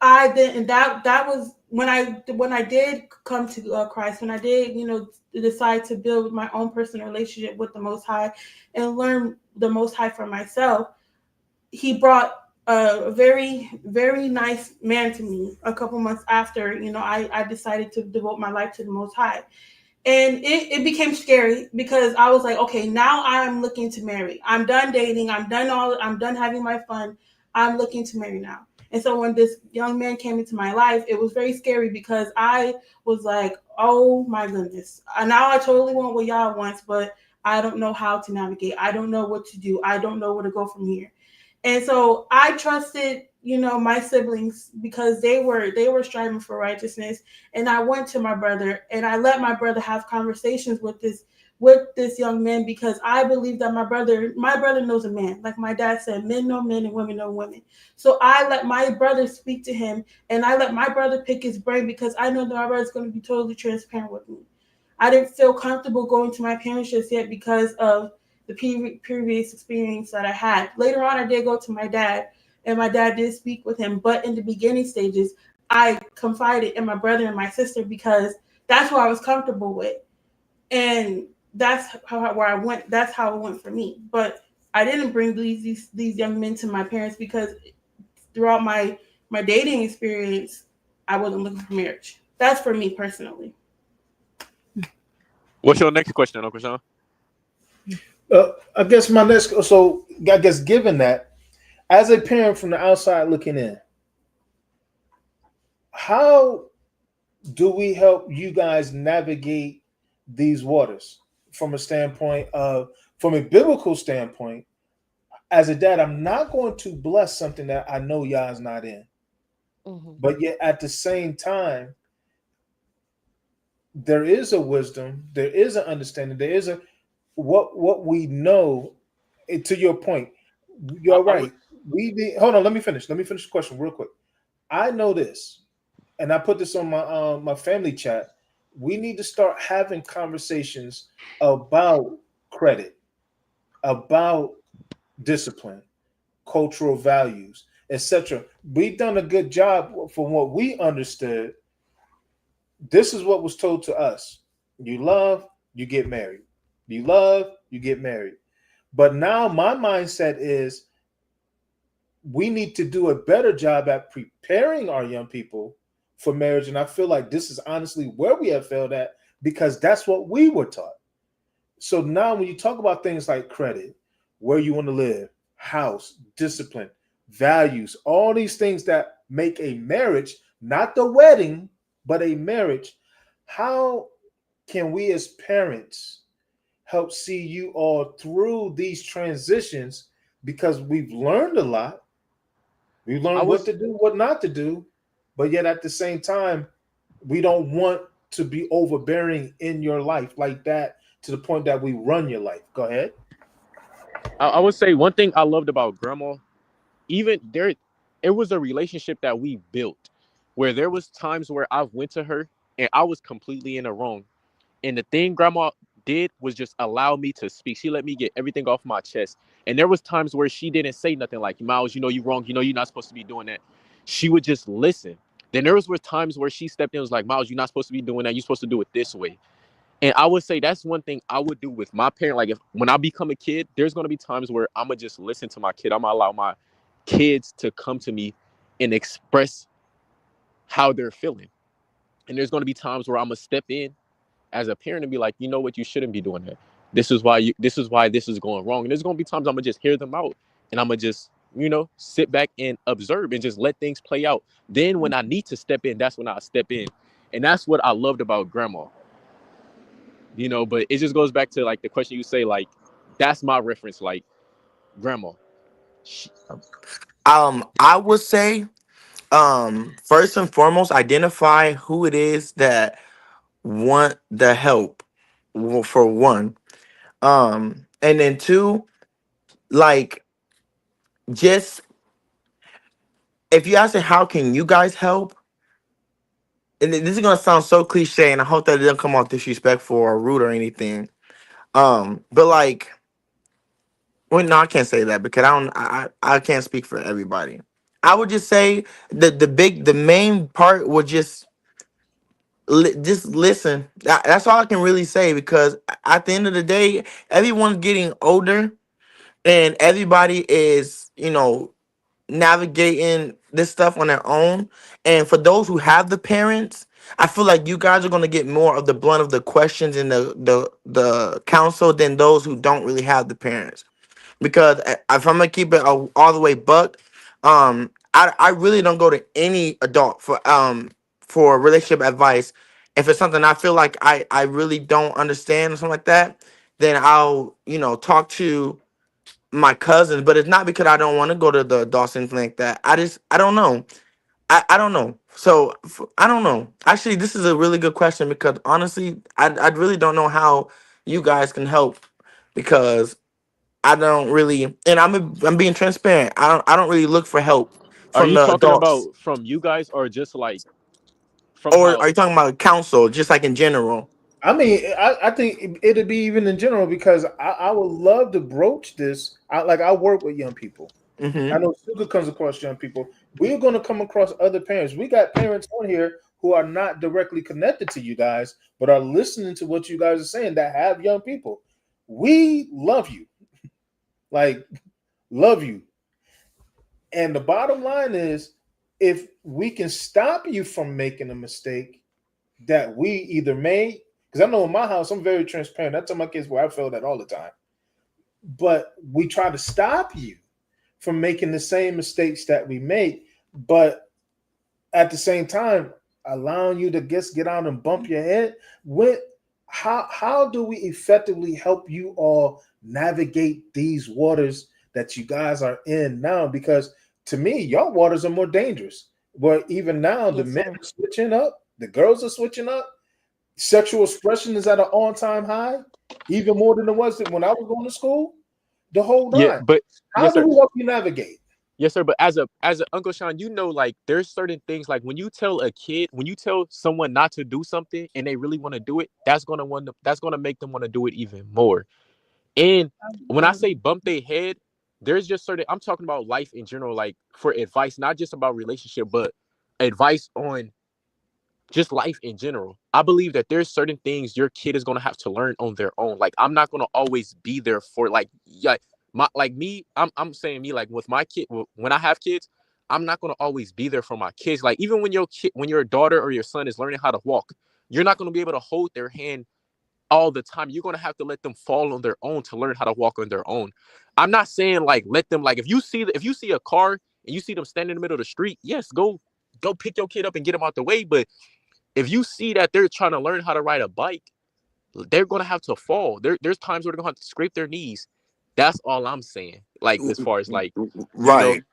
I did, and that was when I did come to Christ, when I did decide to build my own personal relationship with the Most High and learn the Most High for myself. He brought a very, very nice man to me a couple months after I decided to devote my life to the Most High. And it became scary because I was like, okay, now I'm looking to marry. I'm done dating. I'm done having my fun. I'm looking to marry now. And so when this young man came into my life, it was very scary because I was like, oh my goodness. Now I totally want what y'all wants, but I don't know how to navigate. I don't know what to do. I don't know where to go from here. And so I trusted, my siblings because they were striving for righteousness. And I went to my brother and I let my brother have conversations with this young man because I believe that my brother knows a man. Like my dad said, men know men and women know women. So I let my brother speak to him and I let my brother pick his brain because I know that my brother's going to be totally transparent with me. I didn't feel comfortable going to my parents just yet because of the previous experience that I had. Later on, I did go to my dad, and my dad did speak with him. But in the beginning stages, I confided in my brother and my sister because that's who I was comfortable with, and that's where I went. That's how it went for me. But I didn't bring these young men to my parents because throughout my dating experience, I wasn't looking for marriage. That's for me personally. What's your next question, Uncle Sean? I guess given that, as a parent from the outside looking in, how do we help you guys navigate these waters from a biblical standpoint? As a dad, I'm not going to bless something that I know Yah's not in. Mm-hmm. But yet at the same time, there is a wisdom, there is an understanding, there is what we know to your point, I, you're I would right. We need, hold on. Let me finish. Let me finish the question real quick. I know this, and I put this on my family chat. We need to start having conversations about credit, about discipline, cultural values, etc. We've done a good job from what we understood. This is what was told to us. You love, you get married. You love, you get married. But now my mindset is we need to do a better job at preparing our young people for marriage. And I feel like this is honestly where we have failed at because that's what we were taught. So now when you talk about things like credit, where you want to live, house, discipline, values, all these things that make a marriage, not the wedding, but a marriage, how can we as parents help see you all through these transitions? Because we've learned a lot. We've I learned what was to do, what not to do, but yet at the same time, we don't want to be overbearing in your life like that to the point that we run your life. Go ahead. I would say one thing I loved about grandma, even there, it was a relationship that we built where there was times where I went to her and I was completely in the wrong. And the thing grandma did was just allow me to speak. She let me get everything off my chest. And there was times where she didn't say nothing like, Miles, you know you're wrong. You know you're not supposed to be doing that. She would just listen. Then there was times where she stepped in and was like, Miles, you're not supposed to be doing that. You're supposed to do it this way. And I would say that's one thing I would do with my parent. Like if when I become a kid, there's gonna be times where I'm gonna just listen to my kid. I'm gonna allow my kids to come to me and express how they're feeling. And there's gonna be times where I'm gonna step in as a parent and be like, you know what, you shouldn't be doing that. This is why this is going wrong. And there's gonna be times I'm gonna just hear them out and I'm gonna just, sit back and observe and just let things play out. Then when I need to step in, that's when I step in. And that's what I loved about grandma. But it just goes back to like the question you say, like, that's my reference, like grandma. She, I would say, first and foremost, identify who it is that want the help. For one, and then two, like, just if you ask me how can you guys help, and this is gonna sound so cliche, and I hope that it doesn't come off disrespectful or rude or anything. But like, well, no, I can't say that because I can't speak for everybody. I would just say the main part would just listen. That's all I can really say because at the end of the day, everyone's getting older and everybody is navigating this stuff on their own. And for those who have the parents, I feel like you guys are gonna get more of the blunt of the questions and the counsel than those who don't really have the parents. Because if I'm gonna keep it all the way buck, I really don't go to any adult for relationship advice. If it's something I feel like I really don't understand or something like that, then I'll talk to my cousins. But it's not because I don't want to go to the adults or anything like that. I don't know. I don't know. So I don't know. Actually, this is a really good question because honestly, I really don't know how you guys can help because I don't really, and I'm being transparent. I don't really look for help are from you the talking adults. about from you guys or just like from Or how? are you talking about counsel, just like in general? I mean, I think it'd be even in general because I would love to broach this. I work with young people. I Mm-hmm. know Sugar comes across young people. We're going to come across other parents. We got parents on here who are not directly connected to you guys, but are listening to what you guys are saying that have young people. We love you, like love you. And the bottom line is, if we can stop you from making a mistake that we either made, because I know in my house I'm very transparent. I tell my kids where I feel that all the time. But we try to stop you from making the same mistakes that we make, but at the same time, allowing you to just get out and bump your head. How do we effectively help you all navigate these waters that you guys are in now? Because to me, your waters are more dangerous. Where even now the Yes, men sir. are switching up, the girls are switching up, sexual expression is at an all-time high, even more than it was when I was going to school. the whole Yeah, nine. but How yes, do sir. we help you navigate? Yes, sir. But as a Uncle Sean, you know, like there's certain things like when you tell a kid, when you tell someone not to do something and they really want to do it, that's gonna make them want to do it even more. And when I say bump their head, there's just certain I'm talking about life in general, like for advice, not just about relationship, but advice on just life in general. I believe that there's certain things your kid is gonna have to learn on their own. Like I'm not gonna always be there for like yeah, I'm saying me like with my kid when I have kids, I'm not gonna always be there for my kids. Like even when your daughter or your son is learning how to walk, you're not gonna be able to hold their hand all the time. You're gonna have to let them fall on their own to learn how to walk on their own. I'm not saying like let them like if you see a car and you see them standing in the middle of the street, yes, go pick your kid up and get them out the way. But if you see that they're trying to learn how to ride a bike, they're gonna have to fall. There's times where they're gonna have to scrape their knees. That's all I'm saying. Like as far as like, you know, Right.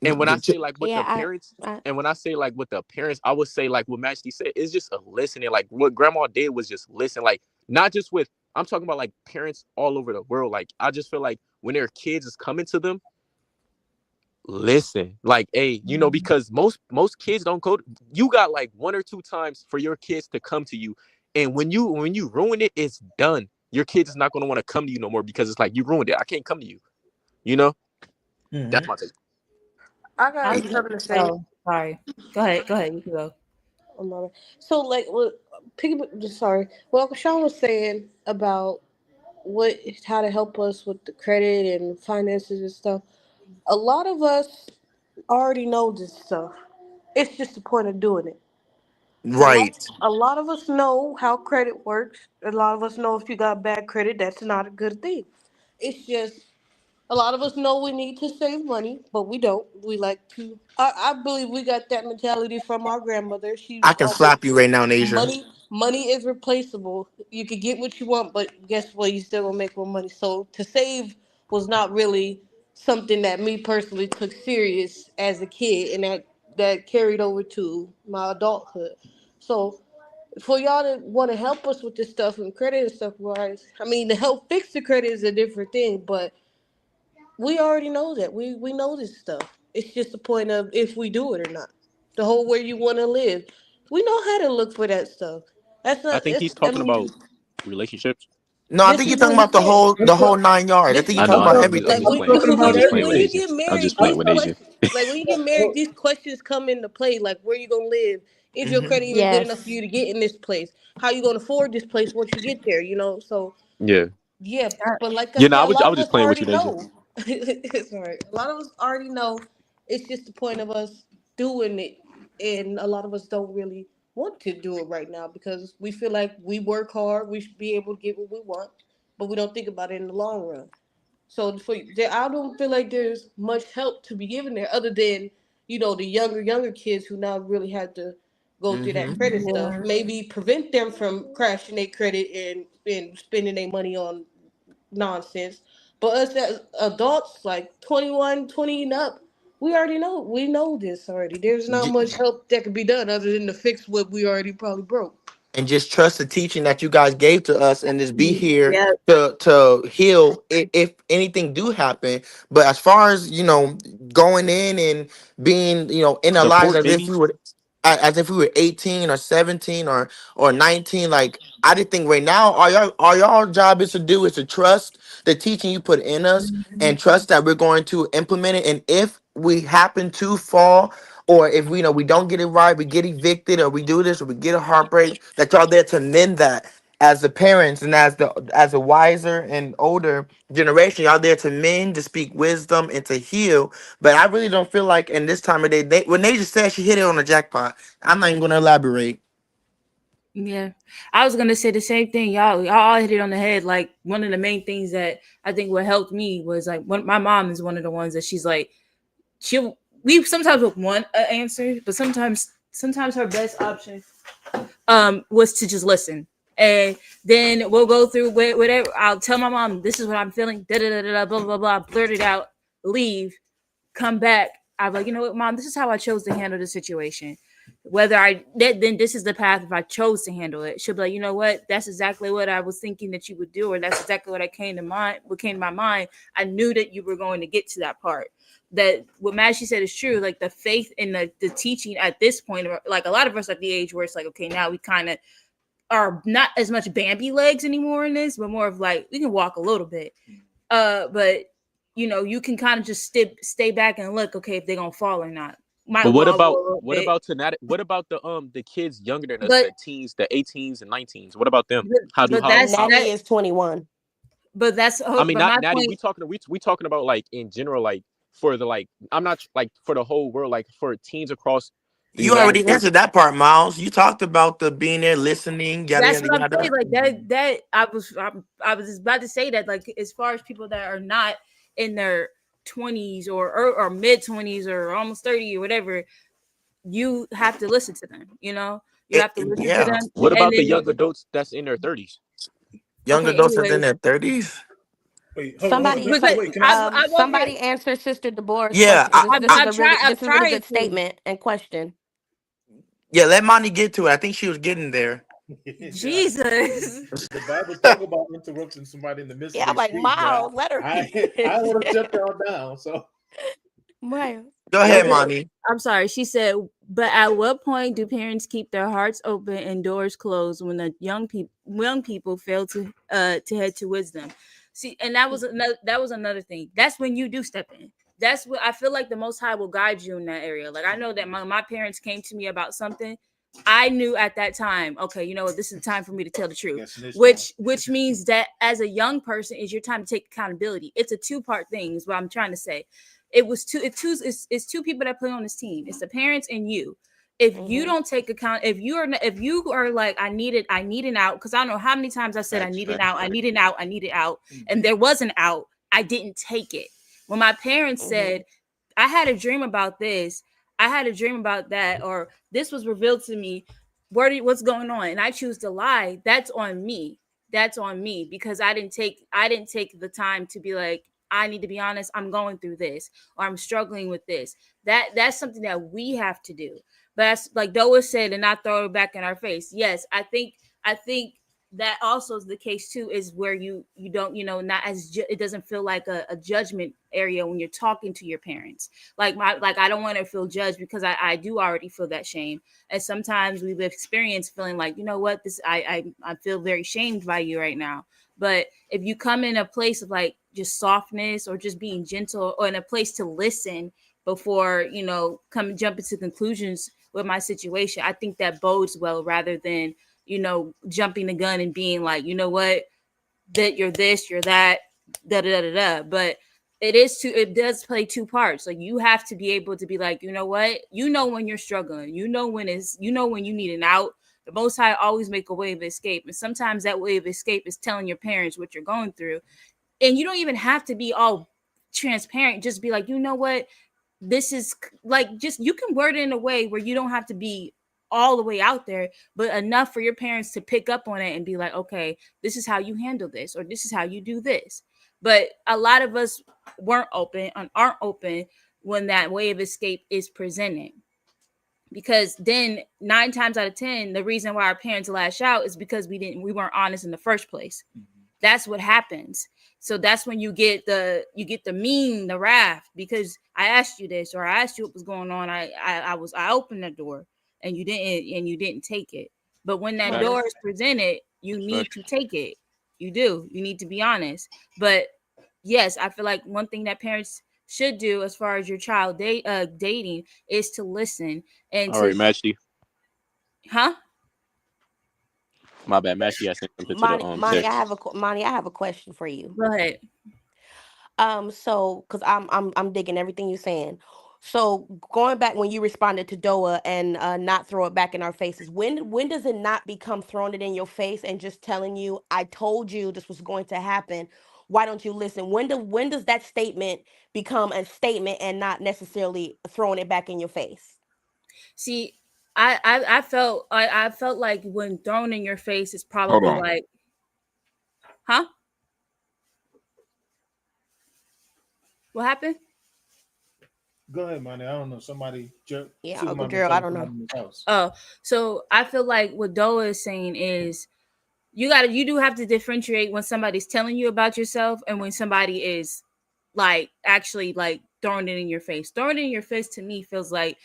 and when I say like with the Yeah, parents, I and when I say like with the parents, I would say like what Majesty said, it's just a listening. Like what grandma did was just listen. Like not just with I'm talking about like parents all over the world. Like I just feel like when their kids is coming to them, listen. Like, hey, you know, because most kids don't go you got like 1 or 2 times for your kids to come to you. And when you ruin it, it's done. Your kids is not gonna want to come to you no more because it's like you ruined it. I can't come to you. You know? That's Mhm. my take. I I got was Hey, gonna, something to say. oh, sorry. Go ahead. Go ahead. You can go. I'm not- So, like, what? Sorry. Well, Uncle Sean was saying about what how to help us with the credit and finances and stuff. A lot of us already know this stuff. It's just the point of doing it. A lot, right. a lot of us know how credit works. A lot of us know if you got bad credit, that's not a good thing. It's just a lot of us know we need to save money, but we don't. We like to. I believe we got that mentality from our grandmother. She I can always slap you right now, Nasia. money is replaceable. You could get what you want, but guess what? You still gonna make more money. So to save was not really something that me personally took serious as a kid, and that carried over to my adulthood. So for y'all to want to help us with this stuff and credit and stuff, wise, I mean, to help fix the credit is a different thing, but we already know that. We know this stuff. It's just the point of if we do it or not. The whole where you want to live. We know how to look for that stuff. That's I not. think It's. he's I talking about mean, relationships. No, I yes, think we you're do. talking He about the said. whole That's what 9 yard. I Yes, think you're I talking know, I'm about talking. I'm like everything. just I'm playing. talking about I'm just playing when with you everything. Asia. get I'm married, just playing these with Asia. questions, like when you get married, these questions come into play. Like where you gonna live? Is your Hmm. credit even good enough for yes. you to get in this place? How you gonna afford this place once you get there? You know. So Yeah. yeah, but like I You know, said, a I lot was of just us playing with you, already Asia. know. It's all right. A lot of us already know. It's just the point of us doing it, and a lot of us don't really want to do it right now because we feel like we work hard, we should be able to get what we want, but we don't think about it in the long run. So I don't feel like there's much help to be given there other than the younger kids who now really have to go through that Hmm. credit stuff. Yeah. Maybe prevent them from crashing their credit and spending their money on nonsense. But us as adults, like 21, 20 and up, we know this already. There's not much help that can be done other than to fix what we already probably broke. And just trust the teaching that you guys gave to us, and just be here Yeah. to heal if anything do happen. But as far as going in and being in our lives Support, as if baby. we were 18 or 17 or 19, like I did think right now all y'all job is to do is to trust the teaching you put in us, and trust that we're going to implement it. And if we happen to fall, or if we don't get it right, we get evicted, or we do this, or we get a heartbreak, that y'all there to mend that as the parents, and as a wiser and older generation, y'all there to mend, to speak wisdom, and to heal. But I really don't feel like in this time of day, when they just said she hit it on the jackpot, I'm not even gonna elaborate. Yeah, I was gonna say the same thing. Y'all all hit it on the head. Like one of the main things that I think what helped me was like when my mom is one of the ones that she's like we sometimes would want an answer, but sometimes her best option was to just listen. And then we'll go through whatever. I'll tell my mom this is what I'm feeling. Da da da da blah blah blah. Blurt it out. Leave. Come back. I'm like, you know what, mom? This is how I chose to handle the situation. whether then this is the path if I chose to handle it. She'll be like, you know what, that's exactly what I was thinking that you would do, or that's exactly what came to my mind. I knew that you were going to get to that part. That what Maddie said is true. Like the faith in the teaching at this point, like a lot of us at the age where it's like, okay, now we kind of are not as much Bambi legs anymore in this, but more of like we can walk a little bit. But you know, you can kind of just stay back and look, okay, if they're gonna fall or not. But what about the kids younger than us, the teens, the 18s and 19s? What about them? Natty is 21. But that's I mean, not Natty. We talking about like in general, like for the like I'm not like for the whole world, like for teens across. You already answered that part, Miles. You talked about the being there, listening. That's what I'm saying. Like that. I was just about to say that. Like as far as people that are not in their 20s or mid 20s or almost 30 or whatever, you have to listen to them. You know, you have to listen to them. What about the young adults that's in their 30s? Young adults that's in their 30s. Wait, somebody answer Sister Deborah's question. This is a really good statement and question. Yeah, let Monty get to it. I think she was getting there. Jesus. The Bible talk about interrupting somebody in the midst of I'm like, Miles, let her. I want to shut her down. So Miles. Go ahead, Monty. I'm sorry. She said, but at what point do parents keep their hearts open and doors closed when the young people fail to head to wisdom? See, and that was another thing. That's when you do step in. That's what I feel like the Most High will guide you in that area. Like I know that my parents came to me about something. I knew at that time, okay, you know what, this is the time for me to tell the truth, which means that as a young person, is your time to take accountability. It's a two-part thing is what I'm trying to say. It's two people that play on this team. It's the parents and you. If you don't take account, if you are like, I need an out, because I don't know how many times I said I need an out, and there was an out, I didn't take it. When my parents said, I had a dream about this, I had a dream about that, or this was revealed to me, what's going on? And I choose to lie, that's on me. That's on me because I didn't take the time to be like, I need to be honest, I'm going through this, or I'm struggling with this. That's something that we have to do. But that's like Doa said, and not throw it back in our face. Yes, I think that also is the case too, is where you don't, not as it doesn't feel like a judgment area when you're talking to your parents. Like I don't want to feel judged because I do already feel that shame. And sometimes we've experienced feeling like, you know what, this I feel very shamed by you right now. But if you come in a place of like just softness or just being gentle, or in a place to listen before, come jump into conclusions with my situation, I think that bodes well rather than, jumping the gun and being like, you know what, that you're this, you're that, da da da da. But it does play two parts. Like you have to be able to be like, you know what, when you're struggling, when you need an out. The Most High always make a way of escape. And sometimes that way of escape is telling your parents what you're going through. And you don't even have to be all transparent. Just be like, you know what, this is like, just, you can word it in a way where you don't have to be all the way out there, but enough for your parents to pick up on it and be like, okay, this is how you handle this, or this is how you do this. But a lot of us aren't open when that way of escape is presented. Because then 9 times out of 10, the reason why our parents lash out is because we weren't honest in the first place. That's what happens. So that's when you get the mean, the wrath, because I asked you this, or I asked you what was going on. I opened the door and you didn't take it. But when that door is presented, you need to take it. You do. You need to be honest. But yes, I feel like one thing that parents should do as far as your child dating is to listen. And all right, Matchy. Huh? My bad, Matchy. I sent something to the Monty, I have a question for you. Go ahead. So because I'm digging everything you're saying. So going back when you responded to Doa and not throw it back in our faces, when does it not become throwing it in your face and just telling you, I told you this was going to happen, why don't you listen? When does that statement become a statement and not necessarily throwing it back in your face? See, I felt like when thrown in your face is probably like, huh? What happened? Go ahead, man. I don't know. Somebody, Yeah, Super Uncle Mom been Gerald, I talking don't about know. in the house. Oh, so I feel like what Doa is saying is you do have to differentiate when somebody's telling you about yourself and when somebody is like actually like throwing it in your face. Throwing it in your face to me feels like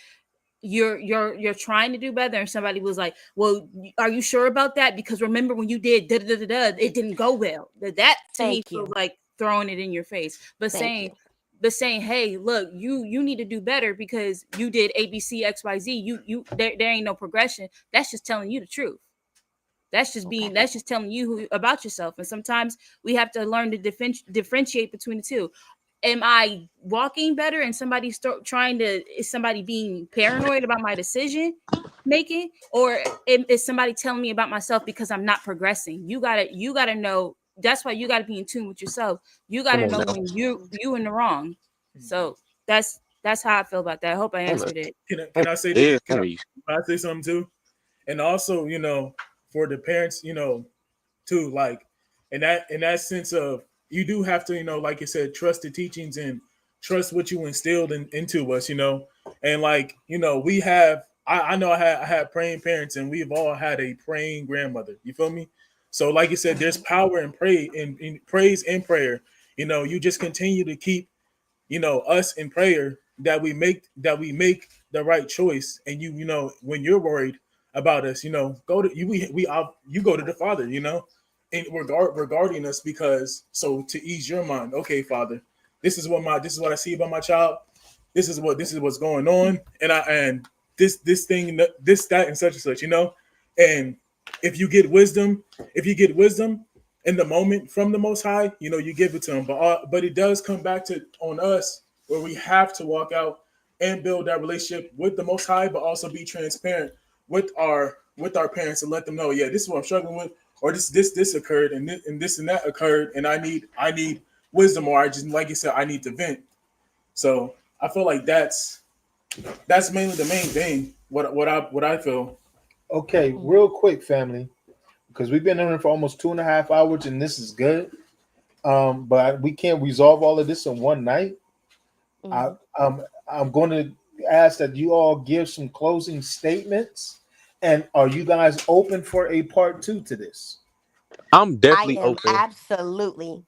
you're trying to do better, and somebody was like, well, are you sure about that? Because remember when you did da da da da, it didn't go well. That to me Thank feels you. like throwing it in your face. But Thank saying you. hey, look, you need to do better because you did ABC XYZ. You there ain't no progression. That's just telling you the truth. Okay. That's just telling you about yourself. And sometimes we have to learn to differentiate between the two. Am I walking better and somebody is somebody being paranoid about my decision making, or is somebody telling me about myself because I'm not progressing? You gotta know. That's why you gotta be in tune with yourself. You Come gotta on know now. when you in the wrong. So that's how I feel about that. I hope I I'm answered it. Can I say yeah, this? Can I say something too? And also, for the parents, too, like in that sense of you do have to, like you said, trust the teachings and trust what you instilled into us, and like we have. I know I had praying parents, and we've all had a praying grandmother. You feel me? So, like you said, there's power in praise and prayer. You just continue to keep us in prayer that we make the right choice. And when you're worried about us, go to you go to the Father, and regarding us, because so to ease your mind, okay, Father, this is what I see about my child. This is what's going on, and this thing, this, that, and such and such, and if you get wisdom, in the moment from the Most High, you give it to him. But it does come back to on us, where we have to walk out and build that relationship with the Most High, but also be transparent with our parents and let them know, yeah, this is what I'm struggling with, or this occurred, and this and that occurred, and I need wisdom, or I just, like you said, I need to vent. So I feel like that's mainly the main thing. What I feel. Okay, real quick, family, because we've been on it for almost 2.5 hours, and this is good. But we can't resolve all of this in one night. I, I'm going to ask that you all give some closing statements, and are you guys open for a part 2 to this? I'm I definitely am open. absolutely.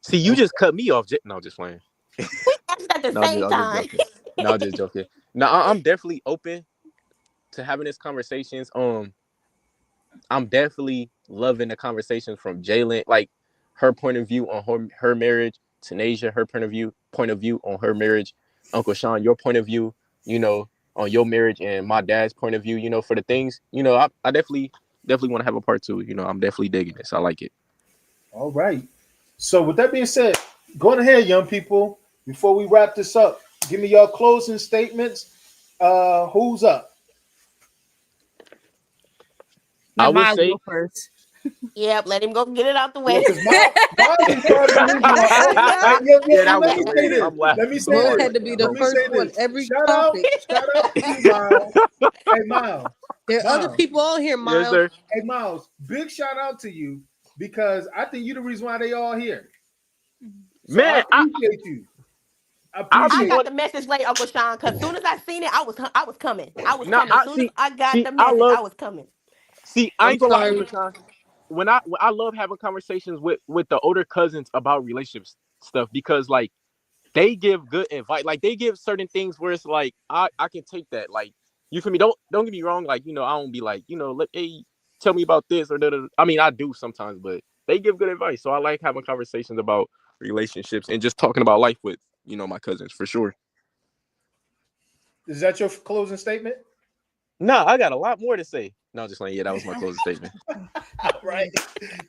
See, you just cut me off. No, just playing. We answered at the No, same I'm just time. joking. No, I'm just joking. No, I'm definitely open to having these conversations. I'm definitely loving the conversations from Jalen, like her point of view on her marriage, Tanasia, her point of view on her marriage, Uncle Sean, your point of view, on your marriage, and my dad's point of view, for the things, I definitely want to have a part 2. I'm definitely digging this. I like it. All right. So with that being said, go ahead, young people. Before we wrap this up, give me your closing statements. Who's up? I Let would mine say go first. Yep, let him go get it out the Yeah, way. because mine is part of the reason why. Oh, yeah, yeah, that let was me say hilarious. this. I'm laughing Let me say so Mo this. hard had right to be now. the Let me first say one this. every Shout out. topic. Shout out to you, Miles. Hey, Miles. There are other Miles. people on here, Yes, Miles. sir. Hey, Miles. Big shout out to you, because I think you're the reason why they all here. So I Man, appreciate you. I I be I appreciate got you. want the message late, Uncle Sean, because soon as I seen it, I was coming. I was now. coming. Soon as I got the I message, love. I was coming. See, I I'm ain't gonna lie, sorry. Uncle Sean. When I love having conversations with the older cousins about relationships stuff, because like they give good advice. Like they give certain things where it's like I can take that. Like, you feel me? Don't get me wrong. Like, I don't be like, let hey, tell me about this or that. I mean, I do sometimes, but they give good advice. So I like having conversations about relationships and just talking about life with my cousins for sure. Is that your closing statement? Nah, I got a lot more to say. No, just like, yeah, that was my closing statement. All right.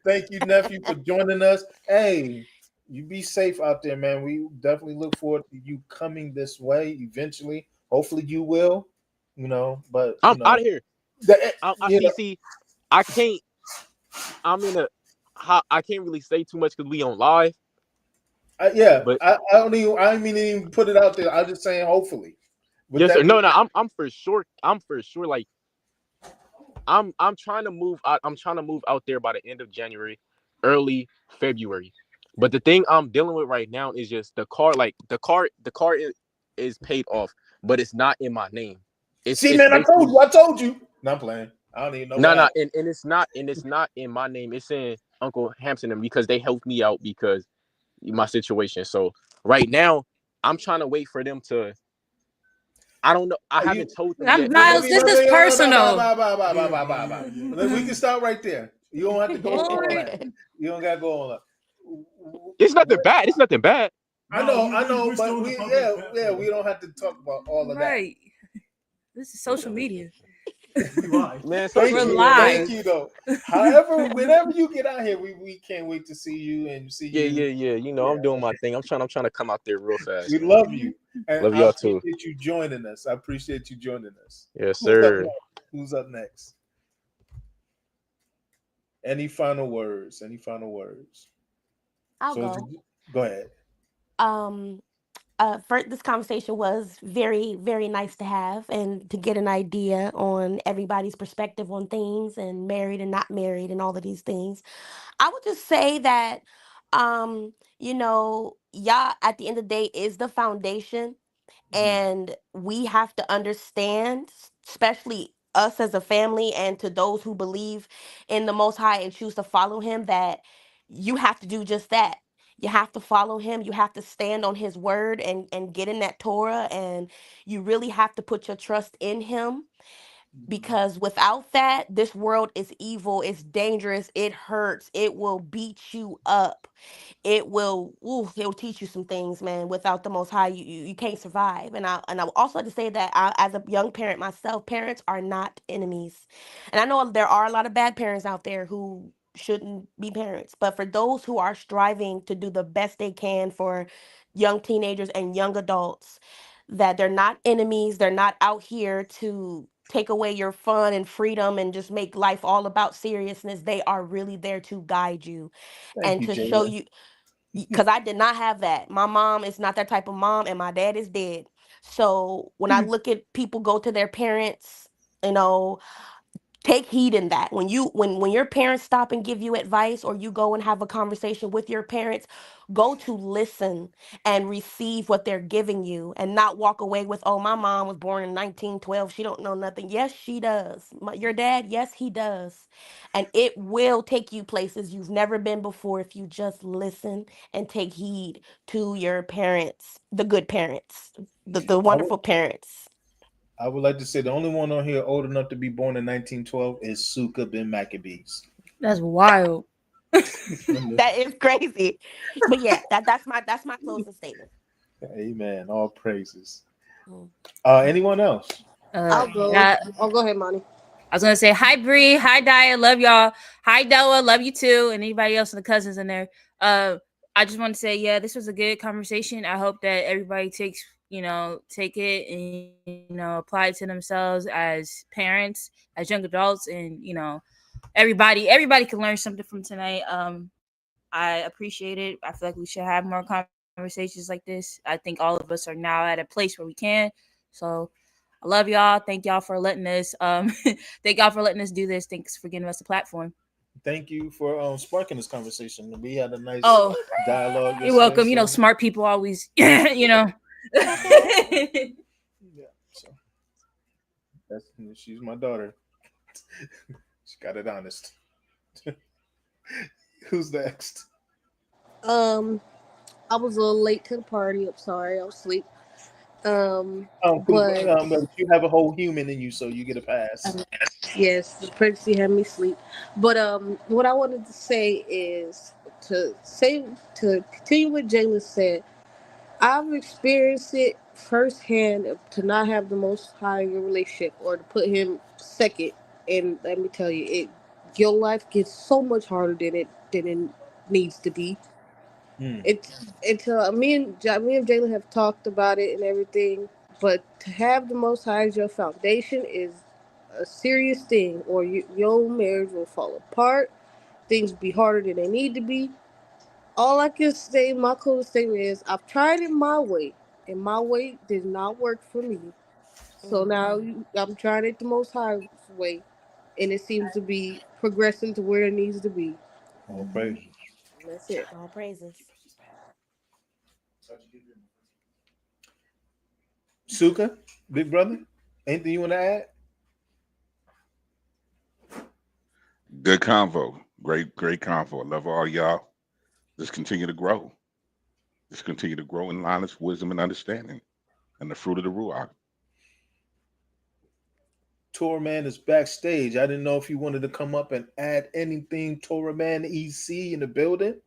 Thank you, nephew, for joining us. Hey, you be safe out there, man. We definitely look forward to you coming this way eventually. Hopefully you will, but I'm out of here. I you know, see. I can't. I'm in a. I can't really say too much because we on live. yeah, But I don't even, I didn't mean to even put it out there. I'm just saying hopefully. With yes, that sir. being No, no. I'm for sure. I'm for sure. Like I'm trying to move. I'm trying to move out there by the end of January, early February. But the thing I'm dealing with right now is just the car. Like the car is paid off, but it's not in my name. See, It's man, I basically told you. No, I'm playing. I don't even know. no, and it's not in my name. It's in Uncle Hampton and because they helped me out because my situation. So right now, I'm trying to wait for them to. I don't know. I haven't told them yet. Miles, this is personal. We can start right there. You don't have to go all that. You don't got to go all that. It's nothing bad. It's nothing bad. I know, but we don't have to talk about all of that. Right. This is social media. Man, thank you though. However, whenever you get out here, we can't wait to see you and see you. Yeah. You know, I'm doing my thing. I'm trying to come out there real fast. We love you. And love y'all too. I appreciate you joining us. I appreciate you joining us. Yes, sir. Who's up next? Any final words? I'll go. Go ahead. First, this conversation was very, very nice to have and to get an idea on everybody's perspective on things and married and not married and all of these things. I would just say that, y'all at the end of the day is the foundation, and we have to understand, especially us as a family and to those who believe in the Most High and choose to follow Him, that you have to do just that. You have to follow Him. You have to stand on His word and get in that Torah, and you really have to put your trust in Him, because without that, this world is evil, it's dangerous, it hurts, it will beat you up, it will teach you some things, man. Without the Most High, you can't survive. And I would also like to say that as a young parent myself, parents are not enemies, and I know there are a lot of bad parents out there who shouldn't be parents, but for those who are striving to do the best they can for young teenagers and young adults, that they're not enemies. They're not out here to take away your fun and freedom and just make life all about seriousness. They are really there to guide you and to show you, because I did not have that. My mom is not that type of mom, and my dad is dead. So when I look at people go to their parents, take heed in that. When your parents stop and give you advice, or you go and have a conversation with your parents, go to listen and receive what they're giving you, and not walk away with, oh, my mom was born in 1912, she don't know nothing. Yes, she does. Your dad, yes, he does. And it will take you places you've never been before if you just listen and take heed to your parents, the good parents, the wonderful parents. I would like to say the only one on here old enough to be born in 1912 is Sukkah bin Maccabees. That's wild. That is crazy. But yeah, that's my closing statement. Amen. All praises. Anyone else? I'll go. Go ahead, Monty. I was gonna say hi, Bree. Hi, Dia. Love y'all. Hi, Della. Love you too. And anybody else and the cousins in there. I just want to say, yeah, this was a good conversation. I hope that everybody take it and apply it to themselves as parents, as young adults, and everybody can learn something from tonight. I appreciate it. I feel like we should have more conversations like this. I think all of us are now at a place where we can. So I love y'all. Thank y'all for letting us do this. Thanks for giving us the platform. Thank you for sparking this conversation. We had a nice dialogue. You're welcome. So. Smart people always, Yeah, so she's my daughter. She got it honest. Who's next? I was a little late to the party. I'm sorry, I was asleep. But you have a whole human in you, so you get a pass. Yes, the pregnancy had me sleep. But what I wanted to say is to continue what Jalen said. I've experienced it firsthand to not have the Most High in your relationship, or to put Him second. And let me tell you, your life gets so much harder than it needs to be. Me and Jalen have talked about it and everything, but to have the Most High as your foundation is a serious thing, or your marriage will fall apart. Things will be harder than they need to be. All I can say, my closing statement is, I've tried it my way, and my way did not work for me. So now I'm trying it the Most High way, and it seems to be progressing to where it needs to be. All praises. That's it. All praises. Suka, big brother, anything you want to add? Good convo. Great convo. I love all y'all. Just continue to grow. Just continue to grow in knowledge, wisdom, and understanding, and the fruit of the Ruach. Torah Man is backstage. I didn't know if you wanted to come up and add anything. Torah Man EC in the building.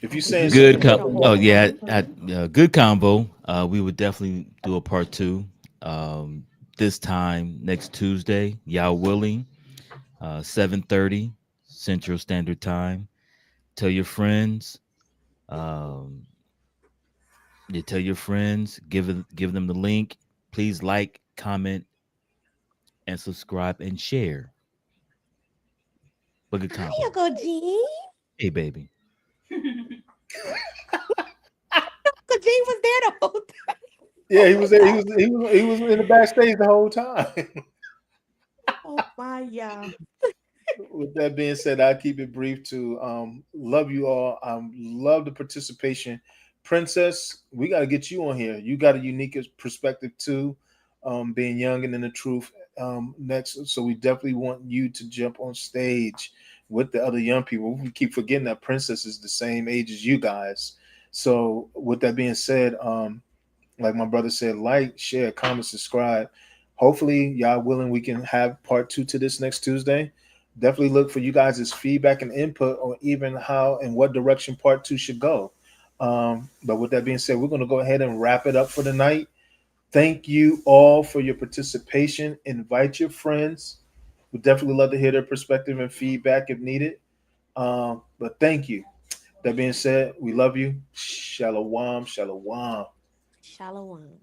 If you saying Good. something, Oh yeah, good combo. We would definitely do a part 2. This time next Tuesday, y'all willing, 7:30 Central Standard Time. Tell your friends. You tell your friends. Give them the link. Please like, comment, and subscribe and share. But good combo. There you go, G. Hey, baby. Uncle G was there the whole time. yeah, he was there. He was in the backstage the whole time. Oh my, yeah. With that being said, I'll keep it brief too. Love you all. Love the participation. Princess, we got to get you on here. You got a unique perspective too, being young and in the truth next. So we definitely want you to jump on stage with the other young people. We keep forgetting that Princess is the same age as you guys. So with that being said, like my brother said, like, share, comment, subscribe. Hopefully, y'all willing, we can have part 2 to this next Tuesday. Definitely look for you guys' feedback and input on even how and what direction part 2 should go. But with that being said, we're going to go ahead and wrap it up for the night. Thank you all for your participation. Invite your friends. We'd definitely love to hear their perspective and feedback if needed. But thank you. That being said, we love you. Shalom, shalom. Shalom.